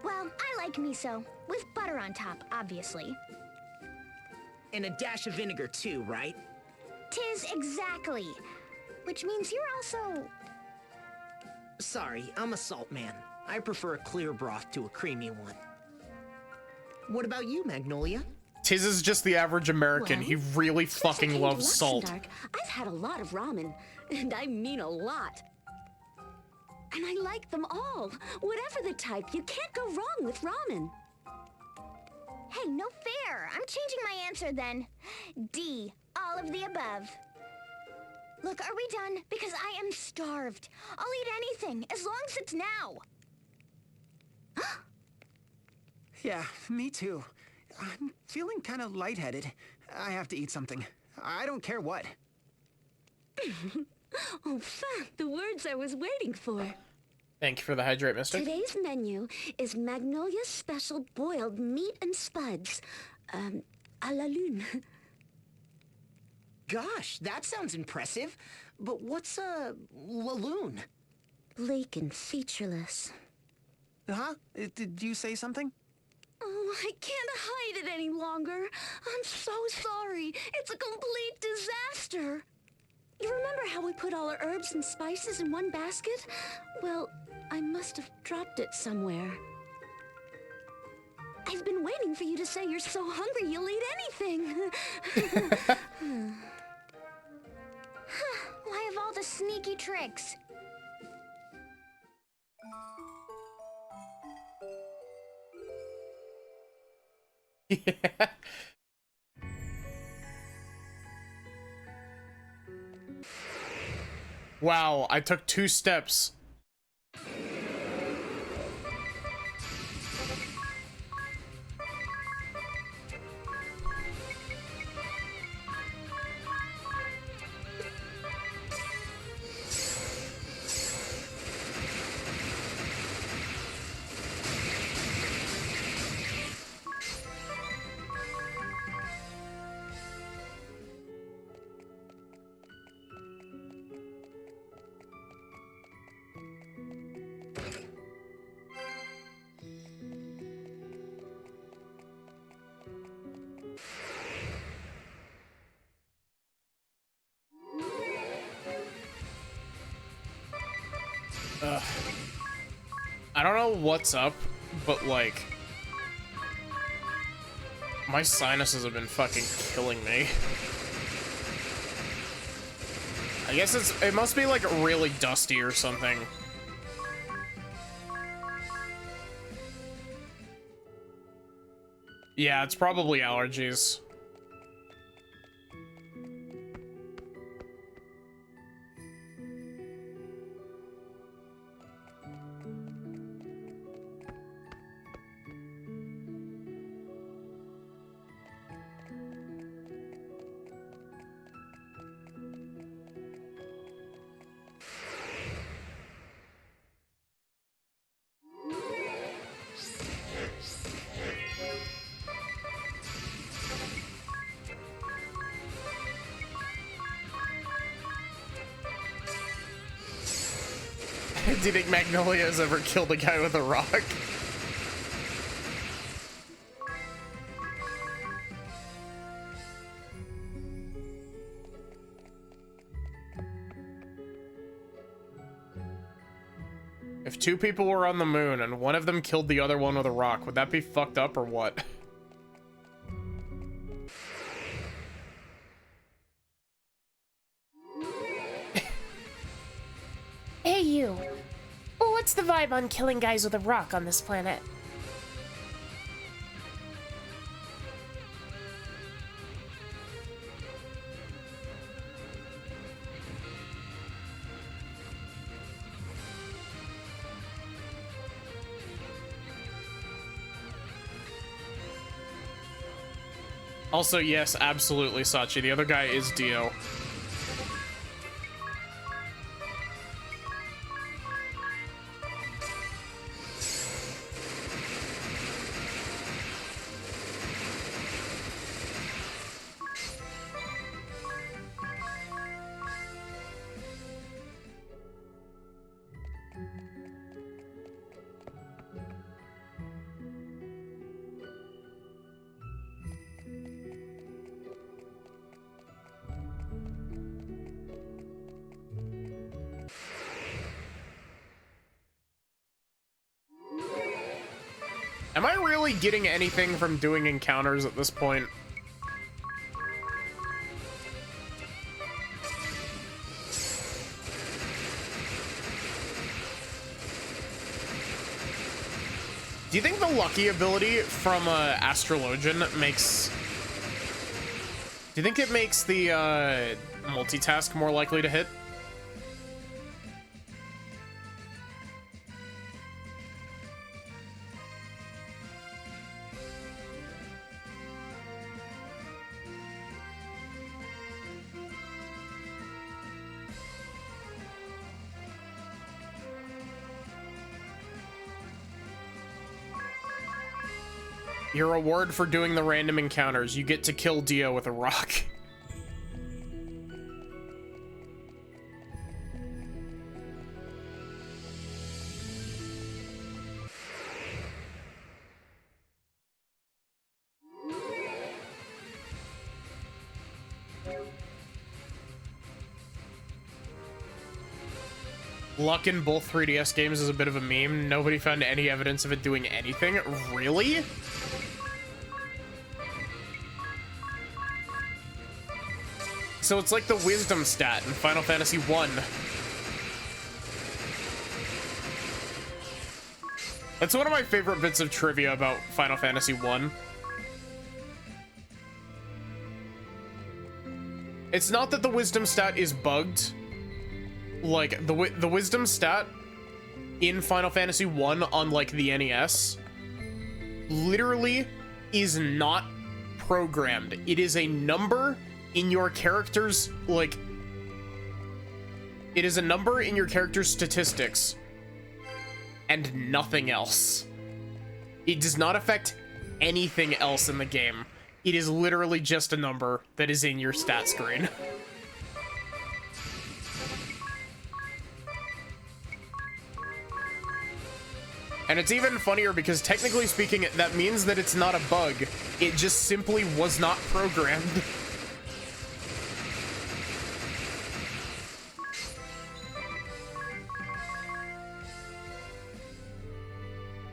Well, I like miso, with butter on top, obviously. And a dash of vinegar too, right? Tis exactly. Which means you're also... Sorry, I'm a salt man. I prefer a clear broth to a creamy one. What about you, Magnolia? Tiz is just the average American. Well, He really since I fucking came to loves salt. Luxembourg, I've had a lot of ramen, and I mean a lot. And I like them all. Whatever the type, you can't go wrong with ramen. Hey, no fair. I'm changing my answer then. D, all of the above. Look, are we done? Because I am starved. I'll eat anything, as long as it's now. Yeah, me too. I'm feeling kind of lightheaded. I have to eat something. I don't care what. Oh, fuck, the words I was waiting for. Thank you for the hydrate, Mystic. Today's menu is Magnolia's special boiled meat and spuds. À la lune. Gosh, that sounds impressive. But what's a Laloon? Bleak and featureless. Huh? Did you say something? Oh, I can't hide it any longer. I'm so sorry. It's a complete disaster. You remember how we put all our herbs and spices in one basket? Well, I must have dropped it somewhere. I've been waiting for you to say you're so hungry you'll eat anything. Why have all the sneaky tricks? Yeah. Wow, I took 2 steps. Ugh. I don't know what's up, but like my sinuses have been fucking killing me. I guess it must be like really dusty or something. Yeah, it's probably allergies. Do you think Magnolia has ever killed a guy with a rock? If 2 people were on the moon and one of them killed the other one with a rock, would that be fucked up or what? Hey, you. Well, what's the vibe on killing guys with a rock on this planet? Also, yes, absolutely, Sachi. The other guy is Dio. Am I really getting anything from doing encounters at this point? Do you think the lucky ability from Astrologian makes... Do you think it makes the multitask more likely to hit? Your reward for doing the random encounters. You get to kill Dio with a rock. Luck in both 3DS games is a bit of a meme. Nobody found any evidence of it doing anything. Really? So it's like the wisdom stat in Final Fantasy 1. That's one of my favorite bits of trivia about Final Fantasy 1. It's not that the wisdom stat is bugged. Like, the wisdom stat in Final Fantasy 1 on, like, the NES literally is not programmed. It is a number in your character's, like, it is a number in your character's statistics and nothing else. It does not affect anything else in the game. It is literally just a number that is in your stat screen. And it's even funnier because technically speaking, that means that it's not a bug. It just simply was not programmed.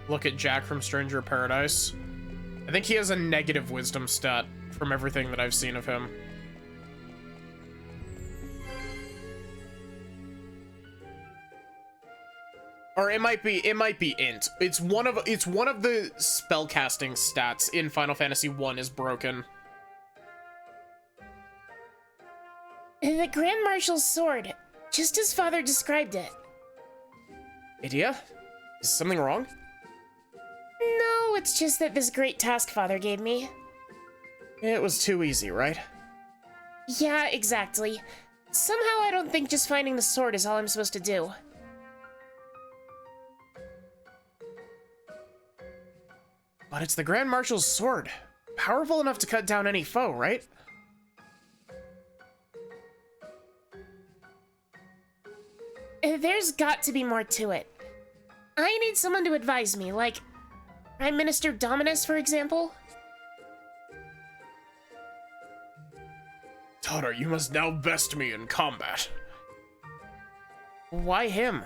Look at Jack from Stranger of Paradise. I think he has a negative wisdom stat from everything that I've seen of him. Or it might be int. It's one of the spellcasting stats in Final Fantasy 1 is broken. The Grand Marshal's sword, just as Father described it. Idia? Is something wrong? No, it's just that this great task Father gave me. It was too easy, right? Yeah, exactly. Somehow I don't think just finding the sword is all I'm supposed to do. But it's the Grand Marshal's sword. Powerful enough to cut down any foe, right? There's got to be more to it. I need someone to advise me, like Prime Minister Dominus, for example. Daughter, you must now best me in combat. Why him?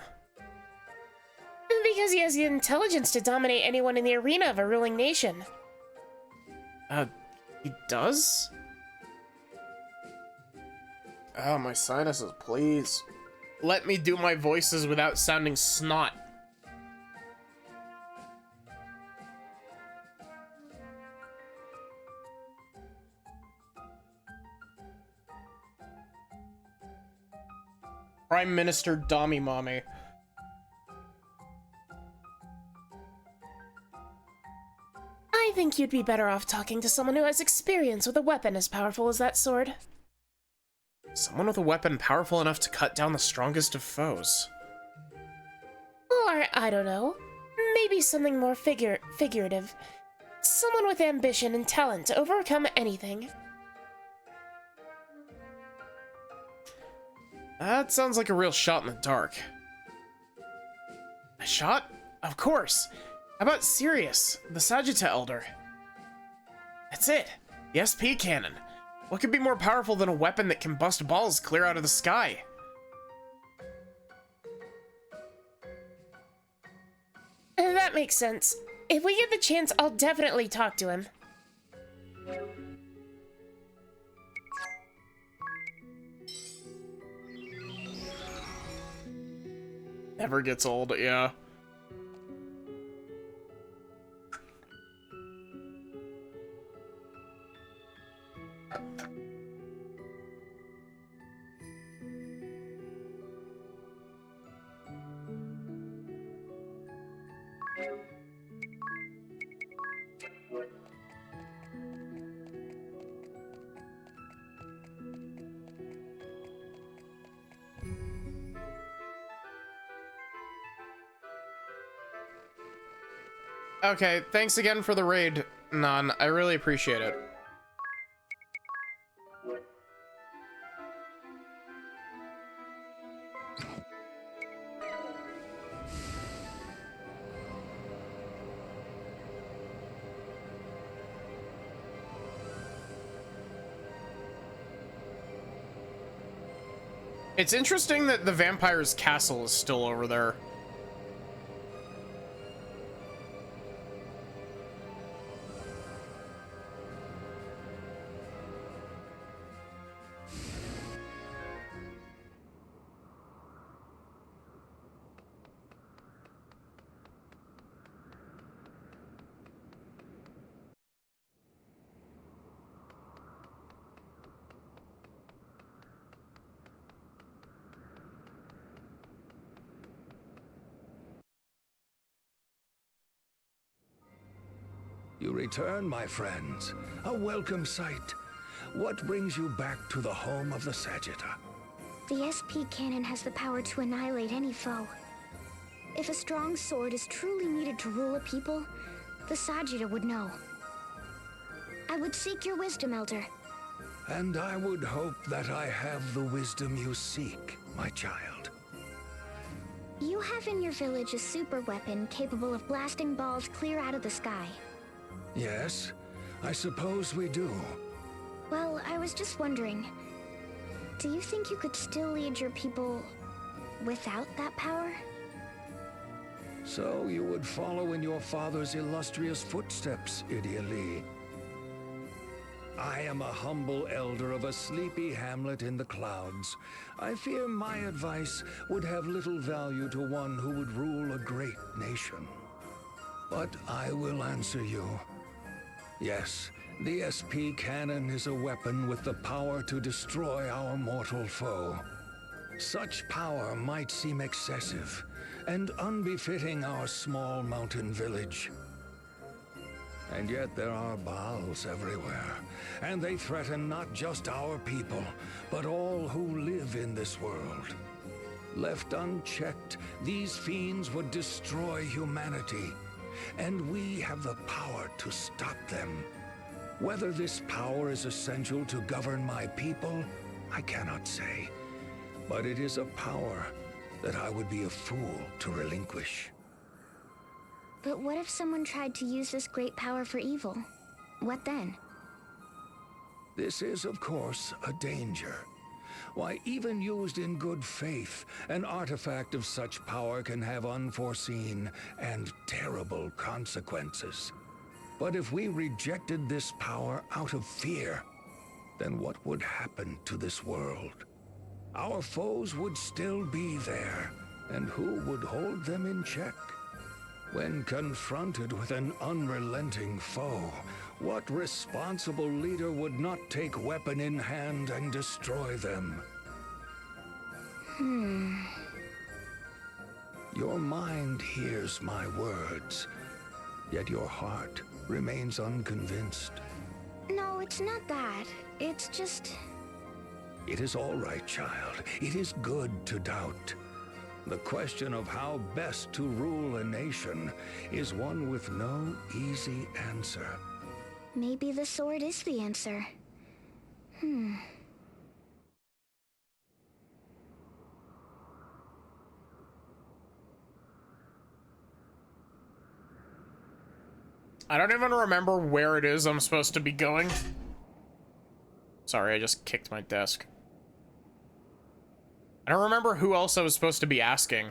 Because he has the intelligence to dominate anyone in the arena of a ruling nation. He does? Oh, my sinuses, please. Let me do my voices without sounding snot. Prime Minister Dami Mommy. I think you'd be better off talking to someone who has experience with a weapon as powerful as that sword. Someone with a weapon powerful enough to cut down the strongest of foes. Or, I don't know, maybe something more figurative. Someone with ambition and talent to overcome anything. That sounds like a real shot in the dark. A shot? Of course. How about Sirius, the Sagitta Elder? That's it. The SP cannon. What could be more powerful than a weapon that can bust balls clear out of the sky? That makes sense. If we get the chance, I'll definitely talk to him. Never gets old, yeah. Okay, thanks again for the raid, None. I really appreciate it. It's interesting that the vampire's castle is still over there. You return, my friends. A welcome sight. What brings you back to the home of the Sagitta? The SP cannon has the power to annihilate any foe. If a strong sword is truly needed to rule a people, the Sagitta would know. I would seek your wisdom, Elder. And I would hope that I have the wisdom you seek, my child. You have in your village a super weapon capable of blasting balls clear out of the sky. Yes, I suppose we do. Well, I was just wondering, do you think you could still lead your people without that power? So you would follow in your father's illustrious footsteps, Idia Lee. I am a humble elder of a sleepy hamlet in the clouds. I fear my advice would have little value to one who would rule a great nation. But I will answer you. Yes, the SP cannon is a weapon with the power to destroy our mortal foe. Such power might seem excessive and unbefitting our small mountain village. And yet there are Baals everywhere, and they threaten not just our people, but all who live in this world. Left unchecked, these fiends would destroy humanity, and we have the power to stop them. Whether this power is essential to govern my people, I cannot say. But it is a power that I would be a fool to relinquish. But what if someone tried to use this great power for evil? What then? This is, of course, a danger. Why, even used in good faith, an artifact of such power can have unforeseen and terrible consequences. But if we rejected this power out of fear, then what would happen to this world? Our foes would still be there, and who would hold them in check? When confronted with an unrelenting foe, what responsible leader would not take weapon in hand and destroy them? Your mind hears my words, yet your heart remains unconvinced. No, it's not that. It's just... It is all right, child. It is good to doubt. The question of how best to rule a nation is one with no easy answer. Maybe the sword is the answer. I don't even remember where it is I'm supposed to be going. Sorry, I just kicked my desk. I don't remember who else I was supposed to be asking.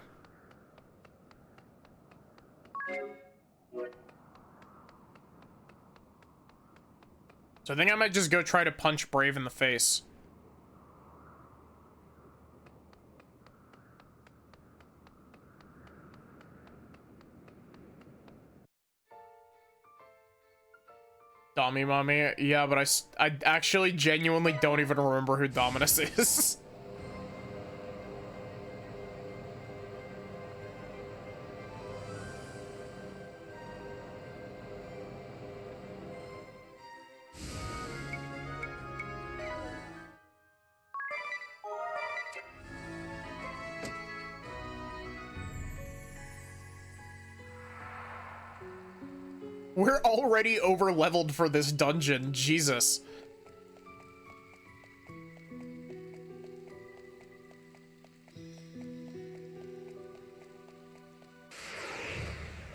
So I think I might just go try to punch Brave in the face. Dommy Mommy? Yeah, but I actually genuinely don't even remember who Dominus is. We're already over-leveled for this dungeon. Jesus.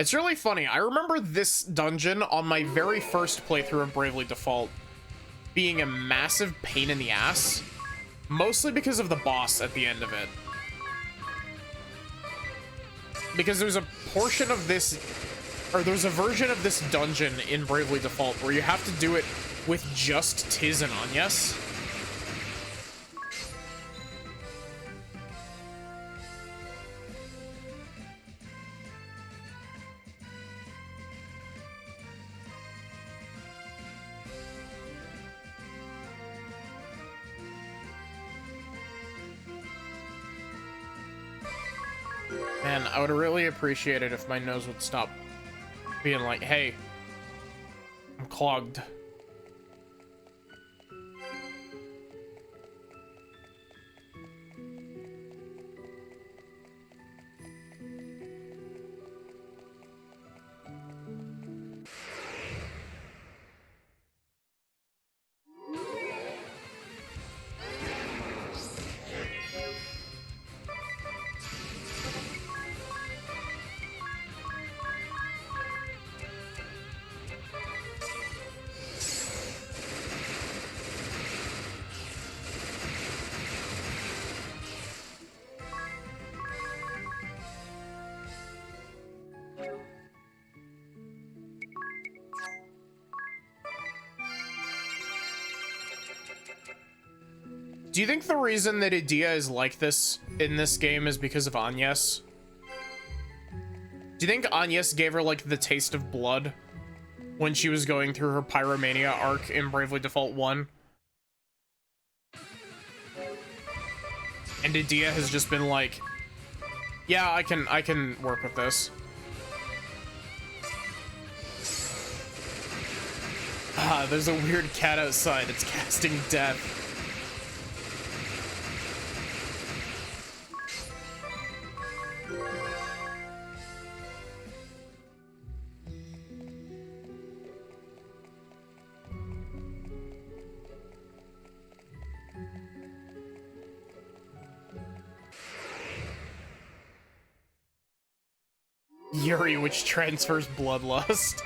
It's really funny. I remember this dungeon on my very first playthrough of Bravely Default being a massive pain in the ass, mostly because of the boss at the end of it. Because there's a portion of this, or there's a version of this dungeon in Bravely Default where you have to do it with just Tiz and Agnes. Man, I would really appreciate it if my nose would stop being like, hey, I'm clogged. Do you think the reason that Edea is like this in this game is because of Agnes? Do you think Agnes gave her, like, the taste of blood when she was going through her Pyromania arc in Bravely Default 1? And Edea has just been like, yeah, I can work with this. Ah, there's a weird cat outside. It's casting death. Yuri, which transfers bloodlust.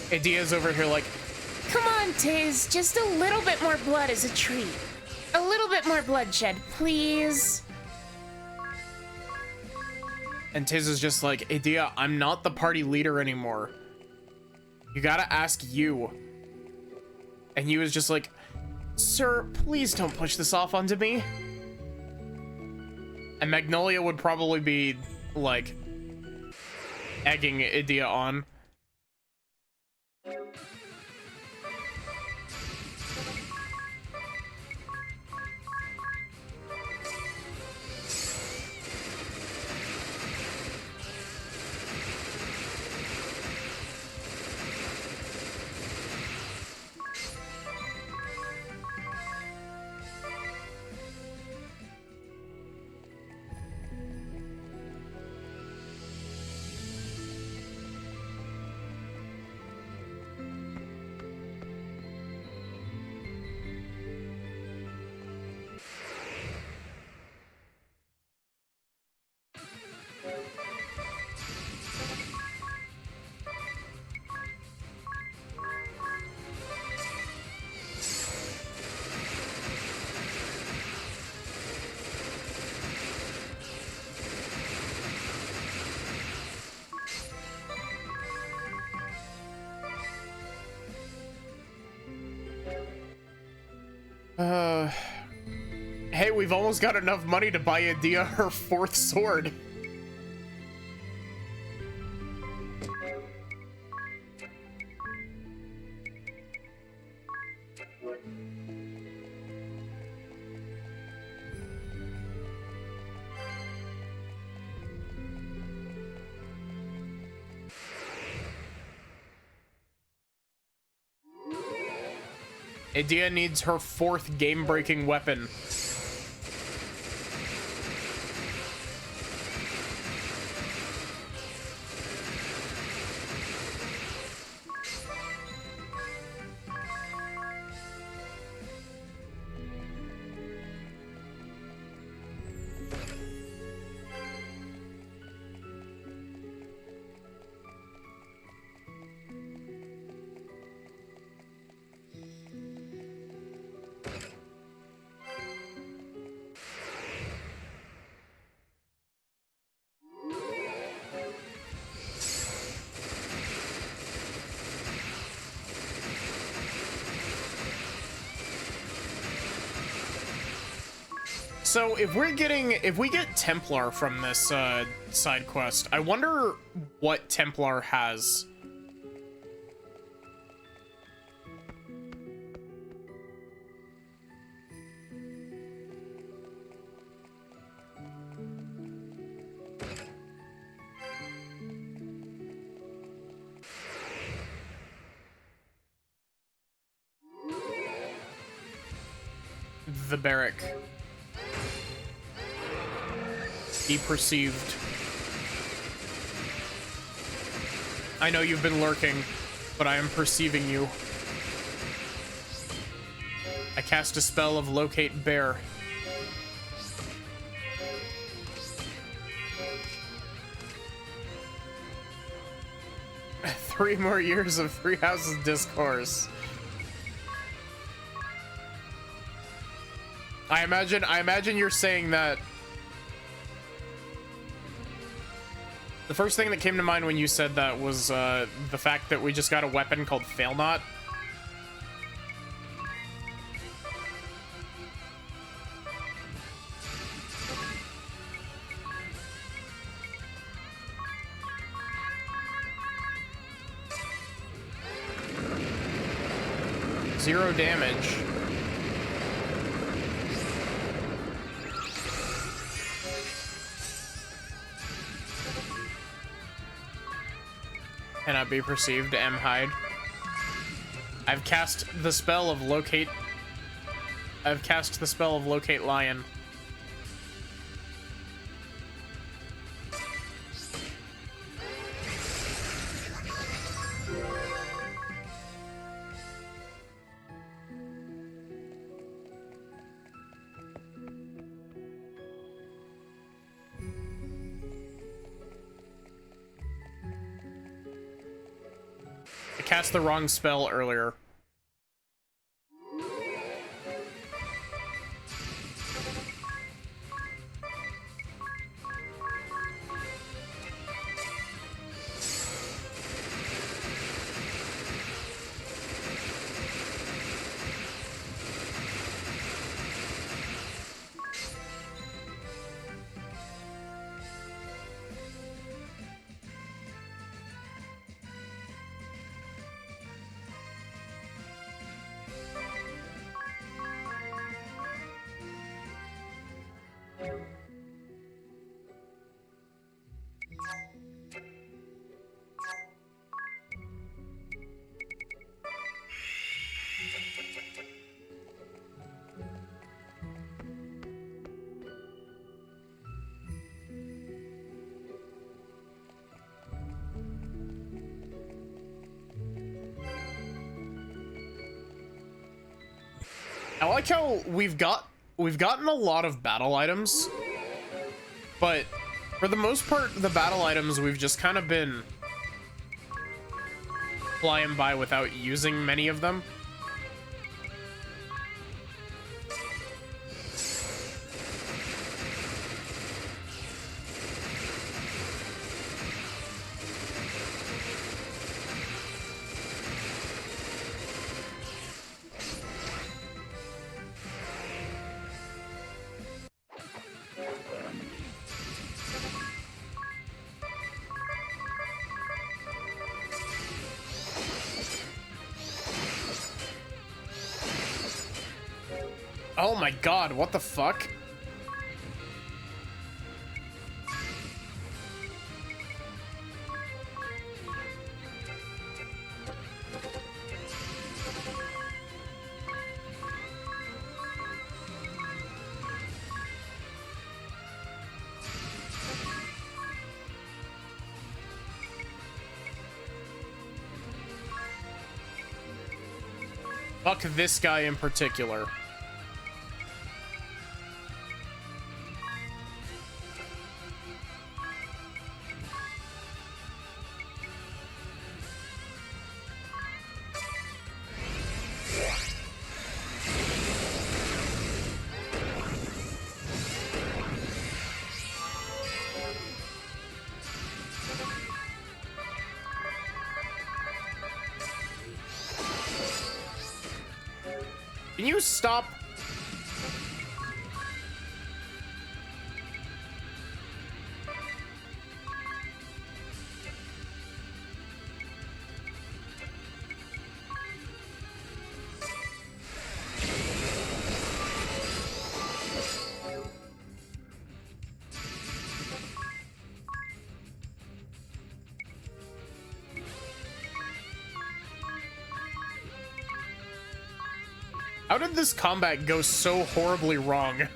Edea's over here like, come on, Tiz, just a little bit more blood is a treat. A little bit more bloodshed, please. And Tiz is just like, Edea, I'm not the party leader anymore. You gotta ask you. And you is just like, sir, please don't push this off onto me. And Magnolia would probably be, like, egging Edea on. Hey, we've almost got enough money to buy Edea her 4th sword. Edea needs her 4th game-breaking weapon. So if we get Templar from this side quest, I wonder what Templar has. The barrack. Be perceived. I know you've been lurking, but I am perceiving you. I cast a spell of Locate Bear. Three more years of Three Houses Discourse. I imagine you're saying that. The first thing that came to mind when you said that was the fact that we just got a weapon called Failnaught. Zero damage. Cannot be perceived. M hide. I've cast the spell of Locate. I've cast the spell of Locate Lion. Cast the wrong spell earlier. I like how we've gotten a lot of battle items, but for the most part, the battle items we've just kind of been flying by without using many of them. Oh my god, what the fuck? Fuck this guy in particular. Can you stop? How did this combat go so horribly wrong?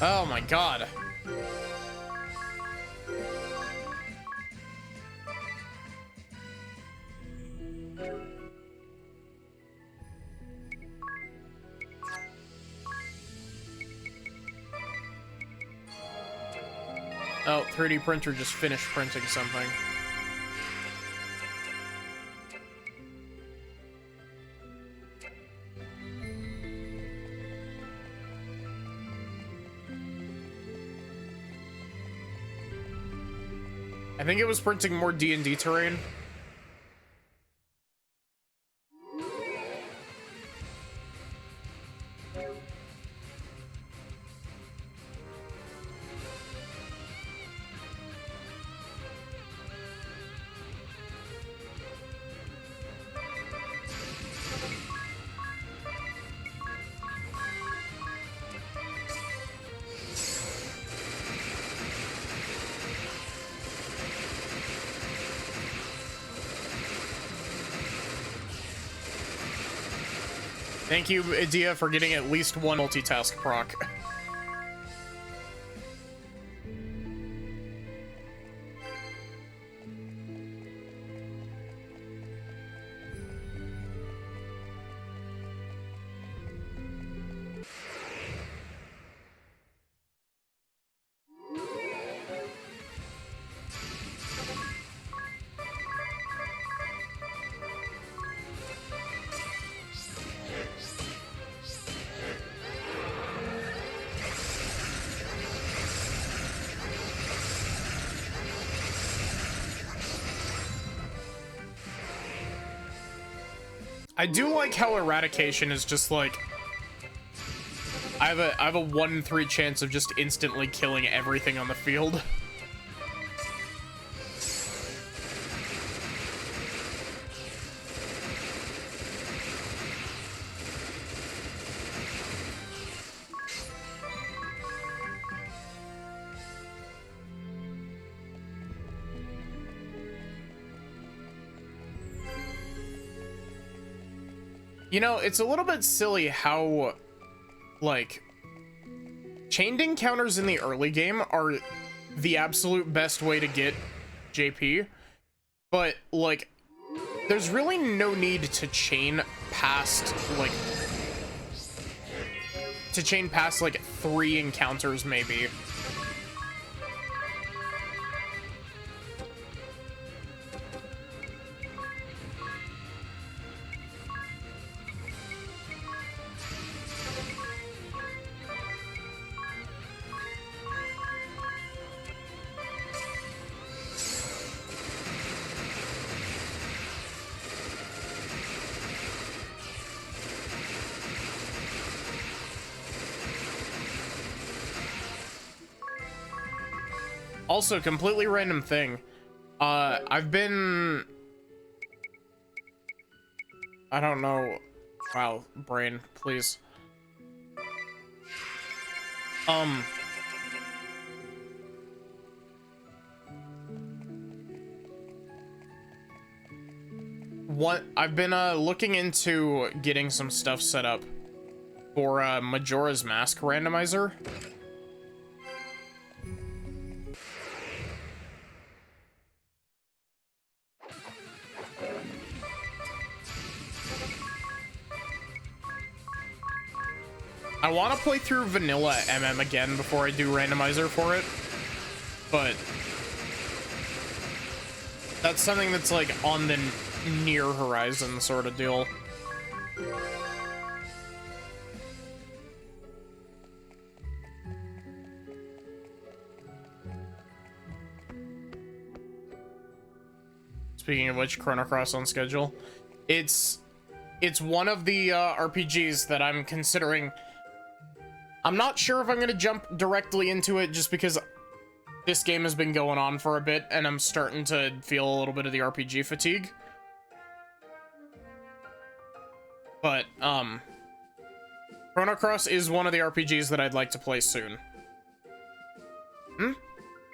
Oh my god. Oh, 3D printer just finished printing something. I think it was printing more D&D terrain. Thank you, Idea, for getting at least one multitask proc. I do like how Eradication is just like I have a 1 in 3 chance of just instantly killing everything on the field. You know, it's a little bit silly how, like, chained encounters in the early game are the absolute best way to get JP, but, like, there's really no need to chain past, like, 3 encounters, maybe. Also, completely random thing. I've been... I don't know. Wow, brain, please. I've been looking into getting some stuff set up for Majora's Mask randomizer. I want to play through vanilla MM again before I do randomizer for it, but that's something that's like on the near horizon sort of deal. Speaking of which, Chrono Cross on schedule. It's one of the RPGs that I'm considering I'm not sure if I'm gonna jump directly into it just because this game has been going on for a bit and I'm starting to feel a little bit of the RPG fatigue. But, Chrono Cross is one of the RPGs that I'd like to play soon.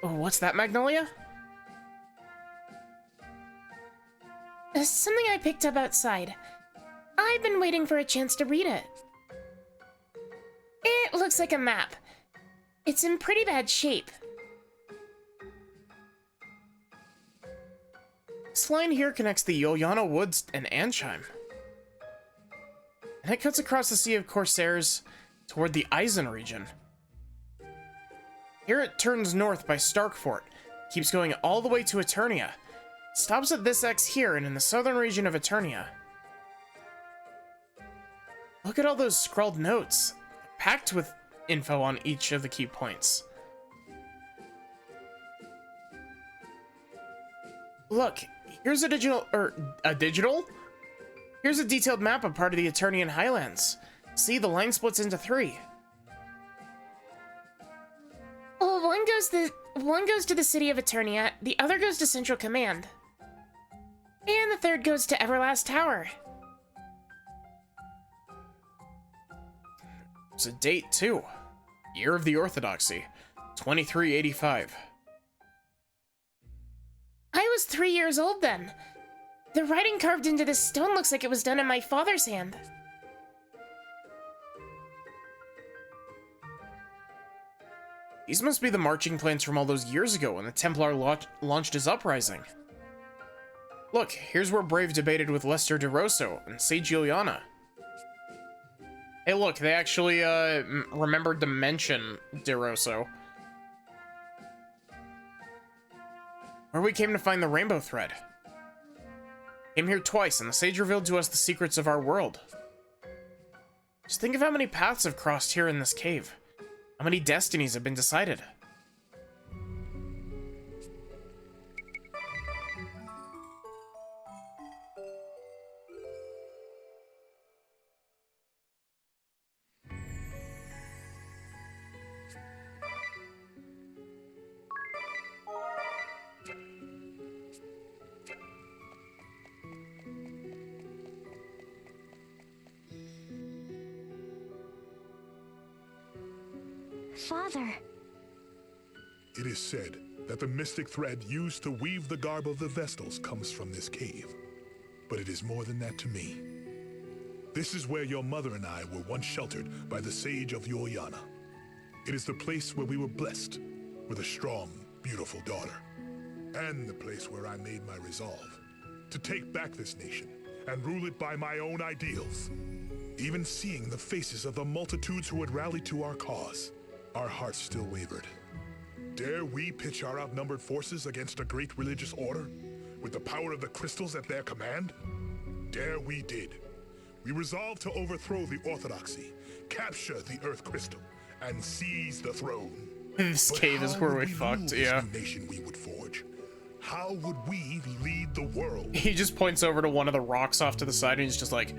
Oh, what's that, Magnolia? Something I picked up outside. I've been waiting for a chance to read it. It looks like a map. It's in pretty bad shape. This line here connects the Yoyana Woods and Ansheim. And it cuts across the Sea of Corsairs toward the Eisen region. Here it turns north by Starkfort, keeps going all the way to Eternia. Stops at this X here and in the southern region of Eternia. Look at all those scrawled notes, packed with info on each of the key points. Look, here's a digital, Here's a detailed map of part of the Eternian Highlands. See, the line splits into 3. Well, one goes to the city of Eternia, the other goes to Central Command. And the third goes to Everlast Tower. It's a date, too. Year of the Orthodoxy, 2385. I was 3 years old then. The writing carved into this stone looks like it was done in my father's hand. These must be the marching plans from all those years ago when the Templar launched his uprising. Look, here's where Brave debated with Lester DeRosso and Sage Yoyana. Hey look, they actually remembered to mention DeRosso. Where we came to find the Rainbow Thread. Came here twice, and the Sage revealed to us the secrets of our world. Just think of how many paths have crossed here in this cave. How many destinies have been decided. Father. It is said that the mystic thread used to weave the garb of the Vestals comes from this cave. But it is more than that to me. This is where your mother and I were once sheltered by the Sage of Yoyana. It is the place where we were blessed with a strong, beautiful daughter. And the place where I made my resolve to take back this nation and rule it by my own ideals. Even seeing the faces of the multitudes who had rallied to our cause, our hearts still wavered. Dare we pitch our outnumbered forces against a great religious order, with the power of the crystals at their command? Dare we did. We resolved to overthrow the Orthodoxy, capture the Earth Crystal, and seize the throne. This cave is where we fucked, yeah. Nation we would forge. How would we lead the world? He just points over to one of the rocks off to the side and he's just like,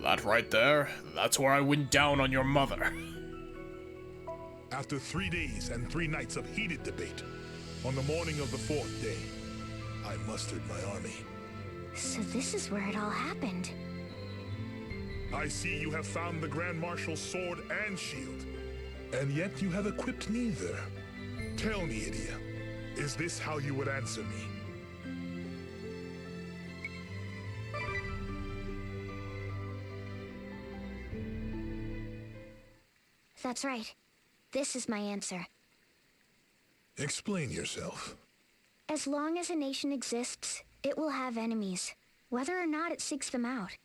that right there, that's where I went down on your mother. After 3 days and 3 nights of heated debate, on the morning of the 4th day, I mustered my army. So this is where it all happened. I see you have found the Grand Marshal's sword and shield, and yet you have equipped neither. Tell me, Idia, is this how you would answer me? That's right. This is my answer. Explain yourself. As long as a nation exists, it will have enemies, whether or not it seeks them out.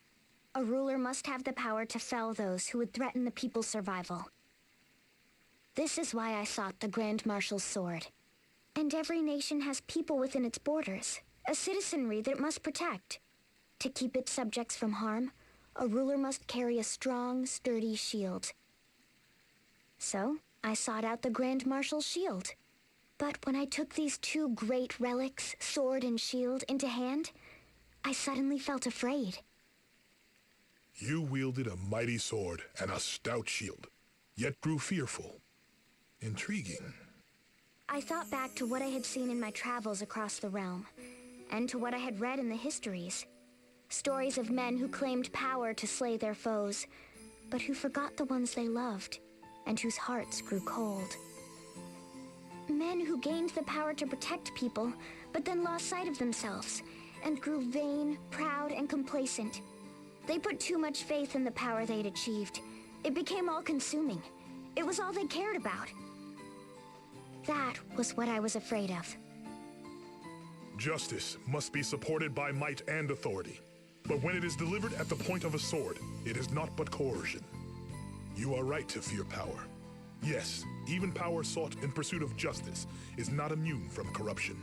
A ruler must have the power to fell those who would threaten the people's survival. This is why I sought the Grand Marshal's sword. And every nation has people within its borders, a citizenry that it must protect. To keep its subjects from harm, a ruler must carry a strong, sturdy shield. So, I sought out the Grand Marshal's shield. But when I took these 2 great relics, sword and shield, into hand, I suddenly felt afraid. You wielded a mighty sword and a stout shield. yet grew fearful. Intriguing. I thought back to what I had seen in my travels across the realm, and to what I had read in the histories. Stories of men who claimed power to slay their foes, but who forgot the ones they loved, and whose hearts grew cold. Men who gained the power to protect people, but then lost sight of themselves, and grew vain, proud, and complacent. They put too much faith in the power they'd achieved. It became all-consuming. It was all they cared about. That was what I was afraid of. Justice must be supported by might and authority. But when it is delivered at the point of a sword, it is not but coercion. You are right to fear power. Yes, even power sought in pursuit of justice is not immune from corruption.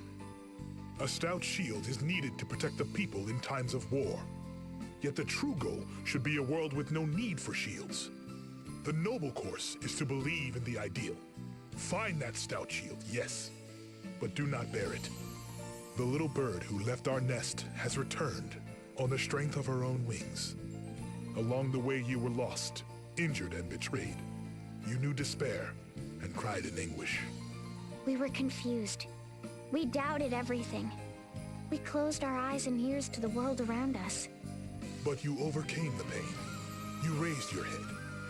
A stout shield is needed to protect the people in times of war. Yet the true goal should be a world with no need for shields. The noble course is to believe in the ideal. Find that stout shield, yes, but do not bear it. The little bird who left our nest has returned on the strength of her own wings. Along the way you were lost, injured and betrayed. You knew despair and cried in anguish. We were confused. We doubted everything. We closed our eyes and ears to the world around us. But you overcame the pain. You raised your head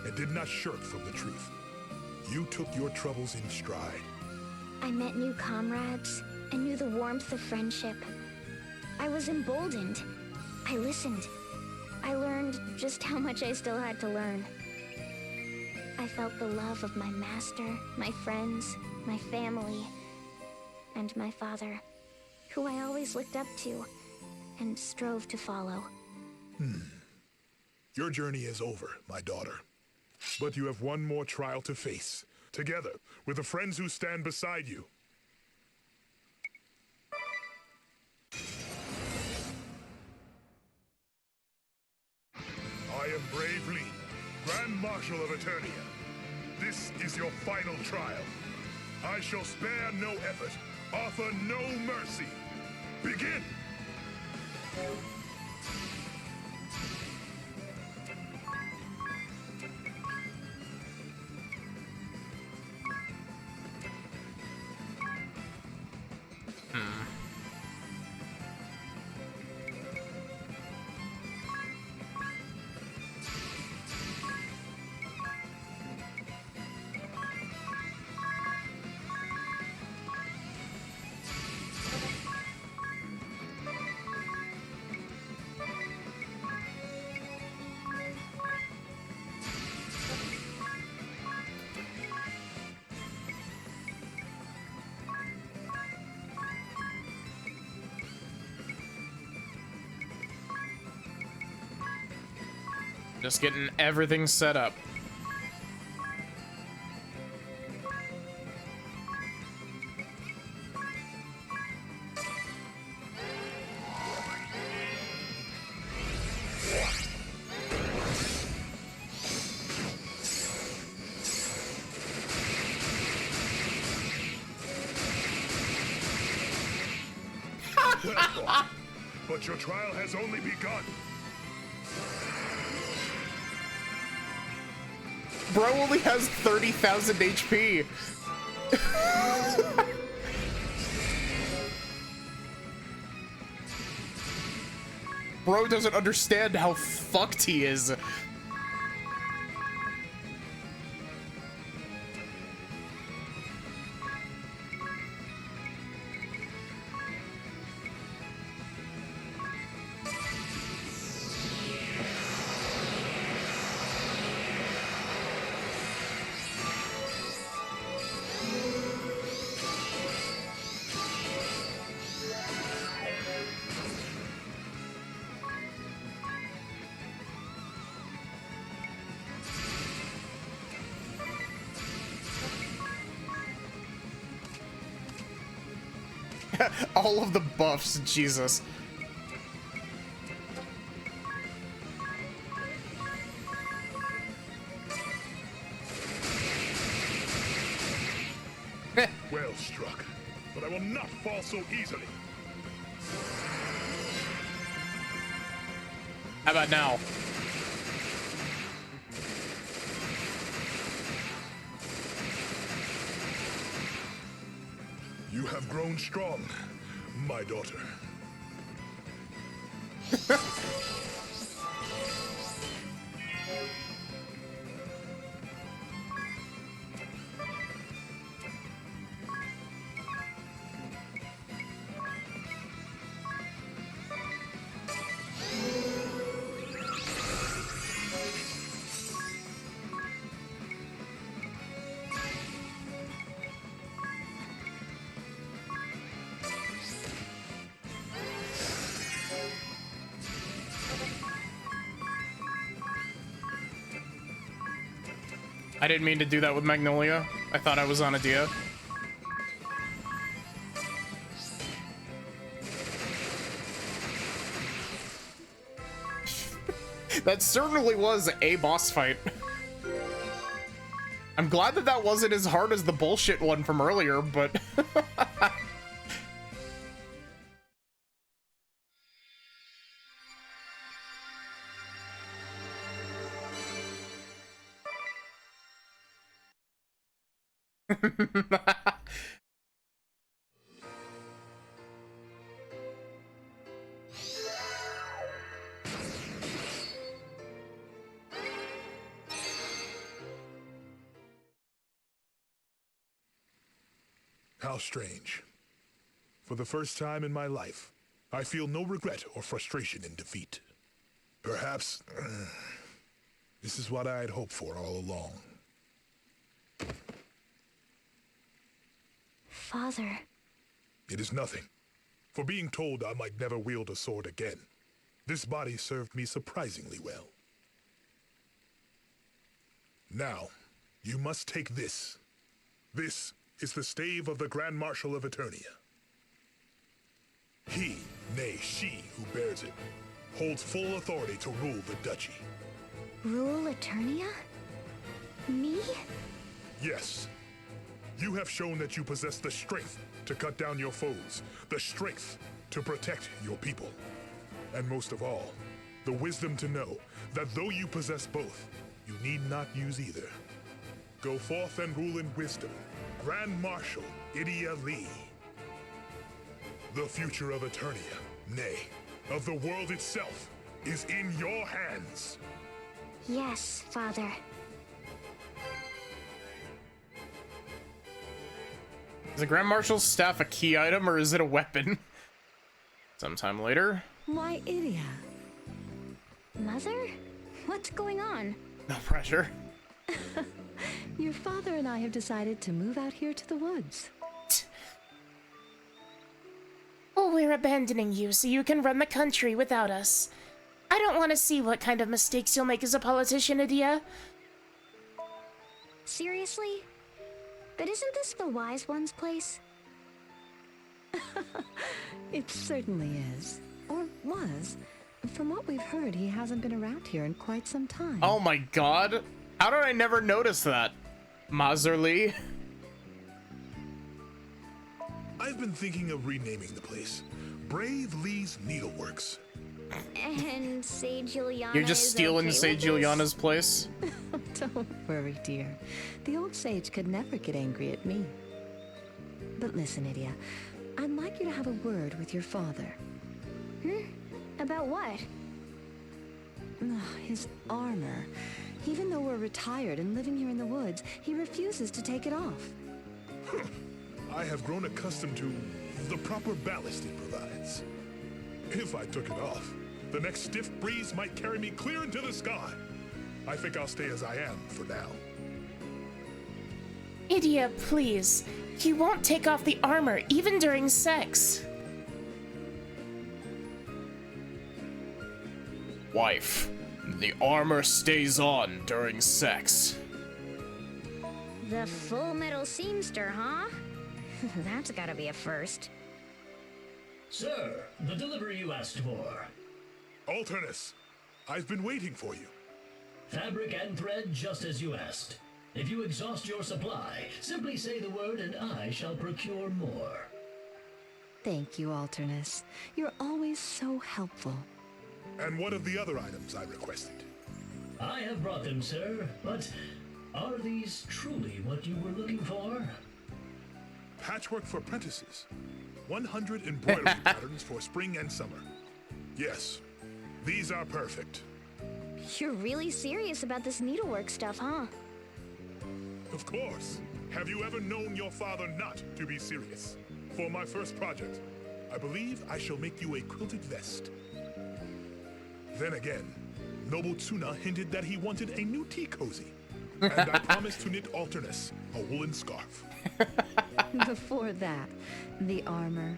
and did not shirk from the truth. You took your troubles in stride. I met new comrades and knew the warmth of friendship. I was emboldened. I listened. I learned just how much I still had to learn. I felt the love of my master, my friends, my family, and my father, who I always looked up to and strove to follow. Your journey is over, my daughter. But you have one more trial to face, together with the friends who stand beside you. I am Brave Lee, Grand Marshal of Eternia. This is your final trial. I shall spare no effort, offer no mercy. Begin! Just getting everything set up. But your trial has only begun. Bro only has 30,000 HP. Bro doesn't understand how fucked he is. All of the buffs, Jesus. Well struck, but I will not fall so easily. How about now? You have grown strong, my daughter. I didn't mean to do that with Magnolia. I thought I was on Edea. That certainly was a boss fight. I'm glad that that wasn't as hard as the bullshit one from earlier, but... How strange. For the first time in my life, I feel no regret or frustration in defeat. Perhaps this is what I had hoped for all along. Father. It is nothing. For being told I might never wield a sword again, this body served me surprisingly well. Now, you must take this. This is the stave of the Grand Marshal of Eternia. He, nay, she who bears it, holds full authority to rule the duchy. Rule Eternia? Me? Yes. You have shown that you possess the strength to cut down your foes, the strength to protect your people, and most of all, the wisdom to know that though you possess both, you need not use either. Go forth and rule in wisdom, Grand Marshal Edea Lee. The future of Eternia, nay, of the world itself, is in your hands. Yes, Father. Is the Grand Marshal's staff a key item or is it a weapon? Sometime later. Why, Edea? Mother? What's going on? No pressure. Your father and I have decided to move out here to the woods. Oh, we're abandoning you so you can run the country without us. I don't want to see what kind of mistakes you'll make as a politician, Edea. Seriously? But isn't this the Wise One's place? It certainly is. Or was. From what we've heard, he hasn't been around here in quite some time. Oh my god. How did I never notice that? Mazerly. I've been thinking of renaming the place Brave Lee's Needleworks. And Sage Juliana. You're just stealing Sage Juliana's place? Don't worry, dear. The old sage could never get angry at me. But listen, Edea, I'd like you to have a word with your father. About what? His armor. Even though we're retired and living here in the woods, he refuses to take it off. I have grown accustomed to the proper ballast it provides. If I took it off, the next stiff breeze might carry me clear into the sky. I think I'll stay as I am for now. Edea, please. He won't take off the armor, even during sex. Wife, the armor stays on during sex. The Full Metal Seamster, huh? That's gotta be a first. Sir, the delivery you asked for. Alternus, I've been waiting for you. Fabric and thread just as you asked. If you exhaust your supply, simply say the word and I shall procure more. Thank you, Alternus. You're always so helpful. And what of the other items I requested? I have brought them, sir, but are these truly what you were looking for? Patchwork for apprentices. 100 embroidery patterns for spring and summer. Yes, these are perfect. You're really serious about this needlework stuff, huh? Of course. Have you ever known your father not to be serious? For my first project, I believe I shall make you a quilted vest. Then again, Noble Tsuna hinted that he wanted a new tea cozy. And I promised to knit Alternus a woolen scarf. Before that, the armor.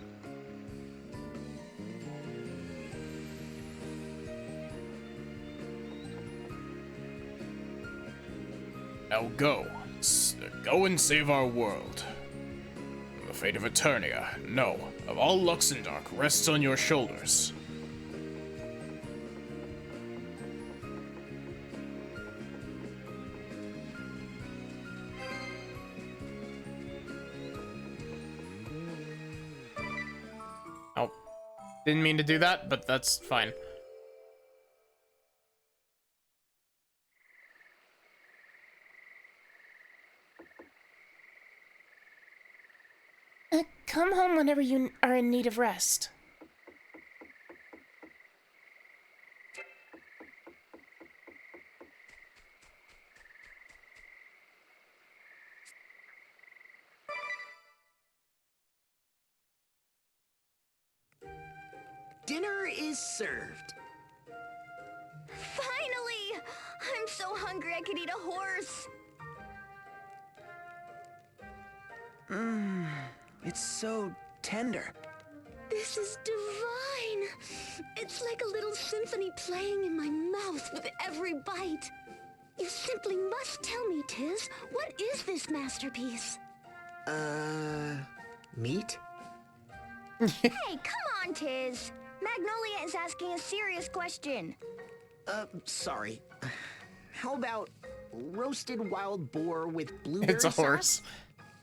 Now go. Go and save our world. The fate of Eternia, no, of all Luxendark, rests on your shoulders. Oh, didn't mean to do that, but that's fine. Come home whenever you are in need of rest. Dinner is served. Finally! I'm so hungry I could eat a horse. It's so tender. This is divine. It's like a little symphony playing in my mouth with every bite. You simply must tell me, Tiz, what is this masterpiece? Meat? Hey, come on, Tiz. Magnolia is asking a serious question. Sorry. How about roasted wild boar with blueberry It's a horse. sauce?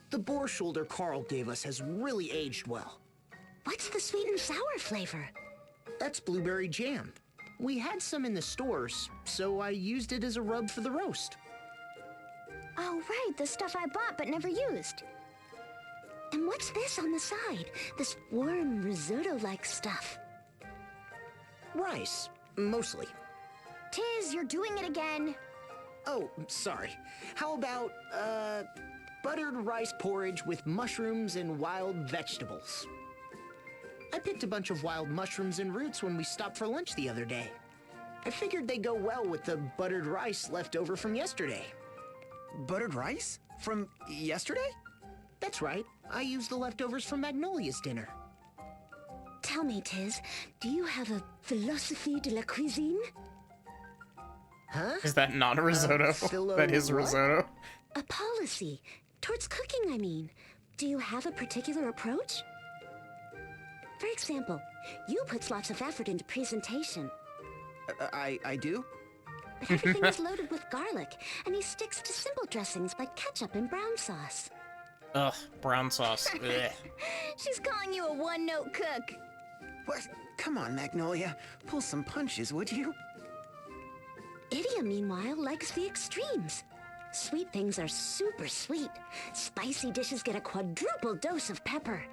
The boar shoulder Carl gave us has really aged well. What's the sweet and sour flavor? That's blueberry jam. We had some in the stores, so I used it as a rub for the roast. Oh, right, the stuff I bought but never used. And what's this on the side? This warm risotto-like stuff. Rice, mostly. Tiz, you're doing it again. Oh, sorry. How about, buttered rice porridge with mushrooms and wild vegetables? I picked a bunch of wild mushrooms and roots when we stopped for lunch the other day. I figured they go well with the buttered rice left over from yesterday. Buttered rice? From yesterday? That's right. I used the leftovers from Magnolia's dinner. Tell me, Tiz, do you have a philosophie de la cuisine? Huh? Is that not a risotto? That is what? risotto. A policy. Towards cooking, I mean. Do you have a particular approach? For example, you put lots of effort into presentation. I do? But everything is loaded with garlic, and he sticks to simple dressings like ketchup and brown sauce. Ugh, brown sauce. Ugh. She's calling you a one-note cook. What? Come on, Magnolia. Pull some punches, would you? Idia, meanwhile, likes the extremes. Sweet things are super sweet. Spicy dishes get a quadruple dose of pepper.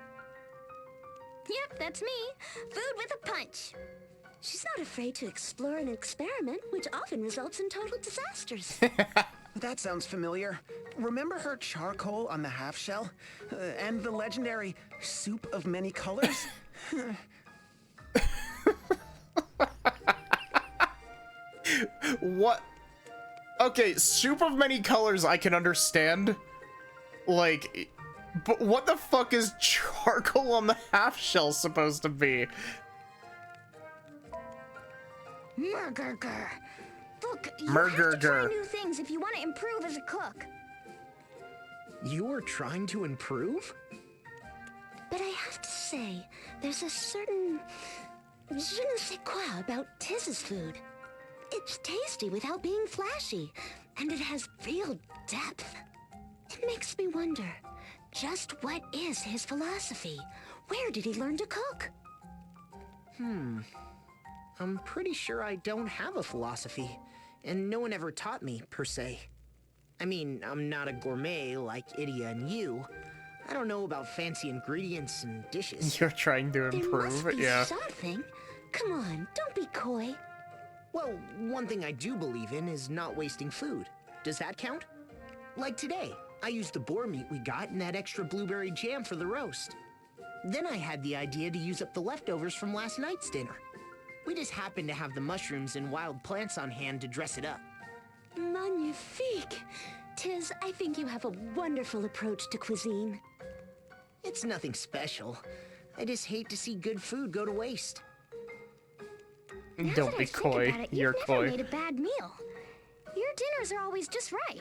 Yep, that's me. Food with a punch. She's not afraid to explore and experiment, which often results in total disasters. That sounds familiar. Remember her charcoal on the half shell? And the legendary soup of many colors? What? Okay, soup of many colors I can understand. Like, but what the fuck is charcoal on the half shell supposed to be? Murgurger. Look, you have to try new things if you want to improve as a cook. You're trying to improve? But I have to say, there's a certain je ne sais quoi about Tiz's food. It's tasty without being flashy, and it has real depth. It makes me wonder, just what is his philosophy? Where did he learn to cook? I'm pretty sure I don't have a philosophy, and no one ever taught me, per se. I mean, I'm not a gourmet like Idia and you. I don't know about fancy ingredients and dishes. You're trying to improve, There must be yeah. something. Come on, don't be coy. Well, one thing I do believe in is not wasting food. Does that count? Like today, I used the boar meat we got and that extra blueberry jam for the roast. Then I had the idea to use up the leftovers from last night's dinner. We just happened to have the mushrooms and wild plants on hand to dress it up. Magnifique! Tiz, I think you have a wonderful approach to cuisine. It's nothing special. I just hate to see good food go to waste. Now Don't that be I think coy. about it, You're you've never coy. made a bad meal. Your dinners are always just right.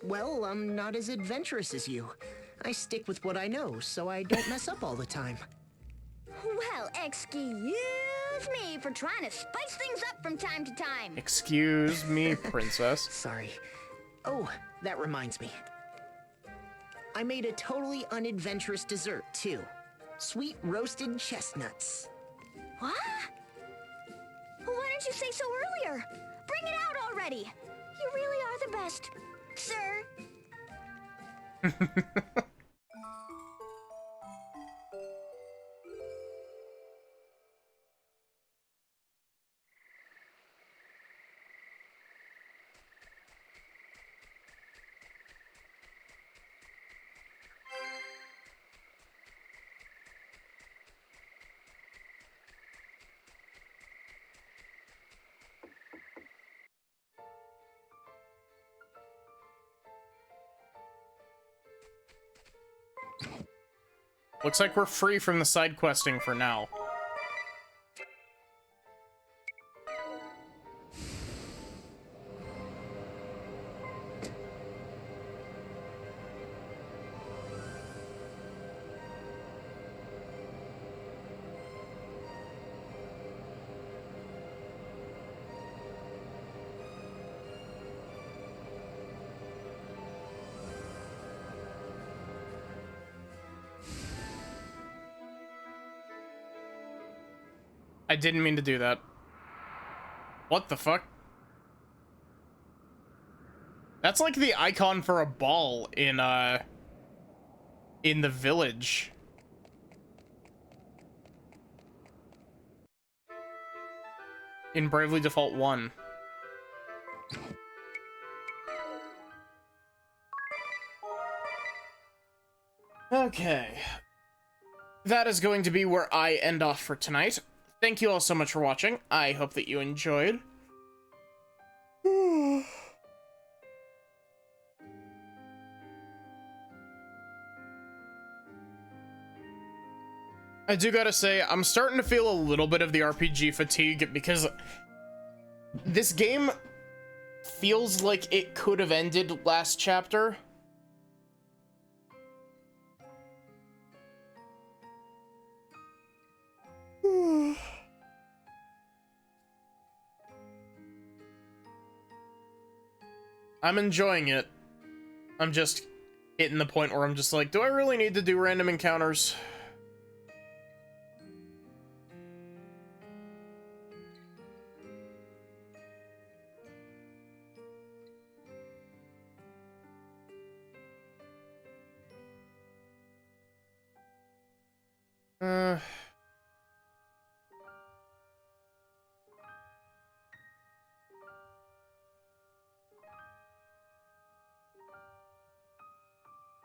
Well, I'm not as adventurous as you. I stick with what I know, so I don't mess up all the time. Well, excuse me for trying to spice things up from time to time. Excuse me, princess. Sorry. Oh, that reminds me. I made a totally unadventurous dessert, too. Sweet roasted chestnuts. What? Why didn't you say so earlier? Bring it out already. You really are the best, sir. Looks like we're free from the side questing for now. I didn't mean to do that. What the fuck? That's like the icon for a ball in the village. In Bravely Default 1. Okay. That is going to be where I end off for tonight. Thank you all so much for watching. I hope that you enjoyed. I do gotta say, I'm starting to feel a little bit of the RPG fatigue because this game feels like it could have ended last chapter. I'm enjoying it. I'm just hitting the point where I'm just like, do I really need to do random encounters?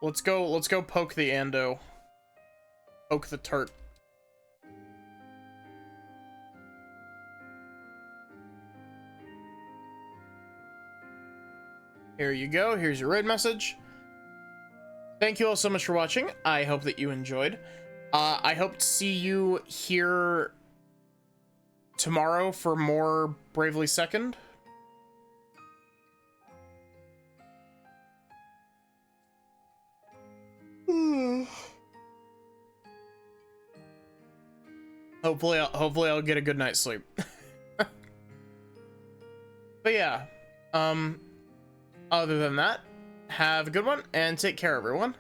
Let's go poke the Ando. Poke the turt. Here you go, here's your raid message. Thank you all so much for watching. I hope that you enjoyed. I hope to see you here tomorrow for more Bravely Second. Hopefully I'll get a good night's sleep. But yeah, other than that, have a good one and take care, everyone.